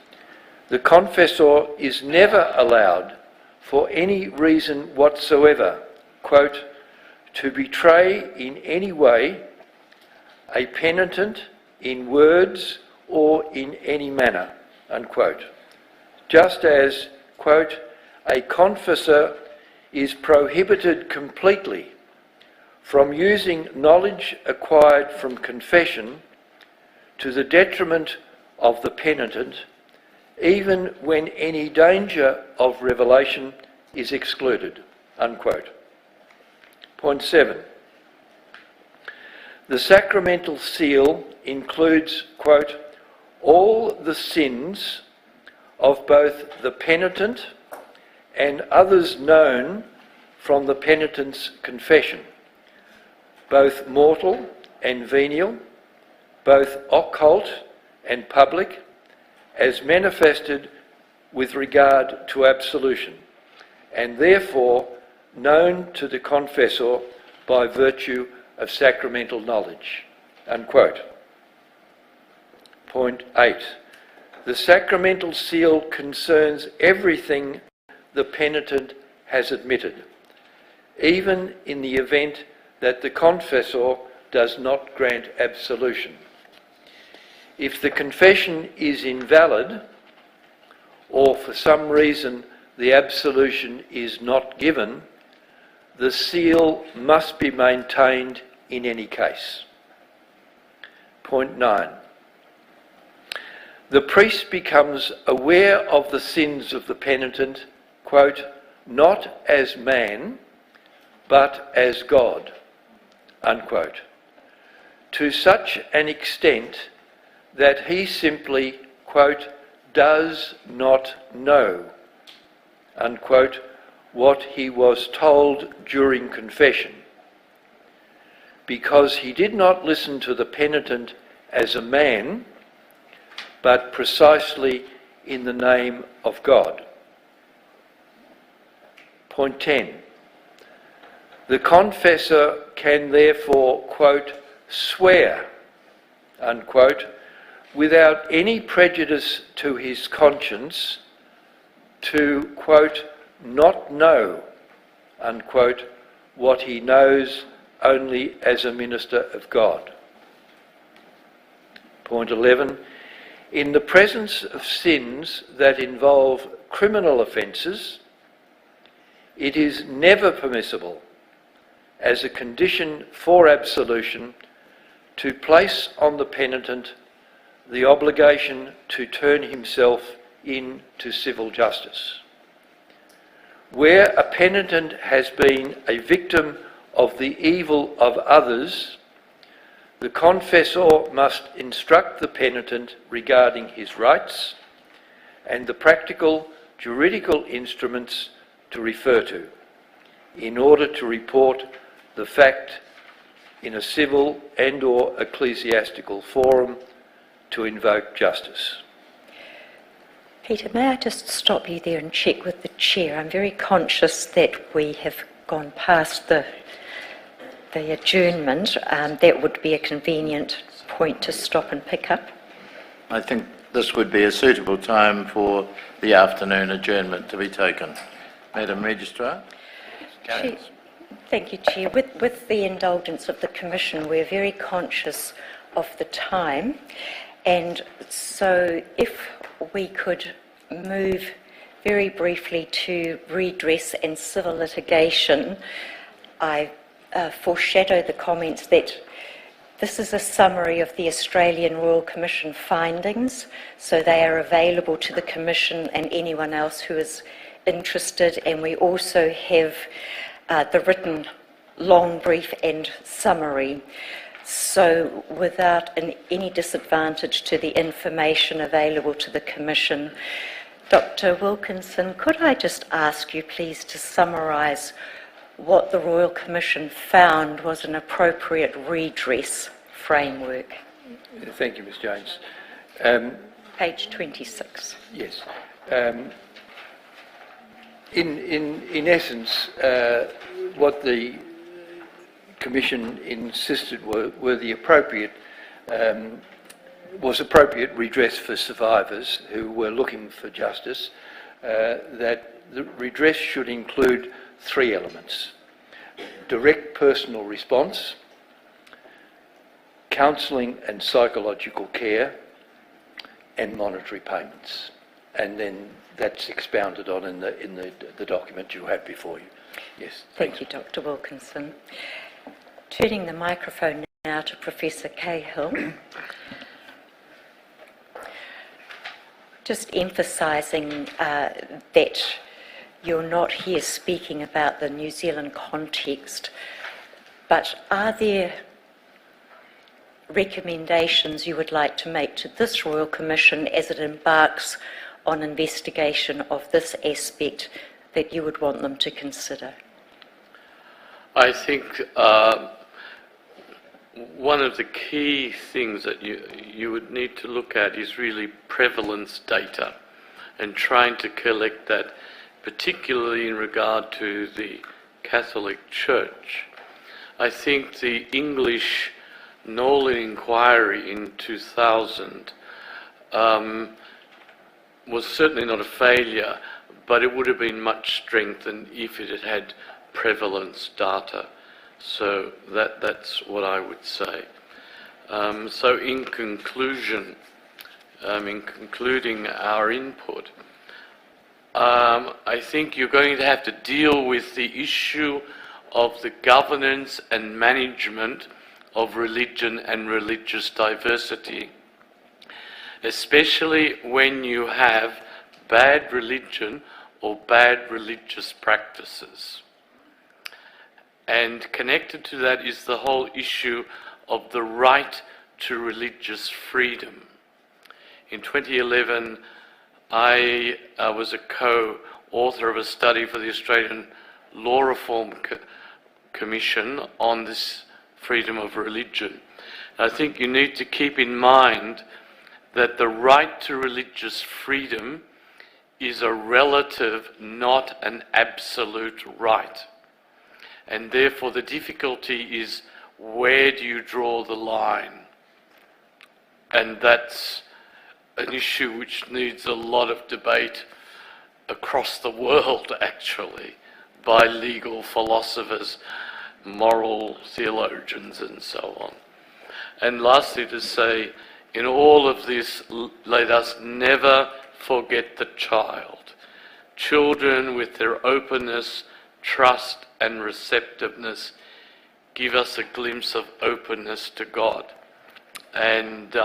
The confessor is never allowed, for any reason whatsoever, quote, to betray in any way a penitent in words or in any manner, unquote. Just as, quote, a confessor is prohibited completely from using knowledge acquired from confession to the detriment of the penitent, even when any danger of revelation is excluded, unquote. Point 7. The sacramental seal includes, quote, all the sins of both the penitent and others known from the penitent's confession, both mortal and venial, both occult and public, as manifested with regard to absolution, and therefore known to the confessor by virtue of sacramental knowledge, unquote. Point 8. The sacramental seal concerns everything the penitent has admitted, even in the event that the confessor does not grant absolution. If the confession is invalid, or for some reason the absolution is not given, the seal must be maintained in any case. Point 9. The priest becomes aware of the sins of the penitent, quote, not as man, but as God, unquote, to such an extent that he simply, quote, does not know, unquote, what he was told during confession, because he did not listen to the penitent as a man, but precisely in the name of God. Point 10. The confessor can therefore, quote, swear, unquote, without any prejudice to his conscience, to, quote, not know, unquote, what he knows only as a minister of God. Point 11. In the presence of sins that involve criminal offences, it is never permissible, as a condition for absolution, to place on the penitent the obligation to turn himself in to civil justice. Where a penitent has been a victim of the evil of others, the confessor must instruct the penitent regarding his rights and the practical juridical instruments to refer to, in order to report the fact in a civil and/or ecclesiastical forum to invoke justice. Peter, may I just stop you there and check with the chair? I'm very conscious that we have gone past the adjournment. That would be a convenient point to stop and pick up. I think this would be a suitable time for the afternoon adjournment to be taken. Madam Registrar? Chair, thank you, Chair. With the indulgence of the Commission, we're very conscious of the time, and so if we could move very briefly to redress and civil litigation, I foreshadow the comments that this is a summary of the Australian Royal Commission findings, so they are available to the Commission and anyone else who is interested, and we also have the written long brief and summary. So without any disadvantage to the information available to the Commission, Dr. Wilkinson, could I just ask you please to summarise what the Royal Commission found was an appropriate redress framework? Thank you, Ms Jones. Page 26. Yes. In essence, what the Commission insisted were the appropriate redress for survivors who were looking for justice. That the redress should include three elements: direct personal response, counselling and psychological care, and monetary payments. And then that's expounded on in the document you have before you. Yes. Thank you, Dr. Wilkinson. Turning the microphone now to Professor Cahill. Just emphasising that you're not here speaking about the New Zealand context, but are there recommendations you would like to make to this Royal Commission as it embarks on investigation of this aspect that you would want them to consider? I think one of the key things that you would need to look at is really prevalence data and trying to collect that, particularly in regard to the Catholic Church. I think the English Nolan inquiry in 2000 was certainly not a failure, but it would have been much strengthened if it had had prevalence data. So that's what I would say. So in conclusion, in concluding our input, I think you're going to have to deal with the issue of the governance and management of religion and religious diversity, especially when you have bad religion or bad religious practices. And connected to that is the whole issue of the right to religious freedom. In 2011, I was a co-author of a study for the Australian Law Reform Commission on this freedom of religion. I think you need to keep in mind that the right to religious freedom is a relative, not an absolute right. And therefore the difficulty is, where do you draw the line? And that's an issue which needs a lot of debate across the world, actually, by legal philosophers, moral theologians, and so on. And lastly, to say, in all of this, let us never forget the child. Children, with their openness, trust, and receptiveness, give us a glimpse of openness to God. And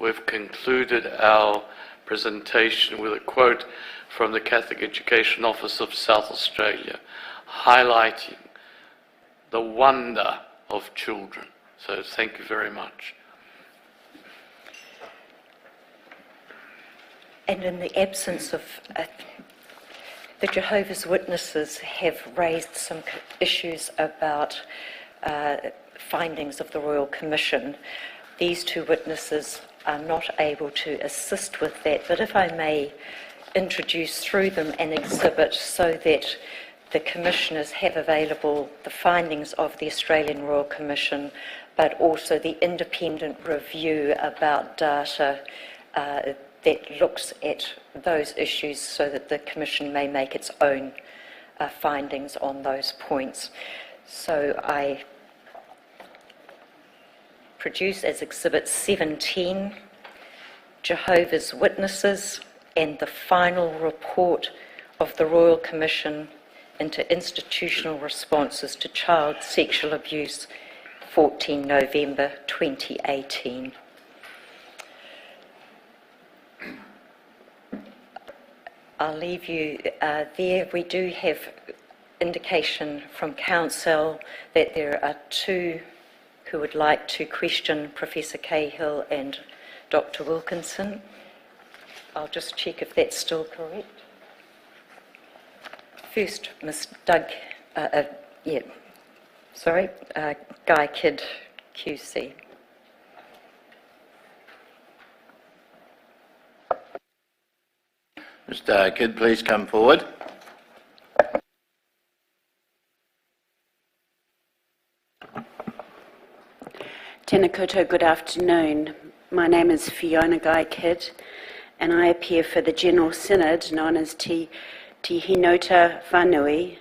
we've concluded our presentation with a quote from the Catholic Education Office of South Australia, highlighting the wonder of children. So thank you very much. And in the absence of the Jehovah's Witnesses have raised some issues about findings of the Royal Commission. These two witnesses are not able to assist with that, but if I may introduce through them an exhibit so that the Commissioners have available the findings of the Australian Royal Commission, but also the independent review about data that looks at those issues so that the Commission may make its own findings on those points. So I produce as Exhibit 17, Jehovah's Witnesses and the final report of the Royal Commission into Institutional Responses to Child Sexual Abuse, 14 November 2018. I'll leave you there. We do have indication from Council that there are two who would like to question Professor Cahill and Dr. Wilkinson? I'll just check if that's still correct. First, Ms. Guy Kidd, QC. Mr. Kidd, please come forward. Tēnā koutou, good afternoon. My name is Fiona Guy Kidd, and I appear for the General Synod known as Te Hinota Whanui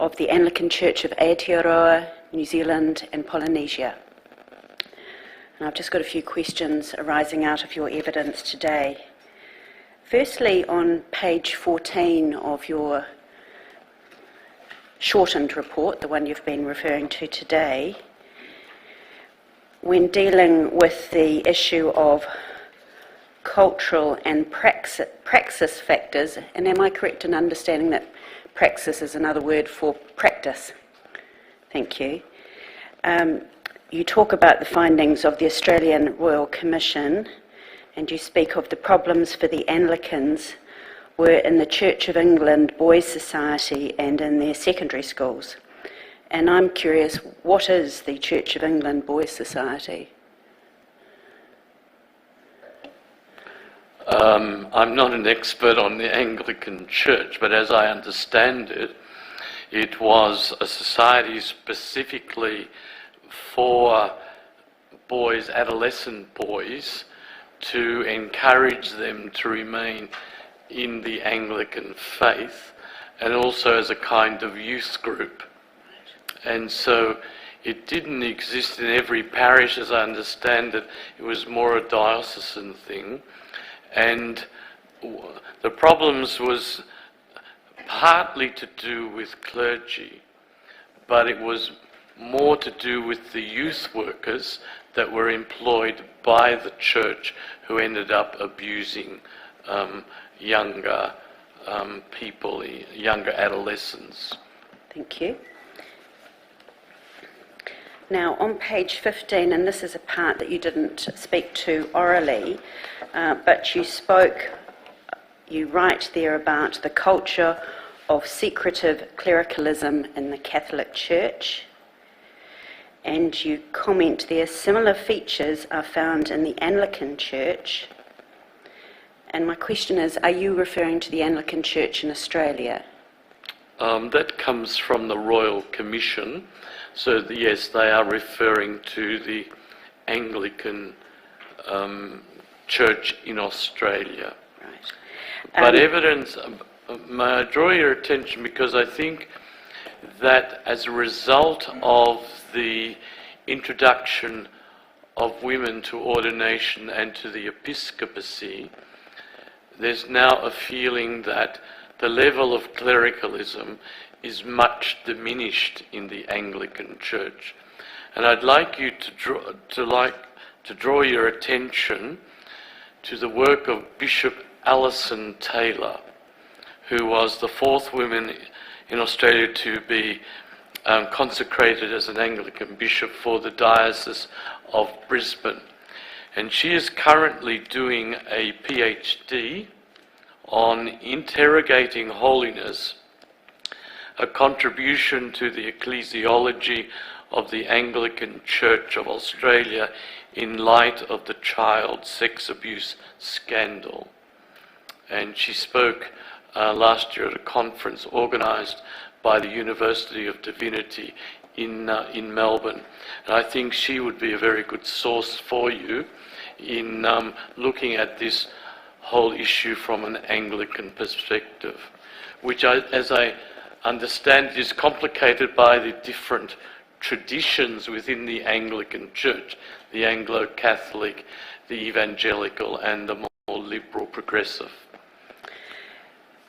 of the Anglican Church of Aotearoa, New Zealand and Polynesia. And I've just got a few questions arising out of your evidence today. Firstly, on page 14 of your shortened report, the one you've been referring to today, when dealing with the issue of cultural and praxis factors, and am I correct in understanding that praxis is another word for practice? Thank you. You talk about the findings of the Australian Royal Commission, and you speak of the problems for the Anglicans were in the Church of England Boys Society and in their secondary schools. And I'm curious, what is the Church of England Boys Society? I'm not an expert on the Anglican Church, but as I understand it, it was a society specifically for boys, adolescent boys, to encourage them to remain in the Anglican faith, and also as a kind of youth group. And so it didn't exist in every parish, as I understand it. It was more a diocesan thing. And the problems was partly to do with clergy, but it was more to do with the youth workers that were employed by the church who ended up abusing younger people, younger adolescents. Thank you. Now, on page 15, and this is a part that you didn't speak to orally, but you write there about the culture of secretive clericalism in the Catholic Church, and you comment there, similar features are found in the Anglican Church. And my question is, are you referring to the Anglican Church in Australia? That comes from the Royal Commission. So yes, they are referring to the Anglican Church in Australia. Right. But evidence, may I draw your attention, because I think that as a result of the introduction of women to ordination and to the episcopacy, there's now a feeling that the level of clericalism is much diminished in the Anglican Church. And I'd like you to draw your attention to the work of Bishop Alison Taylor, who was the fourth woman in Australia to be consecrated as an Anglican bishop for the Diocese of Brisbane. And she is currently doing a PhD on interrogating holiness, a contribution to the ecclesiology of the Anglican Church of Australia in light of the child sex abuse scandal. And she spoke last year at a conference organised by the University of Divinity in Melbourne. And I think she would be a very good source for you in looking at this whole issue from an Anglican perspective, which, as I understand, is complicated by the different traditions within the Anglican Church, the Anglo-Catholic, the Evangelical, and the more liberal progressive.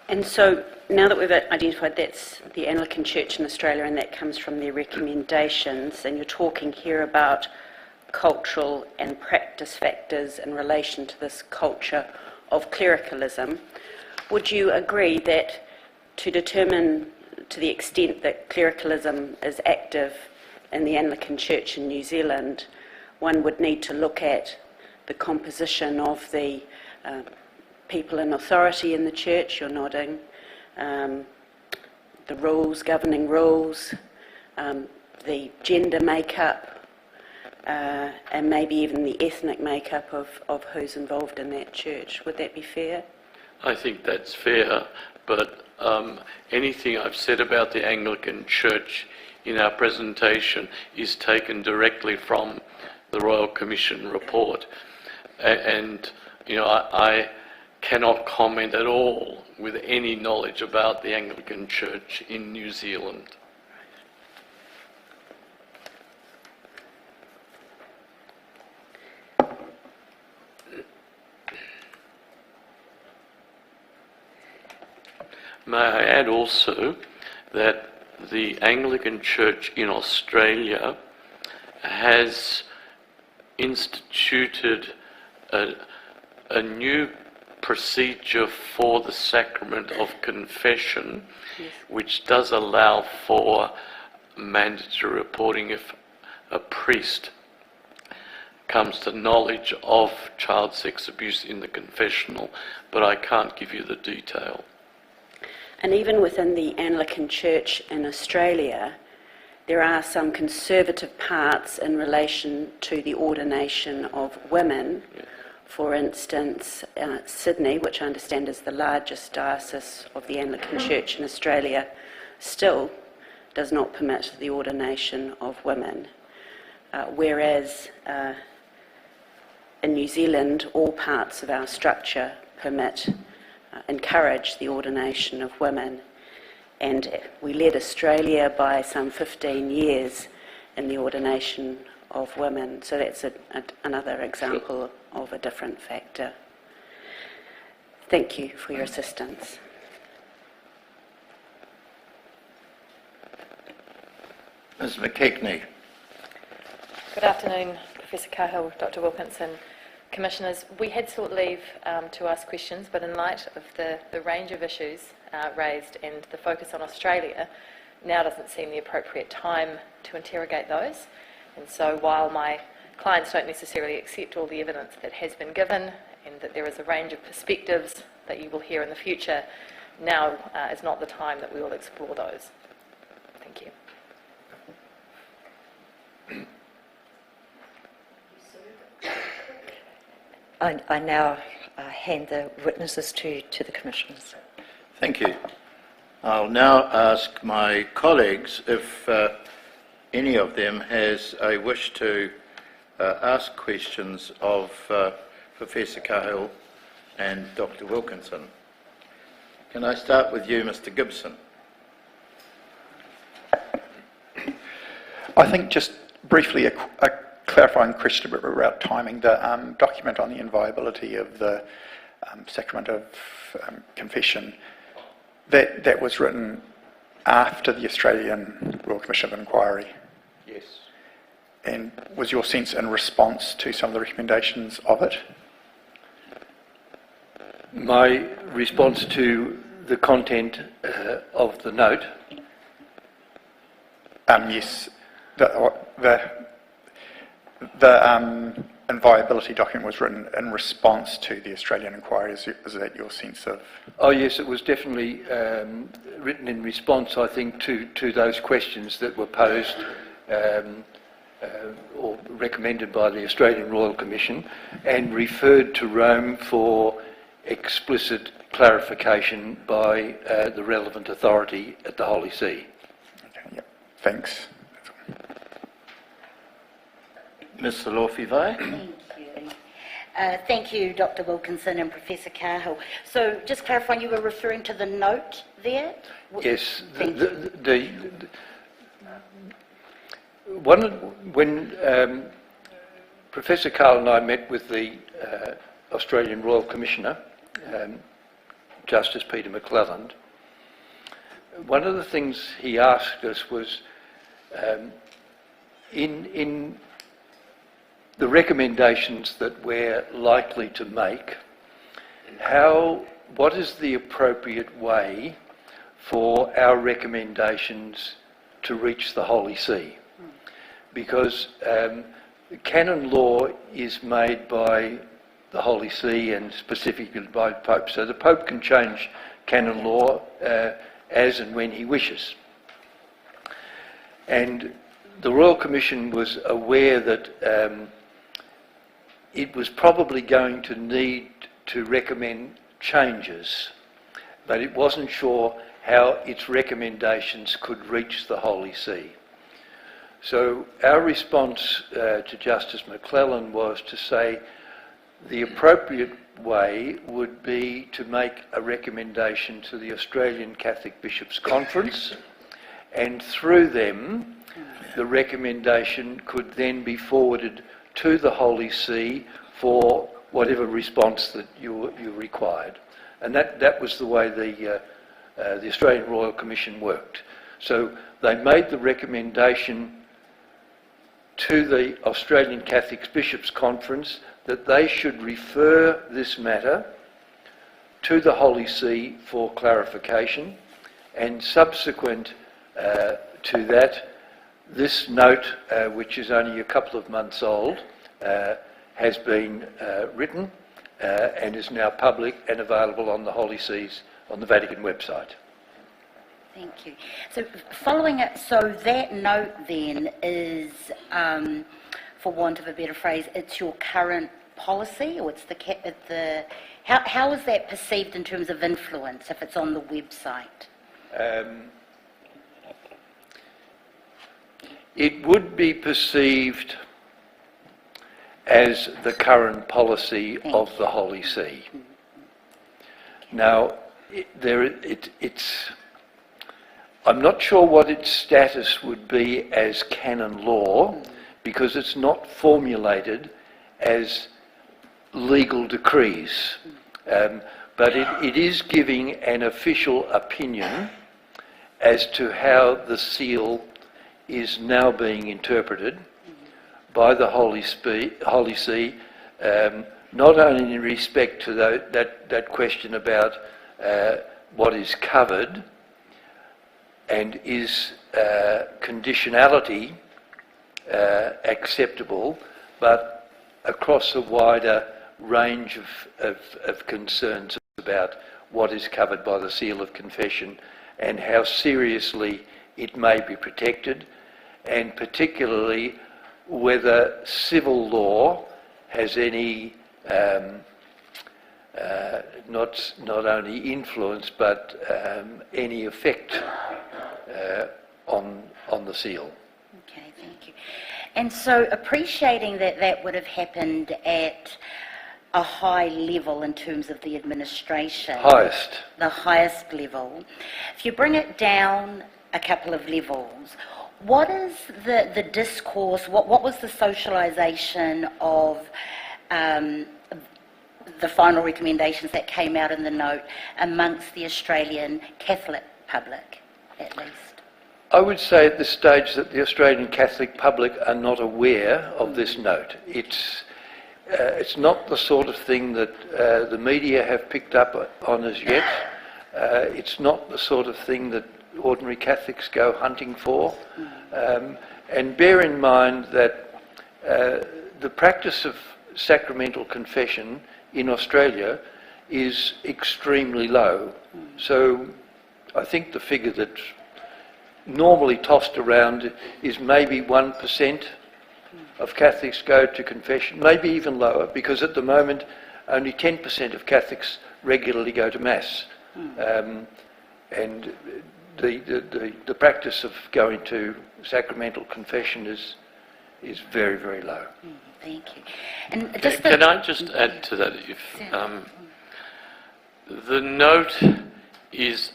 And so now that we've identified that's the Anglican Church in Australia and that comes from their recommendations, and you're talking here about cultural and practice factors in relation to this culture of clericalism, would you agree that to determine to the extent that clericalism is active in the Anglican Church in New Zealand, one would need to look at the composition of the people in authority in the church, you're nodding, the rules, governing rules, the gender makeup, and maybe even the ethnic makeup of who's involved in that church. Would that be fair? I think that's fair, but anything I've said about the Anglican Church in our presentation is taken directly from the Royal Commission report. And, you know, I cannot comment at all with any knowledge about the Anglican Church in New Zealand. May I add also that the Anglican Church in Australia has instituted a new procedure for the sacrament of confession, yes, which does allow for mandatory reporting if a priest comes to knowledge of child sex abuse in the confessional, but I can't give you the detail. And even within the Anglican Church in Australia, there are some conservative parts in relation to the ordination of women. Yeah. For instance, Sydney, which I understand is the largest diocese of the Anglican Church in Australia, still does not permit the ordination of women, whereas in New Zealand, all parts of our structure encourage the ordination of women. And we led Australia by some 15 years in the ordination of women. So that's another example of a different factor. Thank you for your assistance. Ms McKechnie. Good afternoon, Professor Cahill, Dr Wilkinson. Commissioners, we had sought leave to ask questions, but in light of the range of issues raised and the focus on Australia, now doesn't seem the appropriate time to interrogate those. And so while my clients don't necessarily accept all the evidence that has been given and that there is a range of perspectives that you will hear in the future, now is not the time that we will explore those. Thank you. I now hand the witnesses to the commissioners. Thank you. I'll now ask my colleagues if any of them has a wish to ask questions of Professor Cahill and Dr Wilkinson. Can I start with you, Mr Gibson? I think just briefly a clarifying question about timing. The document on the inviolability of the sacrament of confession, that was written after the Australian Royal Commission of Inquiry. Yes. And was your sense in response to some of the recommendations of it? My response to the content of the note? Yes. The inviolability document was written in response to the Australian inquiry. Is that your sense of? Oh yes, it was definitely written in response, I think, to those questions that were posed or recommended by the Australian Royal Commission, and referred to Rome for explicit clarification by the relevant authority at the Holy See. Okay, yep. Thanks. Ms Salorfi-Vai. Thank you. Thank you, Dr Wilkinson and Professor Cahill. So, just clarifying, you were referring to the note there? Yes. When Professor Cahill and I met with the Australian Royal Commissioner, Justice Peter McClelland, one of the things he asked us was, in the recommendations that we're likely to make, what is the appropriate way for our recommendations to reach the Holy See? because canon law is made by the Holy See and specifically by the Pope. So the Pope can change canon law as and when he wishes. And the Royal Commission was aware that it was probably going to need to recommend changes, but it wasn't sure how its recommendations could reach the Holy See. So our response to Justice McClellan was to say the appropriate way would be to make a recommendation to the Australian Catholic Bishops' Conference, and through them the recommendation could then be forwarded to the Holy See for whatever response that you required. And that was the way the Australian Royal Commission worked. So they made the recommendation to the Australian Catholic Bishops' Conference that they should refer this matter to the Holy See for clarification, and subsequent to that, this note, which is only a couple of months old, has been written and is now public and available on the Holy See's, on the Vatican website. Thank you. So following it, so that note then is, for want of a better phrase, it's your current policy, or it's how is that perceived in terms of influence if it's on the website? It would be perceived as the current policy of the Holy See. Now, I'm not sure what its status would be as canon law, because it's not formulated as legal decrees. But it is giving an official opinion as to how the seal is now being interpreted by the Holy See, not only in respect to that question about what is covered and is conditionality acceptable, but across a wider range of concerns about what is covered by the seal of confession and how seriously it may be protected, and particularly whether civil law has any not only influence but any effect on the seal. Okay, thank you. And so appreciating that would have happened at a high level in terms of the administration. Highest. The highest level. If you bring it down a couple of levels, what is the discourse, what was the socialisation of the final recommendations that came out in the note amongst the Australian Catholic public, at least? I would say at this stage that the Australian Catholic public are not aware of this note. It's not the sort of thing that the media have picked up on as yet. It's not the sort of thing that ordinary Catholics go hunting for. And bear in mind that the practice of sacramental confession in Australia is extremely low. So I think the figure that's normally tossed around is maybe 1% of Catholics go to confession, maybe even lower, because at the moment only 10% of Catholics regularly go to Mass. And the practice of going to sacramental confession is very, very low. Thank you. And just Can I just add to that? The note is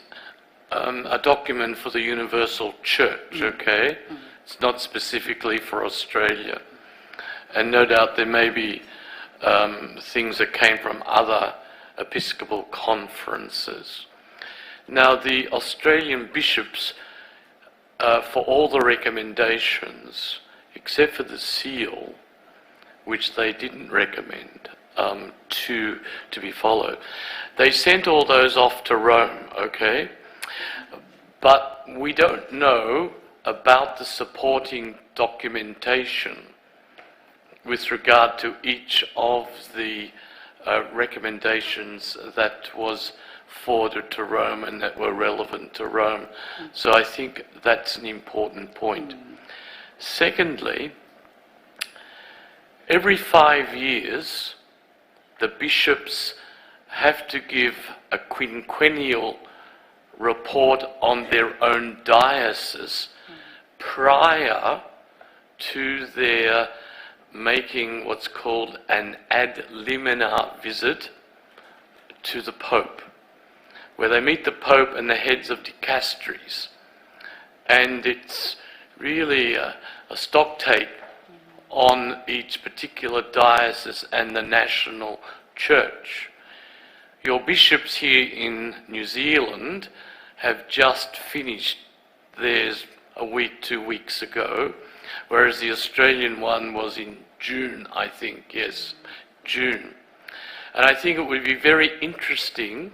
a document for the Universal Church, okay? It's not specifically for Australia. And no doubt there may be things that came from other Episcopal conferences. Now, the Australian bishops, for all the recommendations, except for the seal, which they didn't recommend to be followed, they sent all those off to Rome, okay? But we don't know about the supporting documentation with regard to each of the recommendations that was forwarded to Rome and that were relevant to Rome. So I think that's an important point. Secondly, every 5 years, the bishops have to give a quinquennial report on their own diocese prior to their making what's called an ad limina visit to the Pope, where they meet the Pope and the heads of dicasteries. And it's really a stock take on each particular diocese and the national church. Your bishops here in New Zealand have just finished theirs a week, 2 weeks ago, whereas the Australian one was in June, I think, yes, June. And I think it would be very interesting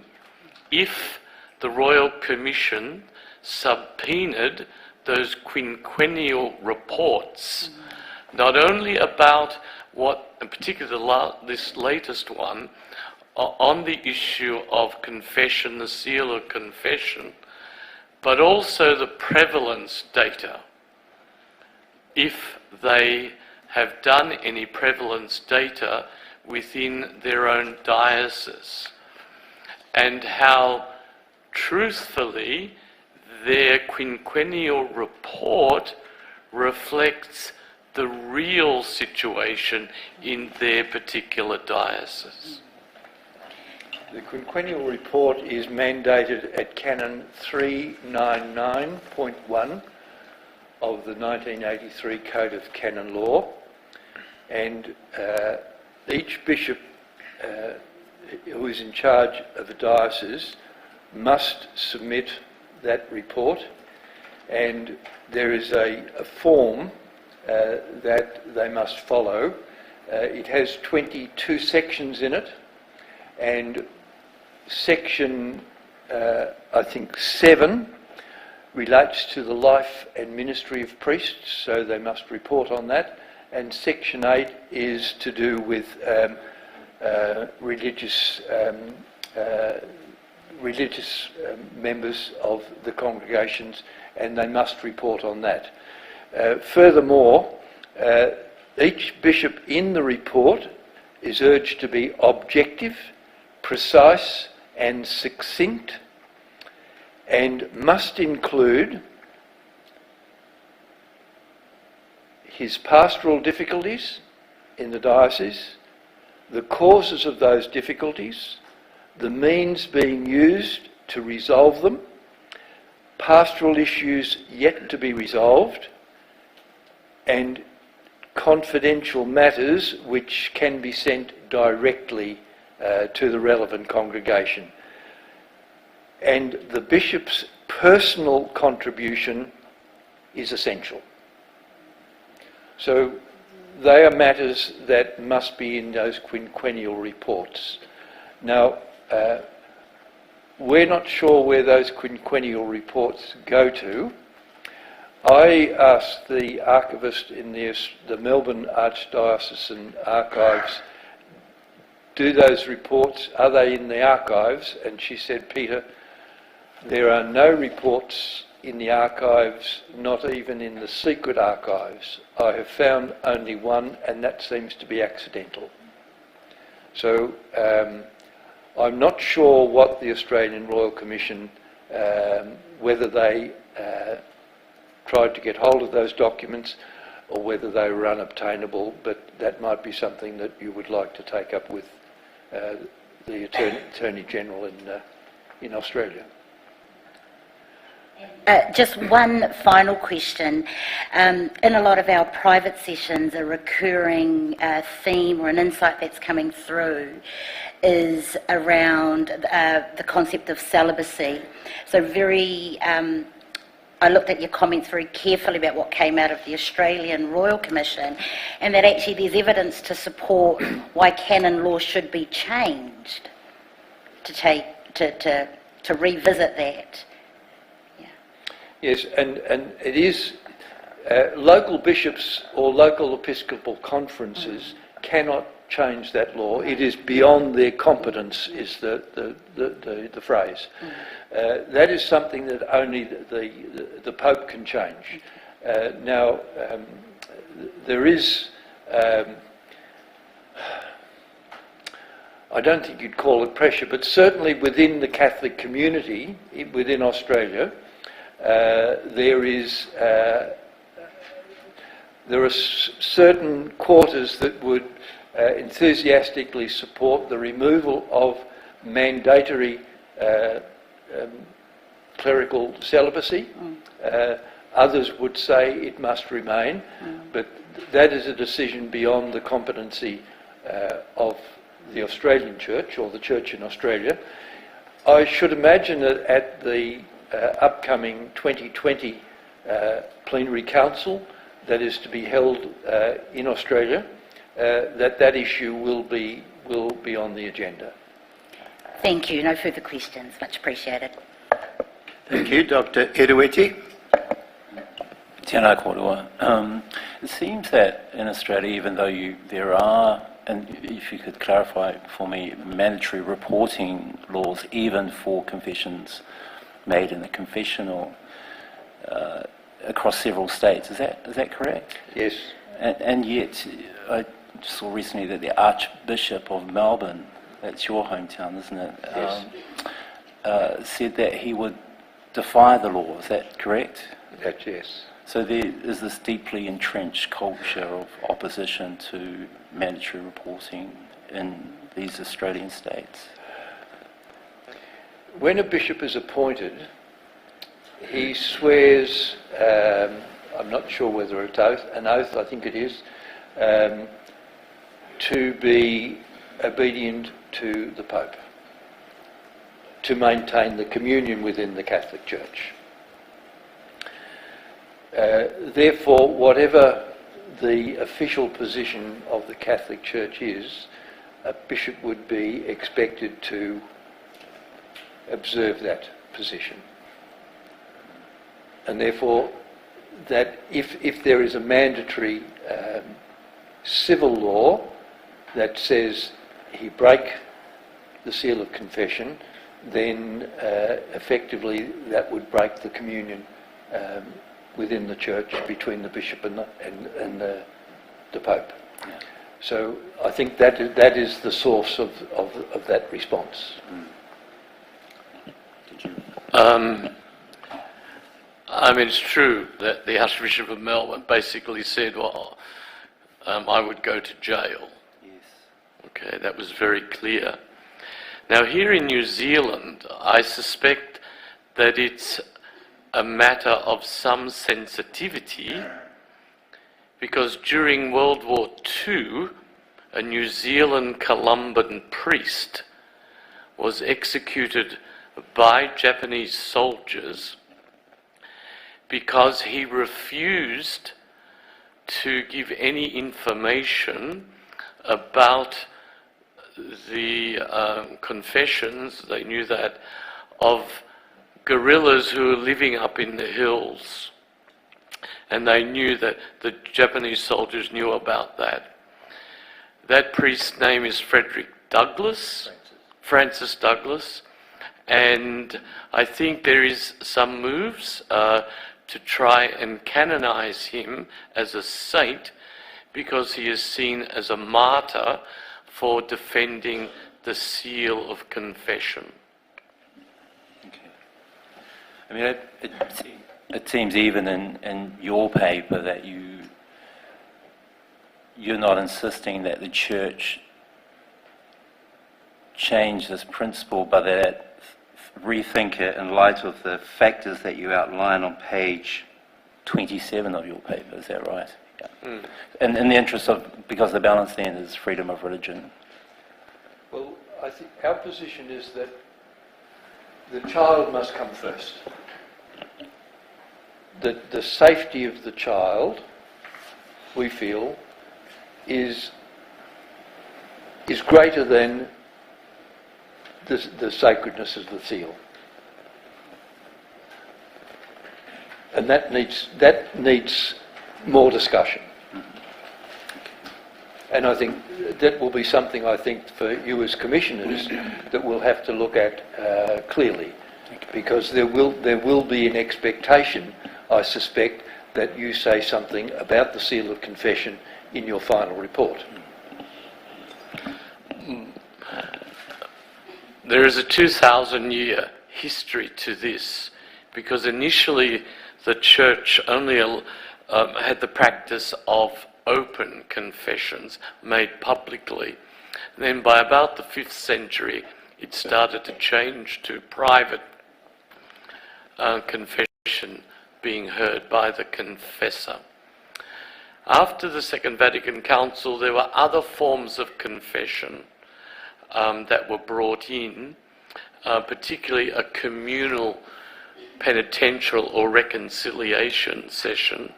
if the Royal Commission subpoenaed those quinquennial reports, not only about what, in particular this latest one, on the issue of confession, the seal of confession, but also the prevalence data, if they have done any prevalence data within their own diocese, and how truthfully their quinquennial report reflects the real situation in their particular diocese. The quinquennial report is mandated at Canon 399.1 of the 1983 Code of Canon Law, and each bishop who is in charge of a diocese must submit that report, and there is a form that they must follow. It has 22 sections in it, and section, I think 7, relates to the life and ministry of priests, so they must report on that, and section 8 is to do with religious members of the congregations, and they must report on that. Furthermore, each bishop in the report is urged to be objective, precise and succinct, and must include his pastoral difficulties in the diocese, the causes of those difficulties, the means being used to resolve them, pastoral issues yet to be resolved, and confidential matters which can be sent directly to the relevant congregation. And the bishop's personal contribution is essential. So they are matters that must be in those quinquennial reports. Now, we're not sure where those quinquennial reports go to. I asked the archivist in the Melbourne Archdiocesan Archives, do those reports, are they in the archives? And she said, Peter, there are no reports in the archives, not even in the secret archives. I have found only one, and that seems to be accidental. So I'm not sure what the Australian Royal Commission, whether they tried to get hold of those documents or whether they were unobtainable, but that might be something that you would like to take up with the Attorney General in Australia. Just one final question. In a lot of our private sessions, a recurring theme or an insight that's coming through is around the concept of celibacy. So I looked at your comments very carefully about what came out of the Australian Royal Commission, and that actually there's evidence to support why canon law should be changed to revisit that. Yes, and it is Local bishops or local episcopal conferences cannot change that law. It is beyond their competence, is the phrase. That is something that only the Pope can change. Now, there is, I don't think you'd call it pressure, but certainly within the Catholic community, within Australia, there are certain quarters that would enthusiastically support the removal of mandatory clerical celibacy. Others would say it must remain, but that is a decision beyond the competency of the Australian Church or the Church in Australia. I should imagine that at the upcoming 2020 plenary council that is to be held in Australia, that issue will be on the agenda. Thank you. No further questions. Much appreciated. Thank you. Dr. Edawiti. Tēnā kōrua. It seems that in Australia, even though there are, and if you could clarify for me, mandatory reporting laws even for confessions made in the confessional across several states. Is that correct? Yes. And yet, I saw recently that the Archbishop of Melbourne, that's your hometown, isn't it? Yes. Said that he would defy the law. Is that correct? That's yes. So there is this deeply entrenched culture of opposition to mandatory reporting in these Australian states. When a bishop is appointed, he swears, I'm not sure whether it's an oath, I think it is, to be obedient to the Pope, to maintain the communion within the Catholic Church. Therefore, whatever the official position of the Catholic Church is, a bishop would be expected to observe that position. And therefore, that if there is a mandatory civil law that says he break the seal of confession, then effectively that would break the communion within the church between the bishop and the Pope. Yeah. So I think that is the source of that response. I mean, it's true that the Archbishop of Melbourne basically said, well, I would go to jail. Yes. Okay, that was very clear. Now, here in New Zealand, I suspect that it's a matter of some sensitivity, because during World War II, a New Zealand Columban priest was executed by Japanese soldiers because he refused to give any information about the confessions, they knew that, of guerrillas who were living up in the hills. And they knew that the Japanese soldiers knew about that. That priest's name is Francis Douglas, and I think there is some moves to try and canonize him as a saint, because he is seen as a martyr for defending the seal of confession. Okay. I mean, it seems even in your paper that you're not insisting that the Church change this principle, but that it rethink it in light of the factors that you outline on page 27 of your paper. Is that right? Yeah. Mm. And in the interest of, because the balance then is freedom of religion. Well, I think our position is that the child must come first. That the safety of the child, we feel, is greater than the sacredness of the seal. And that needs more discussion. And I think that will be something, I think, for you as commissioners that we'll have to look at clearly, because there will be an expectation, I suspect, that you say something about the seal of confession in your final report. There is a 2,000-year history to this, because initially the Church only had the practice of open confessions made publicly. And then by about the 5th century, it started to change to private confession being heard by the confessor. After the Second Vatican Council, there were other forms of confession that were brought in, particularly a communal penitential or reconciliation session,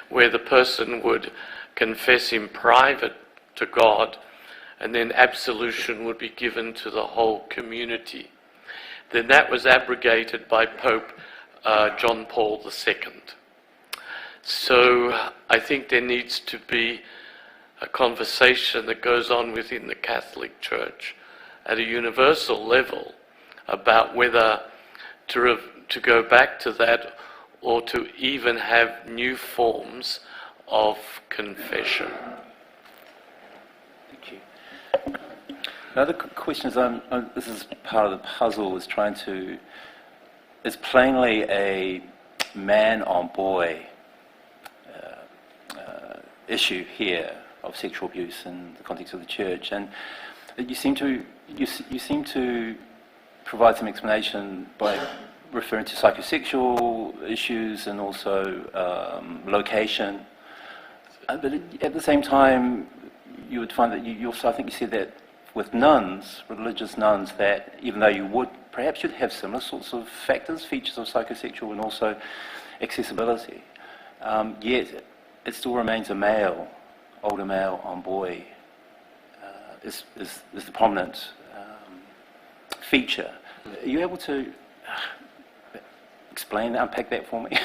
where the person would confess in private to God, and then absolution would be given to the whole community. Then that was abrogated by Pope John Paul II. So I think there needs to be a conversation that goes on within the Catholic Church at a universal level about whether to go back to that or to even have new forms of confession. Thank you. Another question is, this is part of the puzzle, is it's plainly a man on boy issue here of sexual abuse in the context of the church, and you seem to provide some explanation by referring to psychosexual issues and also location. But at the same time, you would find that you also, I think you said that with nuns, religious nuns, that even though you would perhaps you'd have similar sorts of features of psychosexual and also accessibility, yet it still remains a older male on boy is the prominent feature. Are you able to unpack that for me?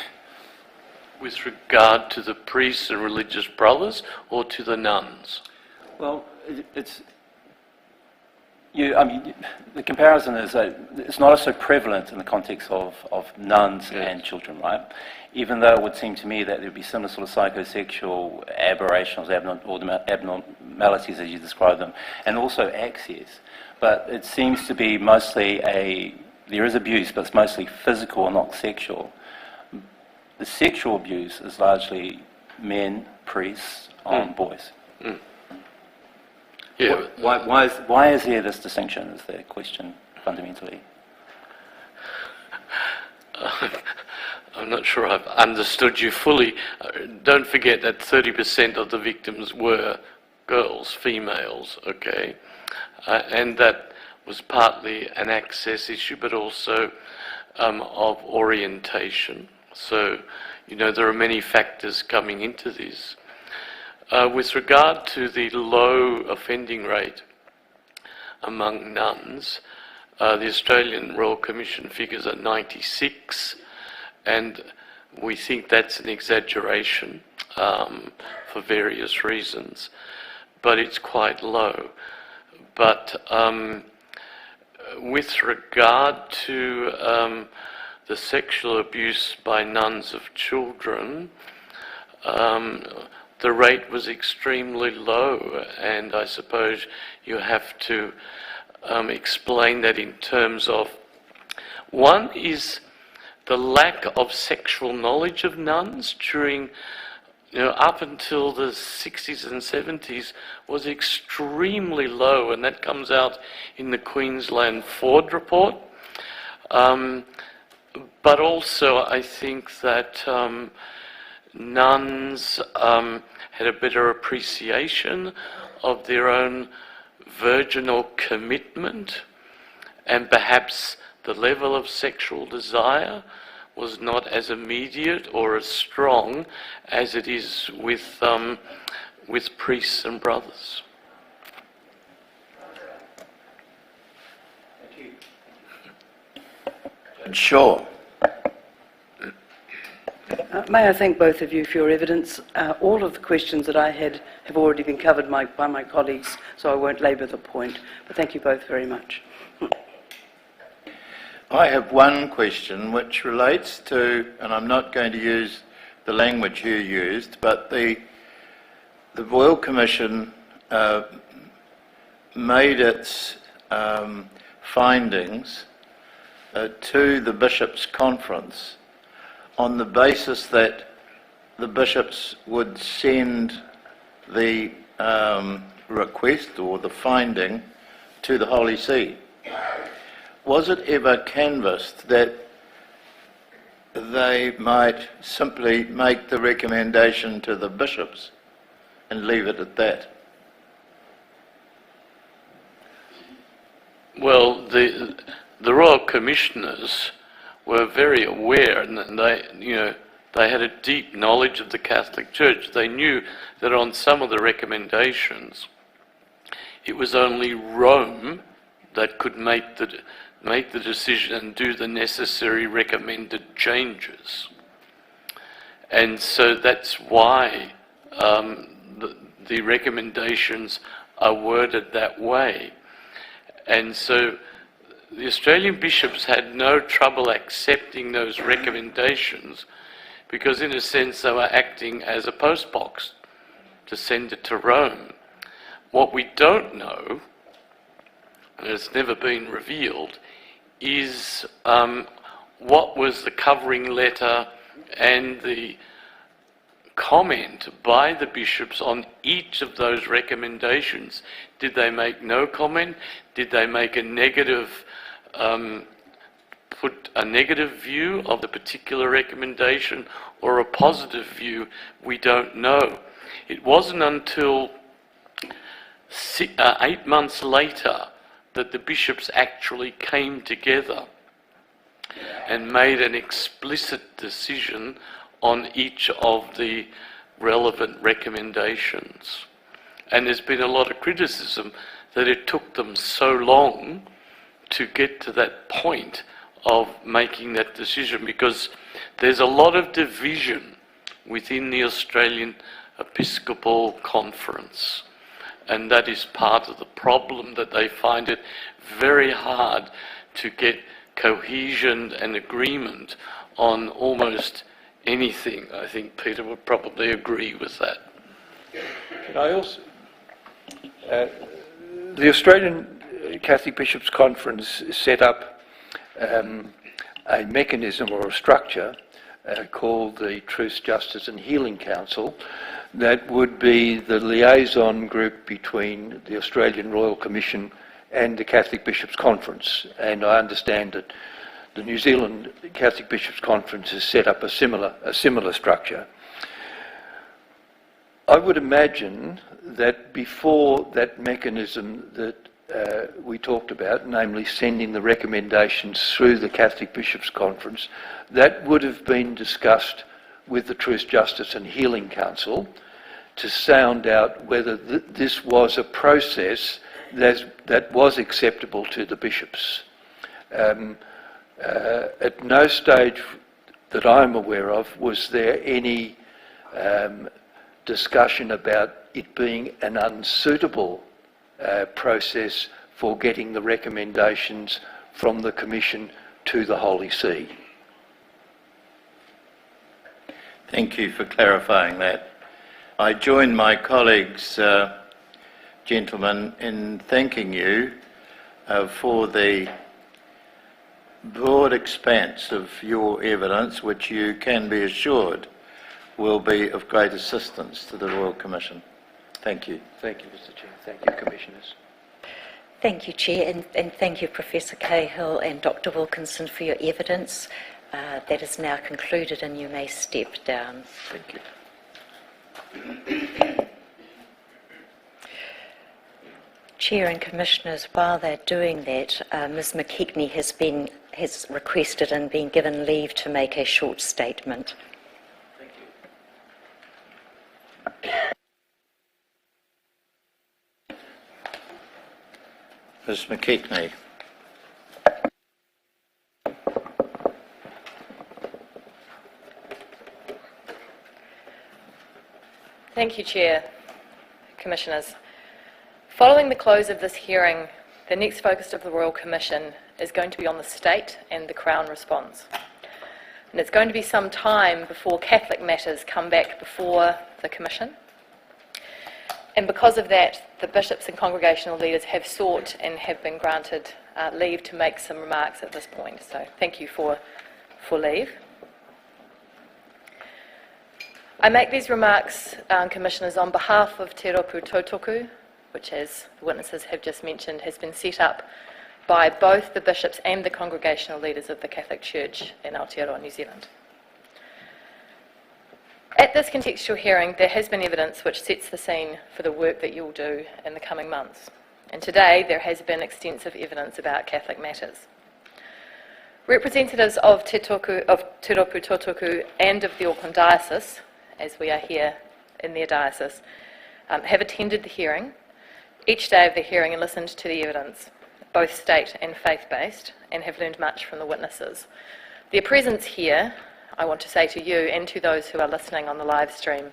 With regard to the priests and religious brothers, or to the nuns? Well, the comparison is that it's not so prevalent in the context of nuns and children, right? Even though it would seem to me that there would be similar sort of psychosexual aberrations, abnormalities as you describe them, and also access. But it seems to be mostly there is abuse, but it's mostly physical and not sexual. The sexual abuse is largely men, priests, on boys. Mm. Yeah. Why is there this distinction, is the question, fundamentally? I'm not sure I've understood you fully. Don't forget that 30% of the victims were girls, females, okay? And that was partly an access issue, but also of orientation. So, there are many factors coming into this. With regard to the low offending rate among nuns, the Australian Royal Commission figures are 96, and we think that's an exaggeration for various reasons, but it's quite low. But with regard to the sexual abuse by nuns of children, the rate was extremely low, and I suppose you have to explain that in terms of, one is the lack of sexual knowledge of nuns during, up until the 60s and 70s was extremely low, and that comes out in the Queensland Ford report. But also I think that nuns had a better appreciation of their own virginal commitment, and perhaps the level of sexual desire was not as immediate or as strong as it is with priests and brothers. Sure. May I thank both of you for your evidence. All of the questions that I had have already been covered by my colleagues, so I won't labour the point. But thank you both very much. I have one question which relates to, and I'm not going to use the language you used, but the Royal Commission made its findings to the Bishops' Conference on the basis that the bishops would send the request or the finding to the Holy See. Was it ever canvassed that they might simply make the recommendation to the bishops and leave it at that? Well, the Royal Commissioners were very aware, and they had a deep knowledge of the Catholic Church. They knew that on some of the recommendations, it was only Rome that could make the decision and do the necessary recommended changes. And so that's why the recommendations are worded that way. And so the Australian bishops had no trouble accepting those recommendations because, in a sense, they were acting as a postbox to send it to Rome. What we don't know, and it's never been revealed, is what was the covering letter and the comment by the bishops on each of those recommendations. Did they make no comment? Did they make a negative, put a negative view of the particular recommendation or a positive view? We don't know. It wasn't until 8 months later that the bishops actually came together and made an explicit decision on each of the relevant recommendations. And there's been a lot of criticism that it took them so long to get to that point of making that decision, because there's a lot of division within the Australian Episcopal Conference. And that is part of the problem, that they find it very hard to get cohesion and agreement on almost anything. I think Peter would probably agree with that. Can I also... the Australian Catholic Bishops' Conference set up a mechanism or a structure called the Truth, Justice and Healing Council that would be the liaison group between the Australian Royal Commission and the Catholic Bishops' Conference. And I understand that the New Zealand Catholic Bishops' Conference has set up a similar structure. I would imagine that before that mechanism that we talked about, namely sending the recommendations through the Catholic Bishops' Conference, that would have been discussed with the Truth, Justice and Healing Council to sound out whether this was a process that was acceptable to the bishops. At no stage that I'm aware of was there any discussion about it being an unsuitable process for getting the recommendations from the Commission to the Holy See. Thank you for clarifying that. I join my colleagues, gentlemen, in thanking you for the broad expanse of your evidence, which you can be assured will be of great assistance to the Royal Commission. Thank you. Thank you, Mr. Chair. Thank you, Commissioners. Thank you, Chair, and thank you, Professor Cahill and Dr. Wilkinson, for your evidence. That is now concluded and you may step down. Thank you. Chair and Commissioners, while they're doing that, Ms McKechnie has requested and been given leave to make a short statement. Ms McKechnie. Thank you, Chair. Commissioners. Following the close of this hearing, the next focus of the Royal Commission is going to be on the state and the Crown response. And it's going to be some time before Catholic matters come back before the Commission. And because of that, the bishops and congregational leaders have sought and have been granted leave to make some remarks at this point. So thank you for leave. I make these remarks, Commissioners, on behalf of Te Rōpū Tautoko, which, as the witnesses have just mentioned, has been set up by both the bishops and the congregational leaders of the Catholic Church in Aotearoa, New Zealand. At this contextual hearing, there has been evidence which sets the scene for the work that you will do in the coming months. And today, there has been extensive evidence about Catholic matters. Representatives of Te Rōpū Tautoko and of the Auckland Diocese, as we are here in their diocese, have attended the hearing, each day of the hearing, and listened to the evidence, both state and faith-based, and have learned much from the witnesses. Their presence here, I want to say to you and to those who are listening on the live stream,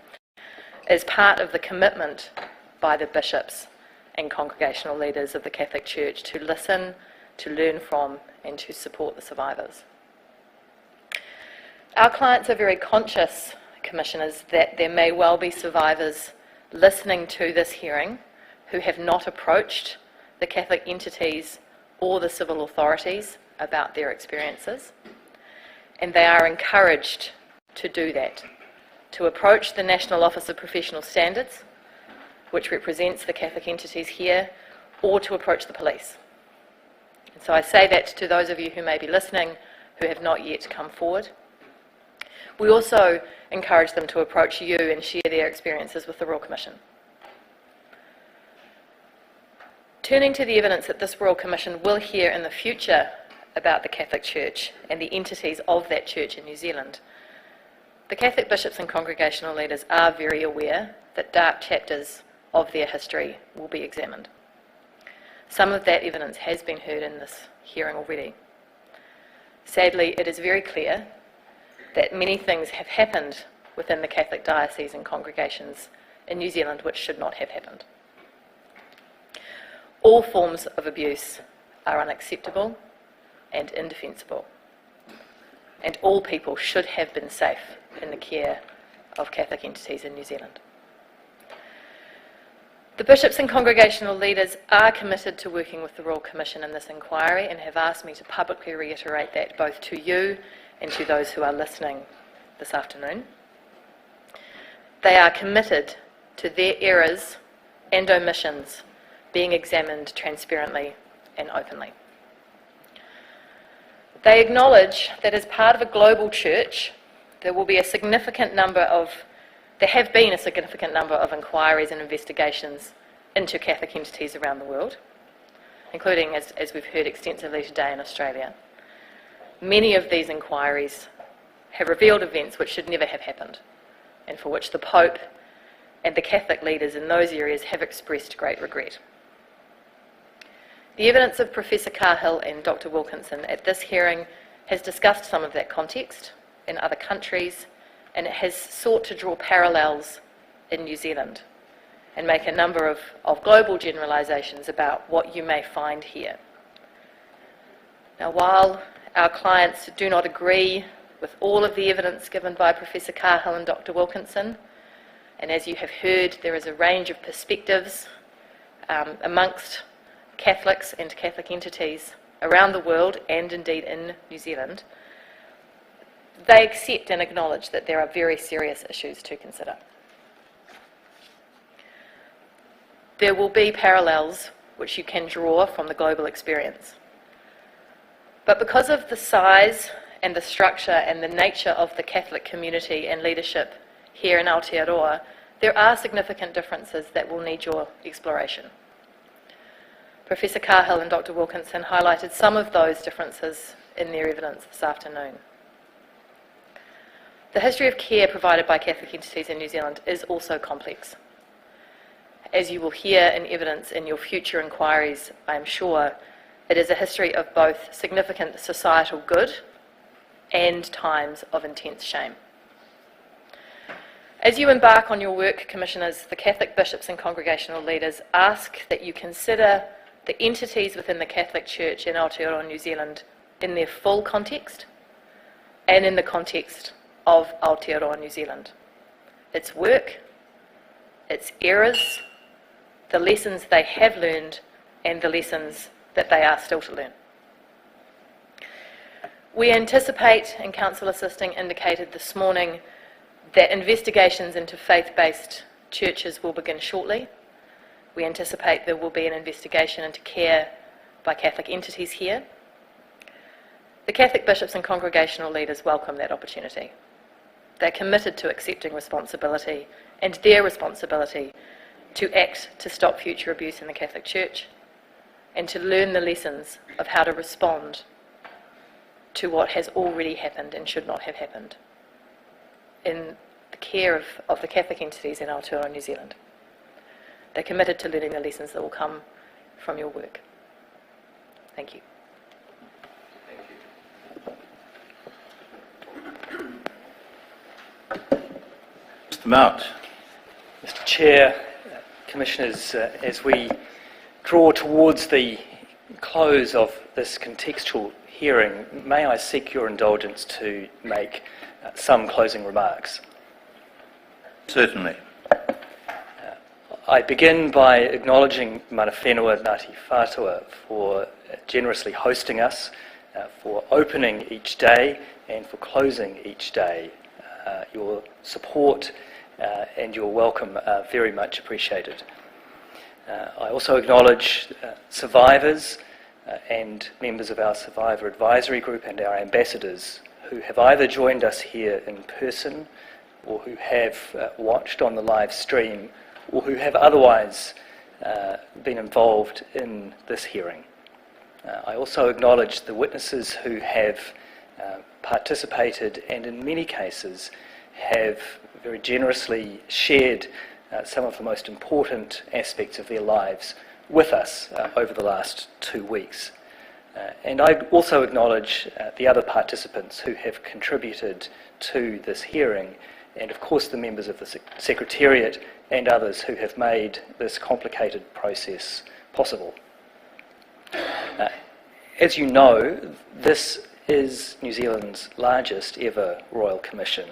is part of the commitment by the bishops and congregational leaders of the Catholic Church to listen, to learn from, and to support the survivors. Our clients are very conscious, Commissioners, that there may well be survivors listening to this hearing who have not approached the Catholic entities or the civil authorities about their experiences, and they are encouraged to do that, to approach the National Office of Professional Standards, which represents the Catholic entities here, or to approach the police. And so I say that to those of you who may be listening who have not yet come forward. We also encourage them to approach you and share their experiences with the Royal Commission. Turning to the evidence that this Royal Commission will hear in the future about the Catholic Church and the entities of that church in New Zealand, the Catholic bishops and congregational leaders are very aware that dark chapters of their history will be examined. Some of that evidence has been heard in this hearing already. Sadly, it is very clear that many things have happened within the Catholic dioceses and congregations in New Zealand which should not have happened. All forms of abuse are unacceptable and indefensible, and all people should have been safe in the care of Catholic entities in New Zealand. The bishops and congregational leaders are committed to working with the Royal Commission in this inquiry and have asked me to publicly reiterate that both to you and to those who are listening this afternoon. They are committed to their errors and omissions being examined transparently and openly. They acknowledge that as part of a global church, there have been a significant number of inquiries and investigations into Catholic entities around the world, including, as we've heard extensively today, in Australia. Many of these inquiries have revealed events which should never have happened, and for which the Pope and the Catholic leaders in those areas have expressed great regret. The evidence of Professor Cahill and Dr. Wilkinson at this hearing has discussed some of that context in other countries, and it has sought to draw parallels in New Zealand and make a number of global generalisations about what you may find here. Now, while our clients do not agree with all of the evidence given by Professor Cahill and Dr. Wilkinson, and as you have heard, there is a range of perspectives amongst Catholics and Catholic entities around the world and indeed in New Zealand, they accept and acknowledge that there are very serious issues to consider. There will be parallels which you can draw from the global experience. But because of the size and the structure and the nature of the Catholic community and leadership here in Aotearoa, there are significant differences that will need your exploration. Professor Cahill and Dr. Wilkinson highlighted some of those differences in their evidence this afternoon. The history of care provided by Catholic entities in New Zealand is also complex. As you will hear in evidence in your future inquiries, I am sure, it is a history of both significant societal good and times of intense shame. As you embark on your work, Commissioners, the Catholic bishops and congregational leaders ask that you consider the entities within the Catholic Church in Aotearoa, New Zealand, in their full context and in the context of Aotearoa, New Zealand. Its work, its errors, the lessons they have learned, and the lessons that they are still to learn. We anticipate, and Councillor Assisting indicated this morning, that investigations into faith-based churches will begin shortly. We anticipate there will be an investigation into care by Catholic entities here. The Catholic bishops and congregational leaders welcome that opportunity. They're committed to accepting responsibility and their responsibility to act to stop future abuse in the Catholic Church and to learn the lessons of how to respond to what has already happened and should not have happened in the care of the Catholic entities in Aotearoa, New Zealand. They're committed to learning the lessons that will come from your work. Thank you. Mr. Mount. Mr. Chair, Commissioners, as we draw towards the close of this contextual hearing, may I seek your indulgence to make some closing remarks? Certainly. I begin by acknowledging Mana Whenua Ngāti Whātua for generously hosting us, for opening each day and for closing each day. Your support and your welcome are very much appreciated. I also acknowledge survivors and members of our Survivor Advisory Group and our ambassadors who have either joined us here in person or who have watched on the live stream or who have otherwise been involved in this hearing. I also acknowledge the witnesses who have participated and in many cases have very generously shared some of the most important aspects of their lives with us over the last 2 weeks. And I also acknowledge the other participants who have contributed to this hearing, and of course the members of the Secretariat and others who have made this complicated process possible. As you know, this is New Zealand's largest ever Royal Commission,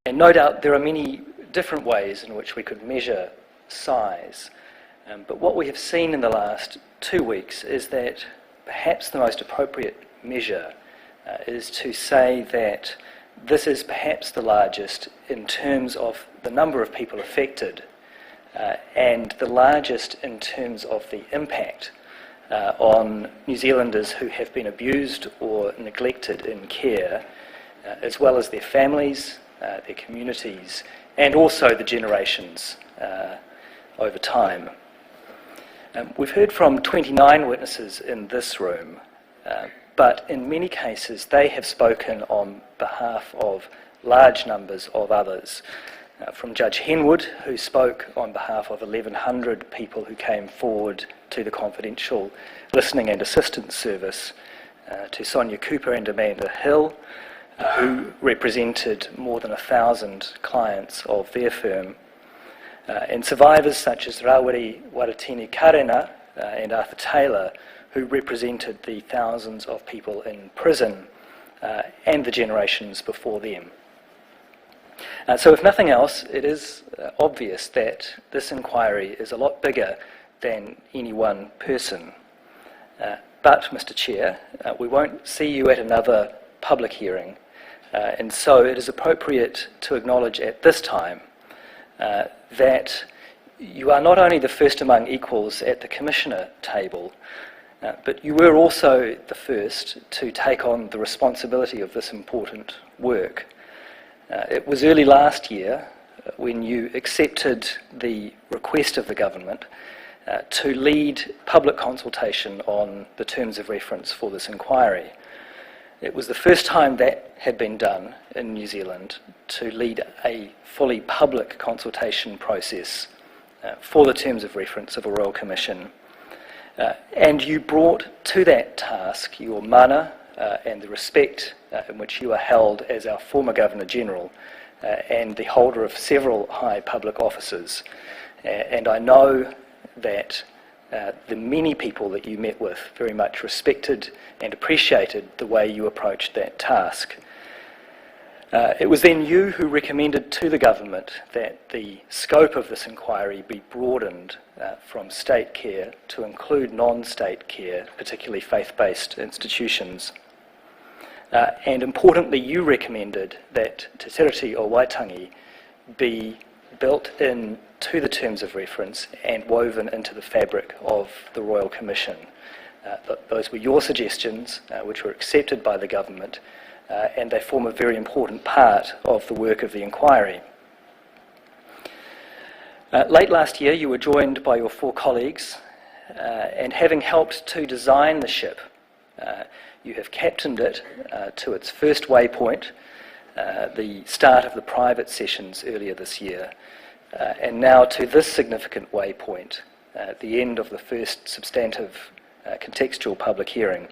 and no doubt there are many different ways in which we could measure size, but what we have seen in the last 2 weeks is that perhaps the most appropriate measure is to say that this is perhaps the largest in terms of the number of people affected and the largest in terms of the impact on New Zealanders who have been abused or neglected in care, as well as their families, their communities, and also the generations over time. We've heard from 29 witnesses in this room, but in many cases they have spoken on behalf of large numbers of others. From Judge Henwood, who spoke on behalf of 1,100 people who came forward to the confidential listening and assistance service, to Sonia Cooper and Amanda Hill, who represented more than 1,000 clients of their firm, and survivors such as Rawiri Waratini Karena and Arthur Taylor, who represented the thousands of people in prison and the generations before them. So if nothing else, it is obvious that this inquiry is a lot bigger than any one person. But, Mr. Chair, we won't see you at another public hearing, and so it is appropriate to acknowledge at this time that you are not only the first among equals at the Commissioner table, but you were also the first to take on the responsibility of this important work. It was early last year when you accepted the request of the government to lead public consultation on the terms of reference for this inquiry. It was the first time that had been done in New Zealand to lead a fully public consultation process for the terms of reference of a Royal Commission. And you brought to that task your mana and the respect in which you are held as our former Governor-General and the holder of several high public offices. And I know that the many people that you met with very much respected and appreciated the way you approached that task. It was then you who recommended to the government that the scope of this inquiry be broadened from state care to include non-state care, particularly faith-based institutions. And importantly, you recommended that Te Tiriti o Waitangi be built in to the terms of reference and woven into the fabric of the Royal Commission. Those were your suggestions, which were accepted by the government, and they form a very important part of the work of the inquiry. Late last year, you were joined by your 4 colleagues, and having helped to design the ship, you have captained it to its first waypoint, the start of the private sessions earlier this year, and now to this significant waypoint, the end of the first substantive contextual public hearing.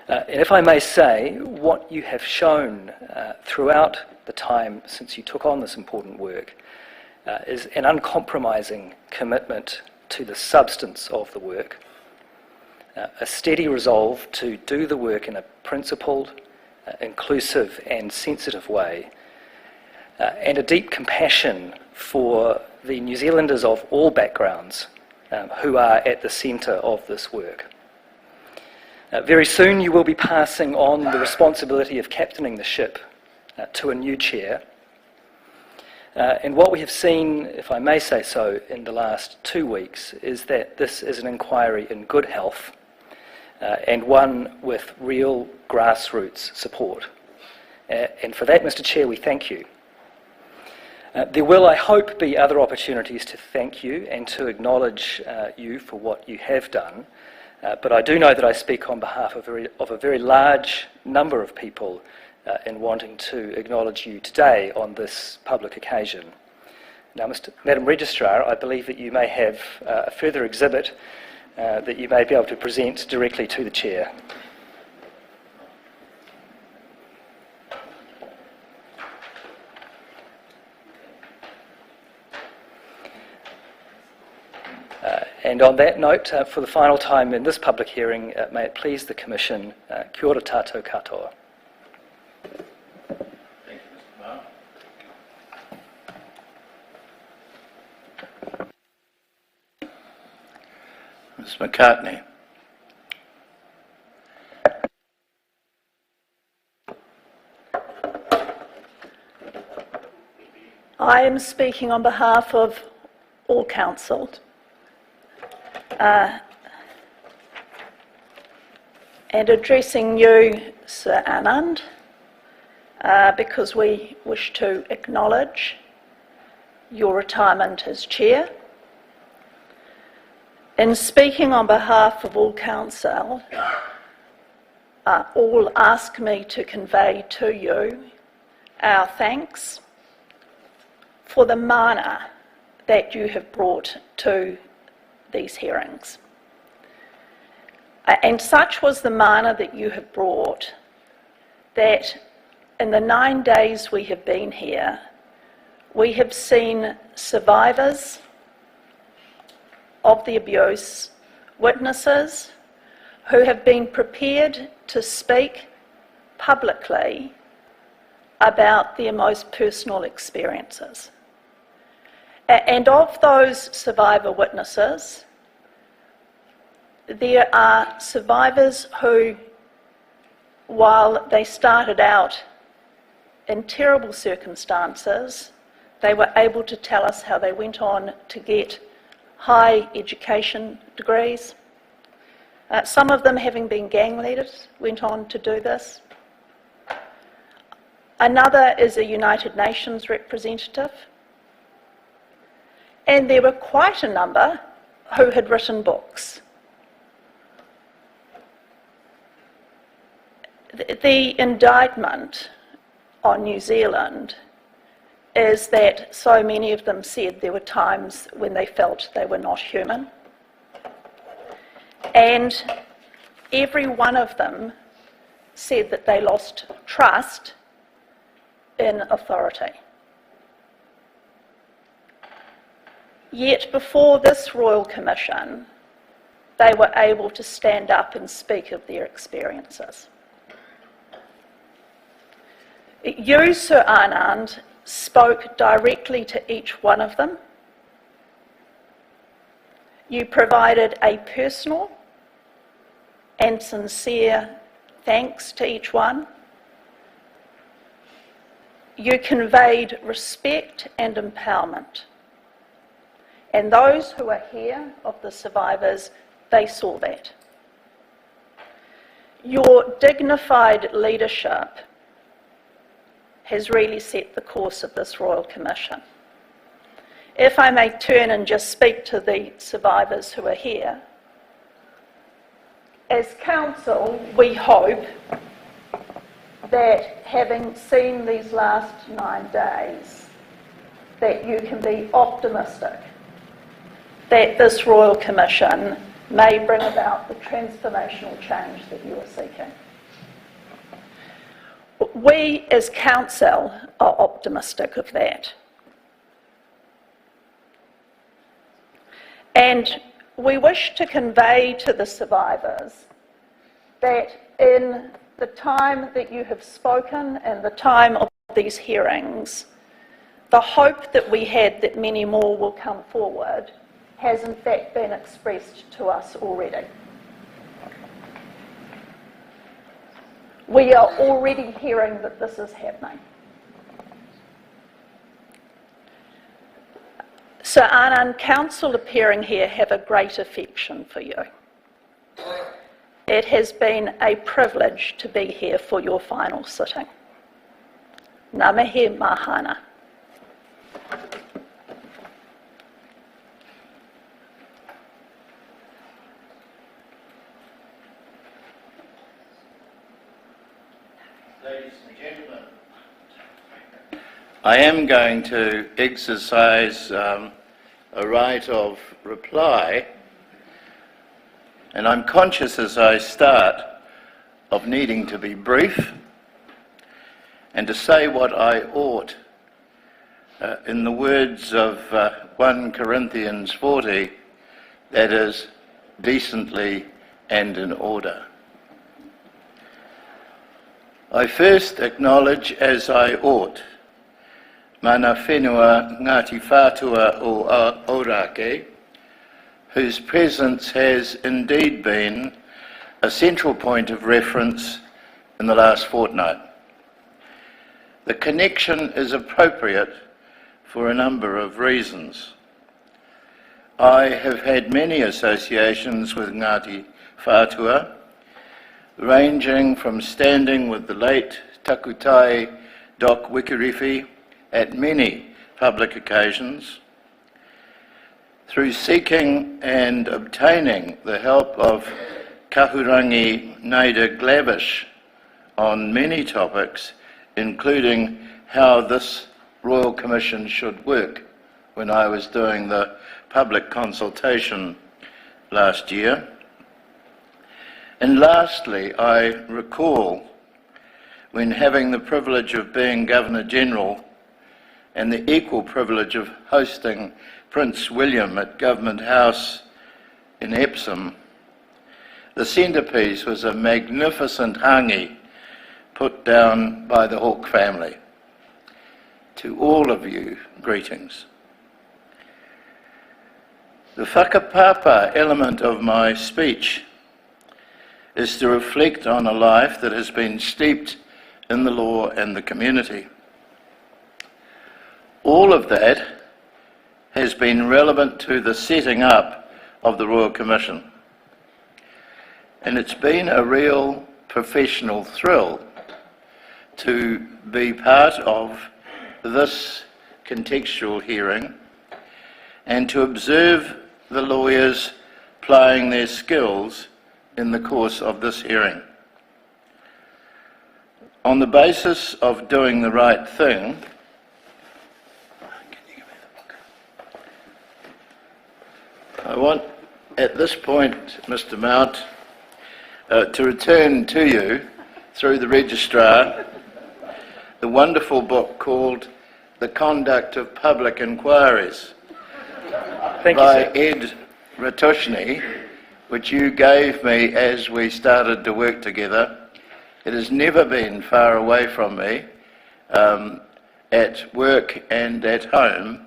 And if I may say, what you have shown throughout the time since you took on this important work is an uncompromising commitment to the substance of the work, a steady resolve to do the work in a principled, inclusive and sensitive way, and a deep compassion for the New Zealanders of all backgrounds who are at the centre of this work. Very soon you will be passing on the responsibility of captaining the ship to a new chair. And what we have seen, if I may say so, in the last 2 weeks is that this is an inquiry in good health and one with real grassroots support. And for that, Mr. Chair, we thank you. There will, I hope, be other opportunities to thank you and to acknowledge you for what you have done. But I do know that I speak on behalf of a very large number of people in wanting to acknowledge you today on this public occasion. Now, Madam Registrar, I believe that you may have a further exhibit that you may be able to present directly to the Chair. And on that note, for the final time in this public hearing, may it please the Commission, kia ora tātou katoa. Thank you, Mr. Marr. Ms. McCartney. I am speaking on behalf of all council. And addressing you, Sir Anand, because we wish to acknowledge your retirement as Chair. In speaking on behalf of all council, all ask me to convey to you our thanks for the mana that you have brought to these hearings. And such was the mana that you have brought that in the 9 days we have been here, we have seen survivors of the abuse, witnesses who have been prepared to speak publicly about their most personal experiences. And of those survivor witnesses, there are survivors who, while they started out in terrible circumstances, they were able to tell us how they went on to get high education degrees. Some of them, having been gang leaders, went on to do this. Another is a United Nations representative. And there were quite a number who had written books. The indictment on New Zealand is that so many of them said there were times when they felt they were not human. And every one of them said that they lost trust in authority. Yet before this Royal Commission, they were able to stand up and speak of their experiences. You, Sir Anand, spoke directly to each one of them. You provided a personal and sincere thanks to each one. You conveyed respect and empowerment. And those who are here, of the survivors, they saw that. Your dignified leadership has really set the course of this Royal Commission. If I may turn and just speak to the survivors who are here, as council, we hope that having seen these last 9 days, that you can be optimistic that this Royal Commission may bring about the transformational change that you are seeking. We as council are optimistic of that. And we wish to convey to the survivors that in the time that you have spoken and the time of these hearings, the hope that we had that many more will come forward has in fact been expressed to us already. We are already hearing that this is happening. Sir Anand, council appearing here have a great affection for you. It has been a privilege to be here for your final sitting. Ngā mihi mahana. Ladies and gentlemen, I am going to exercise a right of reply, and I'm conscious as I start of needing to be brief and to say what I ought. In the words of 1 Corinthians 40, that is, decently and in order. I first acknowledge, as I ought, mana whenua Ngāti Whātua o Ōrākei, whose presence has indeed been a central point of reference in the last fortnight. The connection is appropriate for a number of reasons. I have had many associations with Ngāti Whātua, ranging from standing with the late Takutai Doc Wikiriwhi at many public occasions, through seeking and obtaining the help of Kahurangi Naida Glavish on many topics, including how this Royal Commission should work when I was doing the public consultation last year. And lastly, I recall when having the privilege of being Governor-General and the equal privilege of hosting Prince William at Government House in Epsom, the centrepiece was a magnificent hangi put down by the Hawke family. To all of you, greetings. The whakapapa element of my speech is to reflect on a life that has been steeped in the law and the community. All of that has been relevant to the setting up of the Royal Commission. And it's been a real professional thrill to be part of this contextual hearing and to observe the lawyers plying their skills in the course of this hearing. On the basis of doing the right thing, I want at this point, Mr. Mount, to return to you through the registrar the wonderful book called The Conduct of Public Inquiries by Ed Ratushny, which you gave me as we started to work together. It has never been far away from me, at work and at home,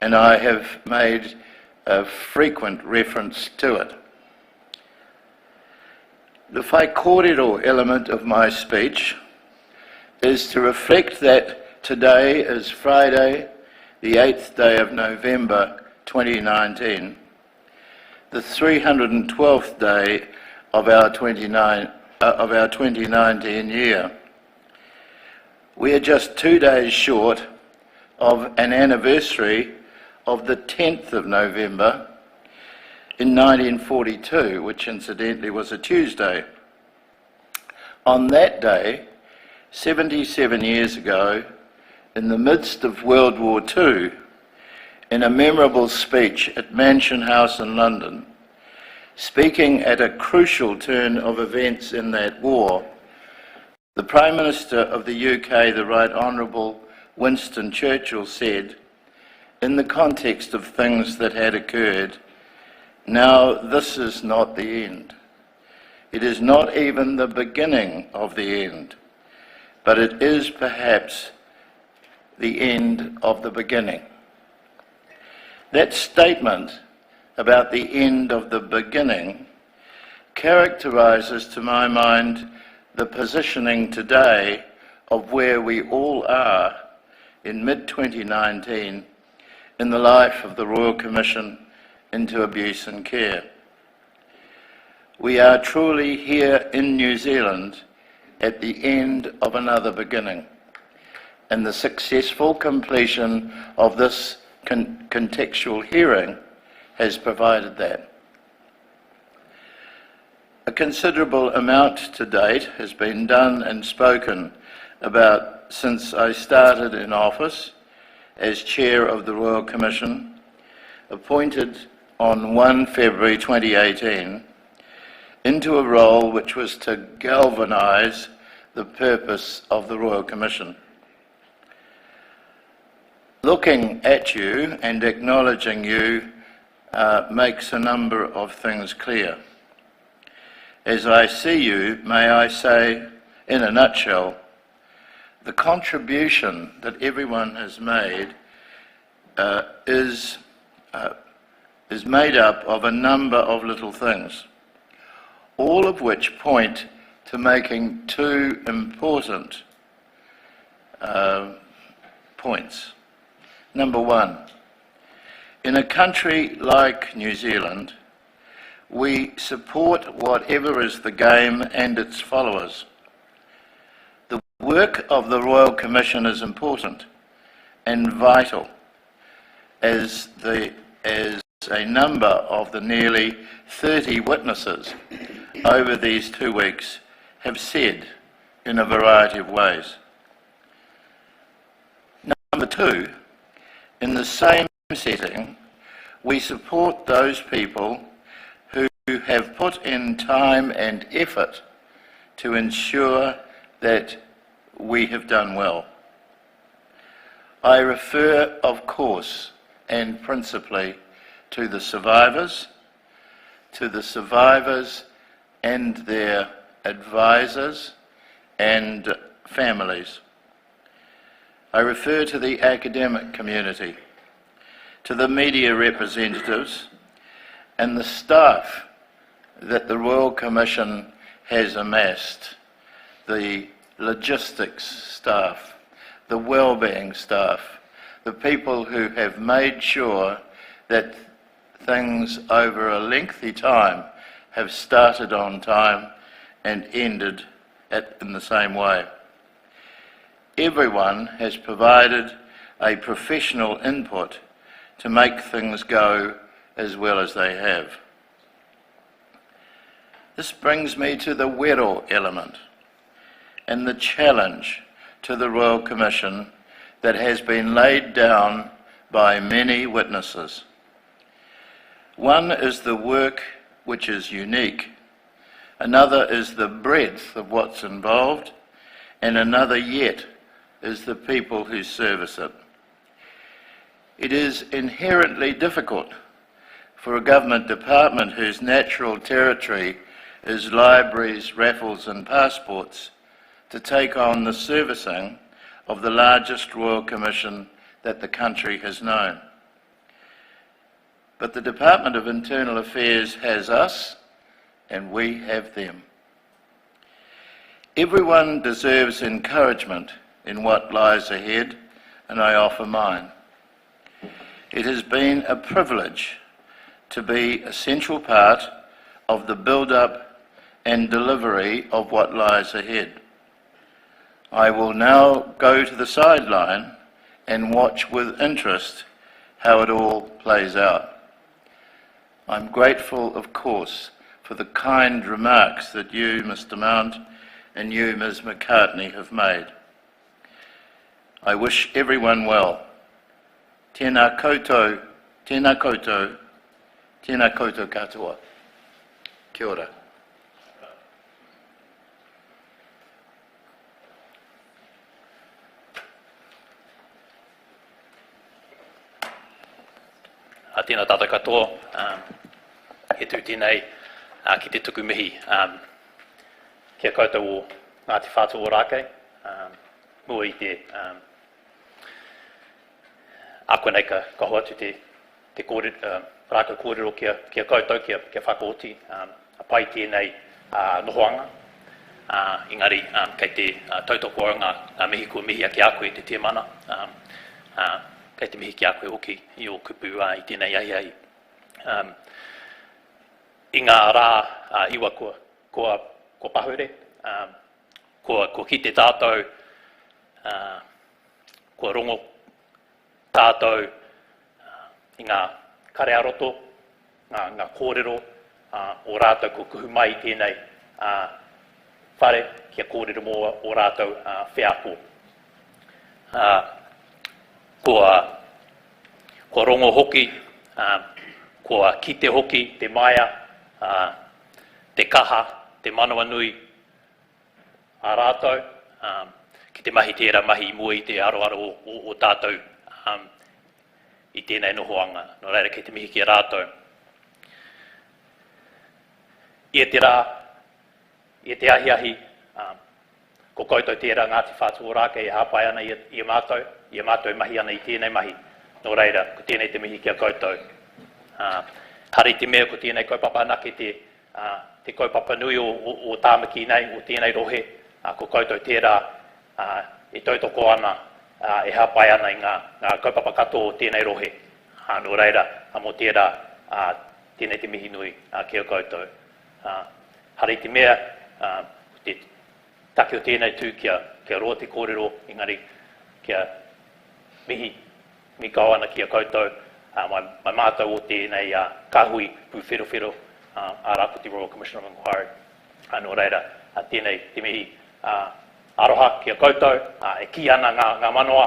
and I have made a frequent reference to it. The whai kōrero element of my speech is to reflect that today is Friday, the 8th day of November 2019, the 312th day of our 2019 year. We are just 2 days short of an anniversary of the 10th of November in 1942, which incidentally was a Tuesday. On that day, 77 years ago, in the midst of World War II, in a memorable speech at Mansion House in London, speaking at a crucial turn of events in that war, the Prime Minister of the UK, the Right Honourable Winston Churchill, said, in the context of things that had occurred, "Now this is not the end. It is not even the beginning of the end, but it is perhaps the end of the beginning." That statement about the end of the beginning characterises, to my mind, the positioning today of where we all are in mid-2019 in the life of the Royal Commission into Abuse and Care. We are truly here in New Zealand at the end of another beginning, and the successful completion of this contextual hearing has provided that. A considerable amount to date has been done and spoken about since I started in office as Chair of the Royal Commission, appointed on 1 February 2018, into a role which was to galvanise the purpose of the Royal Commission. Looking at you and acknowledging you makes a number of things clear. As I see you, may I say, in a nutshell, the contribution that everyone has made is made up of a number of little things, all of which point to making two important points. Number one, in a country like New Zealand, we support whatever is the game and its followers. The work of the Royal Commission is important and vital, as a number of the nearly 30 witnesses over these 2 weeks have said in a variety of ways. Number two, in the same setting, we support those people who have put in time and effort to ensure that we have done well. I refer, of course, and principally, to the survivors and their advisors and families. I refer to the academic community, to the media representatives and the staff that the Royal Commission has amassed, the logistics staff, the wellbeing staff, the people who have made sure that things over a lengthy time have started on time and ended in the same way. Everyone has provided a professional input to make things go as well as they have. This brings me to the wero element and the challenge to the Royal Commission that has been laid down by many witnesses. One is the work which is unique, another is the breadth of what's involved, and another yet is the people who service it. It is inherently difficult for a government department whose natural territory is libraries, raffles and passports to take on the servicing of the largest royal commission that the country has known. But the Department of Internal Affairs has us and we have them. Everyone deserves encouragement in what lies ahead, and I offer mine. It has been a privilege to be a central part of the build-up and delivery of what lies ahead. I will now go to the sideline and watch with interest how it all plays out. I'm grateful, of course, for the kind remarks that you, Mr. Mount, and you, Ms. McCartney, have made. I wish everyone well. Tēnā koutou, tēnā koutou, tēnā koutou katoa. Kia ora. Tēnā tātou katoa, he tū tēnei ki te tuku mihi. Kia koutou o Ngāti Whātua o Rākei, mua I te ākua nei ka hoatu te rākau kōrero kia koutou, kia whakaoti, a pai tēnei nohoanga. Engari, kei te tautoko o ngā mihi kua mihi ake a koe te te mana, kei te mihi ki a koe hoki I o kupu I tēnei ahiahi. I ngā rā iwa kua pahure, kua ki te tātou, kua rongo tātou I ngā karearoto, ngā kōrero, o rātou kua kuhu mai tēnei whare, kia kōrero mō o rātou whiako. Kua rongo hoki, kua kite hoki, te maia, te kaha, te manawa nui a rātou, ki te mahi tērā mahi mua I te aroaro o tātou I tēnei nohoanga. No reira, kei te mihi ki a rātou. Ia te rā, ia te ahiahi, ko koutou tērā Ngāti Whātua o Rākei hāpai ana I mātou mahi ana I tēnei mahi. No reira, ko tēnei te mihi ki a koutou. Hari te mea ko tēnei kaupapa anake te kaupapa nui o tāmaki nei, o tēnei rohe, ko koutou tērā I tautoko ana, e hāpai ana I ngā kaupapa katoa o tēnei rohe. No reira, mō tērā, tēnei te mihi nui ki a koutou. Hari te mea, te take o tēnei tū kia roa te kōrero, engari kia mihi, mi kau ana ki a koutou, mai mātou o tēnei kahui pu whiro a rāko te Royal Commission of Inquiry. No reira, tēnei te mihi aroha ki a koutou, e ki ana ngā manoa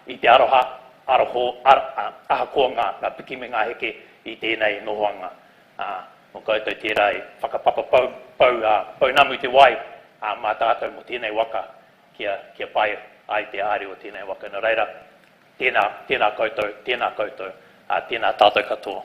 I te aroha, ahakoa ngā piki me ngā heke I tēnei nohoanga. Mō koutou tērā e whakapapa pau namu te wai, mā tātou mo tēnei waka kia pai ai te āre o tēnei waka. No reira, tēnā koutou, tēnā tātou katoa.